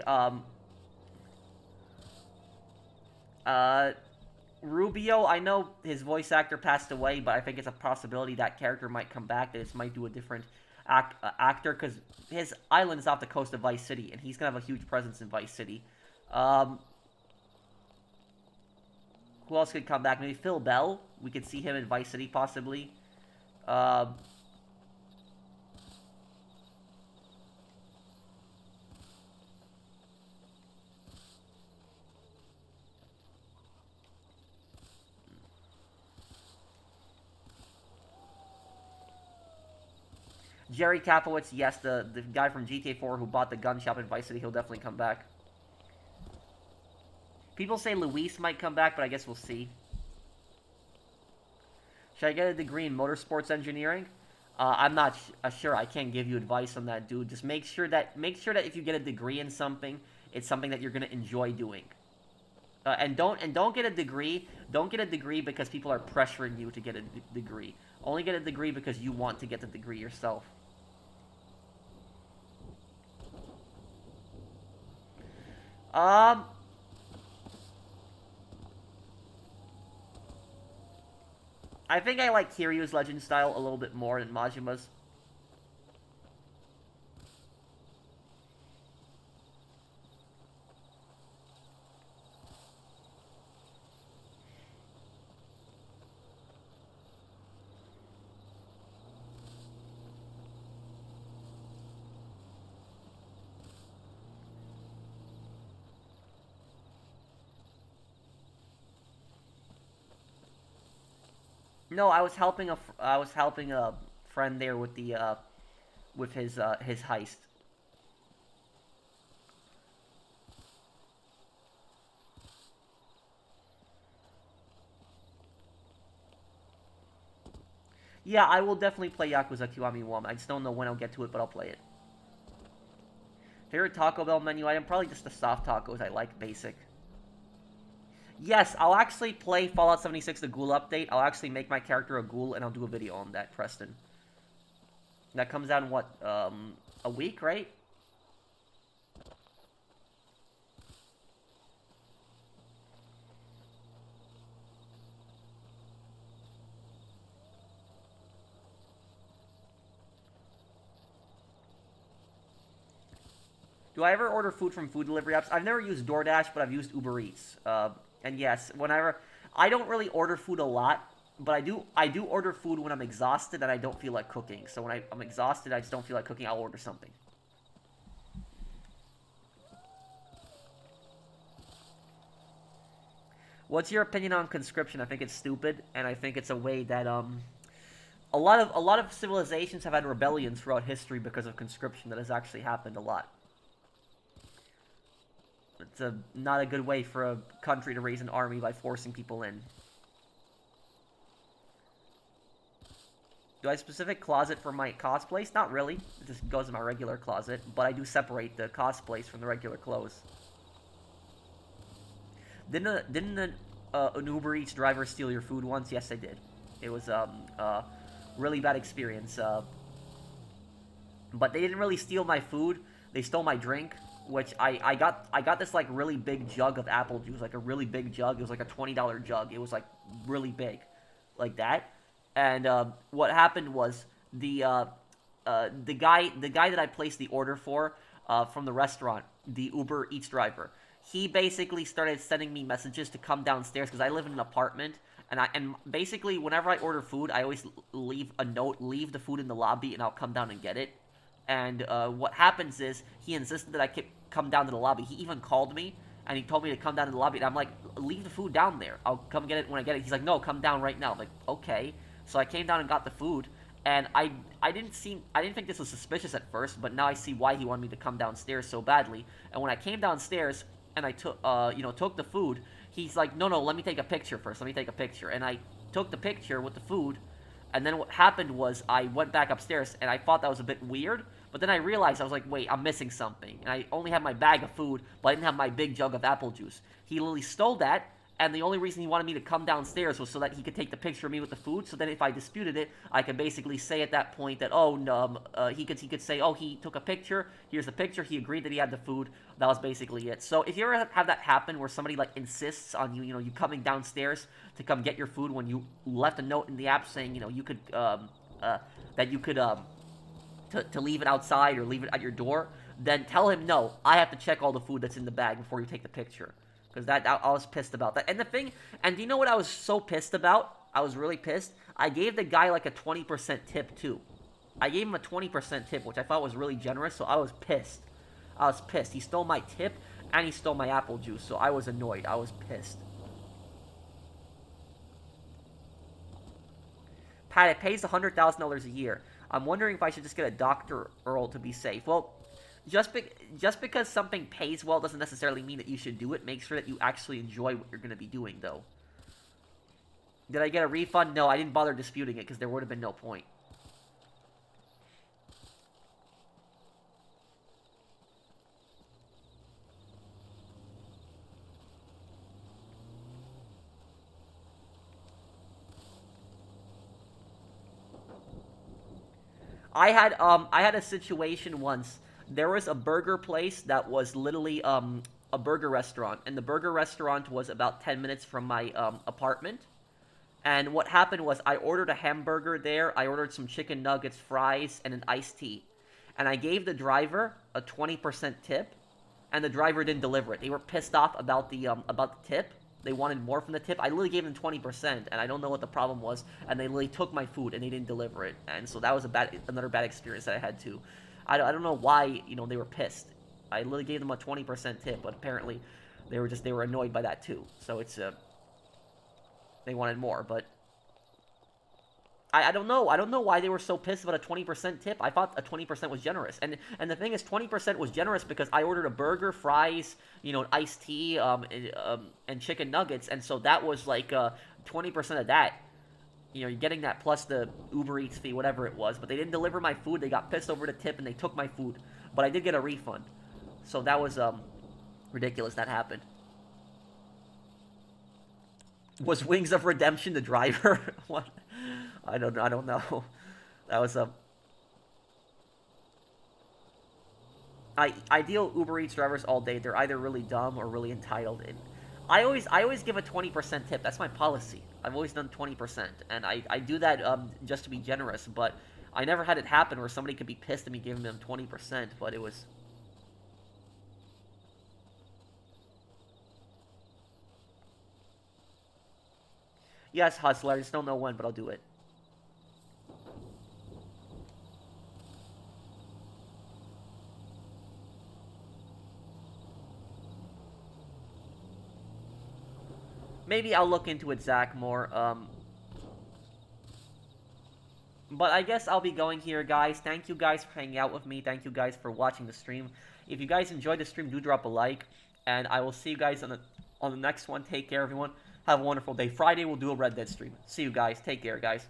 Rubio, I know his voice actor passed away, but I think it's a possibility that character might come back. That this might do a different actor, because his island is off the coast of Vice City, and he's gonna have a huge presence in Vice City. Who else could come back? Maybe Phil Bell. We could see him in Vice City, possibly. Jerry Kapowitz, yes, the guy from GTA 4 who bought the gun shop in Vice City, he'll definitely come back. People say Luis might come back, but I guess we'll see. Should I get a degree in motorsports engineering? I'm not sure. I can't give you advice on that, dude. Just make sure that if you get a degree in something, it's something that you're gonna enjoy doing. And don't get a degree. Don't get a degree because people are pressuring you to get a degree. Only get a degree because you want to get the degree yourself. I think I like Kiryu's Legend style a little bit more than Majima's. No, I was helping a friend there with the with his heist. Yeah, I will definitely play Yakuza Kiwami 1. I just don't know when I'll get to it, but I'll play it. Favorite Taco Bell menu item? Probably just the soft tacos. I like basic. Yes, I'll actually play Fallout 76, the Ghoul update. I'll actually make my character a ghoul, and I'll do a video on that, Preston. That comes out in, what, a week, right? Do I ever order food from food delivery apps? I've never used DoorDash, but I've used Uber Eats. And yes, whenever I don't really order food a lot, but I do order food when I'm exhausted and I don't feel like cooking. So when I'm exhausted, I just don't feel like cooking, I'll order something. What's your opinion on conscription? I think it's stupid, and I think it's a way that a lot of civilizations have had rebellions throughout history because of conscription. That has actually happened a lot. It's not a good way for a country to raise an army by forcing people in. Do I have a specific closet for my cosplays? Not really. It just goes in my regular closet, but I do separate the cosplays from the regular clothes. Didn't an Uber Eats driver steal your food once? Yes, I did. It was really bad experience. But they didn't really steal my food. They stole my drink, which I got this like really big jug of apple juice, like a really big jug. It was like a $20 jug. It was like really big, like that. And what happened was the guy that I placed the order for from the restaurant, the Uber Eats driver, he basically started sending me messages to come downstairs because I live in an apartment, and basically whenever I order food, I always leave a note, leave the food in the lobby, and I'll come down and get it. And what happens is he insisted that I come down to the lobby. He even called me and he told me to come down to the lobby, and I'm like, leave the food down there. I'll come get it when I get it. He's like, no, come down right now. I'm like, okay. So I came down and got the food, and I didn't think this was suspicious at first, but now I see why he wanted me to come downstairs so badly. And when I came downstairs and I took the food, he's like, no, let me take a picture first. Let me take a picture. And I took the picture with the food, and then what happened was I went back upstairs, and I thought that was a bit weird, but then I realized, I was like, wait, I'm missing something. And I only had my bag of food, but I didn't have my big jug of apple juice. He literally stole that, and the only reason he wanted me to come downstairs was so that he could take the picture of me with the food, so then if I disputed it, I could basically say at that point that, oh, no, he could say, oh, he took a picture, here's the picture, he agreed that he had the food. That was basically it. So if you ever have that happen where somebody, like, insists on you, you coming downstairs to come get your food when you left a note in the app saying, you could, that you could, to leave it outside or leave it at your door, then tell him, no, I have to check all the food that's in the bag before you take the picture. Because I was pissed about that. And do you know what I was so pissed about? I was really pissed. I gave the guy like a 20% tip too. I gave him a 20% tip, which I thought was really generous, so I was pissed. He stole my tip, and he stole my apple juice, so I was annoyed. I was pissed. Pat, it pays $100,000 a year. I'm wondering if I should just get a Dr. Earl to be safe. Well, just because something pays well doesn't necessarily mean that you should do it. Make sure that you actually enjoy what you're going to be doing, though. Did I get a refund? No, I didn't bother disputing it because there would have been no point. I had a situation once. There was a burger place that was literally a burger restaurant, and the burger restaurant was about 10 minutes from my apartment. And what happened was I ordered a hamburger there, I ordered some chicken nuggets, fries, and an iced tea. And I gave the driver a 20% tip, and the driver didn't deliver it. They were pissed off about the tip. They wanted more from the tip. I literally gave them 20%, and I don't know what the problem was, and they literally took my food, and they didn't deliver it. And so that was another bad experience that I had too. I don't know why, they were pissed. I literally gave them a 20% tip, but apparently they were annoyed by that too. So it's they wanted more, but I don't know. I don't know why they were so pissed about a 20% tip. I thought a 20% was generous. And the thing is, 20% was generous because I ordered a burger, fries, iced tea, and chicken nuggets, and so that was like 20% of that. You're getting that plus the Uber Eats fee, whatever it was. But they didn't deliver my food. They got pissed over the tip, and they took my food. But I did get a refund. So that was ridiculous. That happened. Was Wings of Redemption the driver? What? I don't know. That was ideal Uber Eats drivers all day. They're either really dumb or really entitled. And I always give a 20% tip. That's my policy. I've always done 20%, and I do that just to be generous. But I never had it happen where somebody could be pissed at me giving them 20%. But it was Yes, Hustler, I just don't know when, but I'll do it. Maybe I'll look into it, Zach, more. But I guess I'll be going here, guys. Thank you guys for hanging out with me. Thank you guys for watching the stream. If you guys enjoyed the stream, do drop a like. And I will see you guys on the next one. Take care, everyone. Have a wonderful day. Friday, we'll do a Red Dead stream. See you guys. Take care, guys.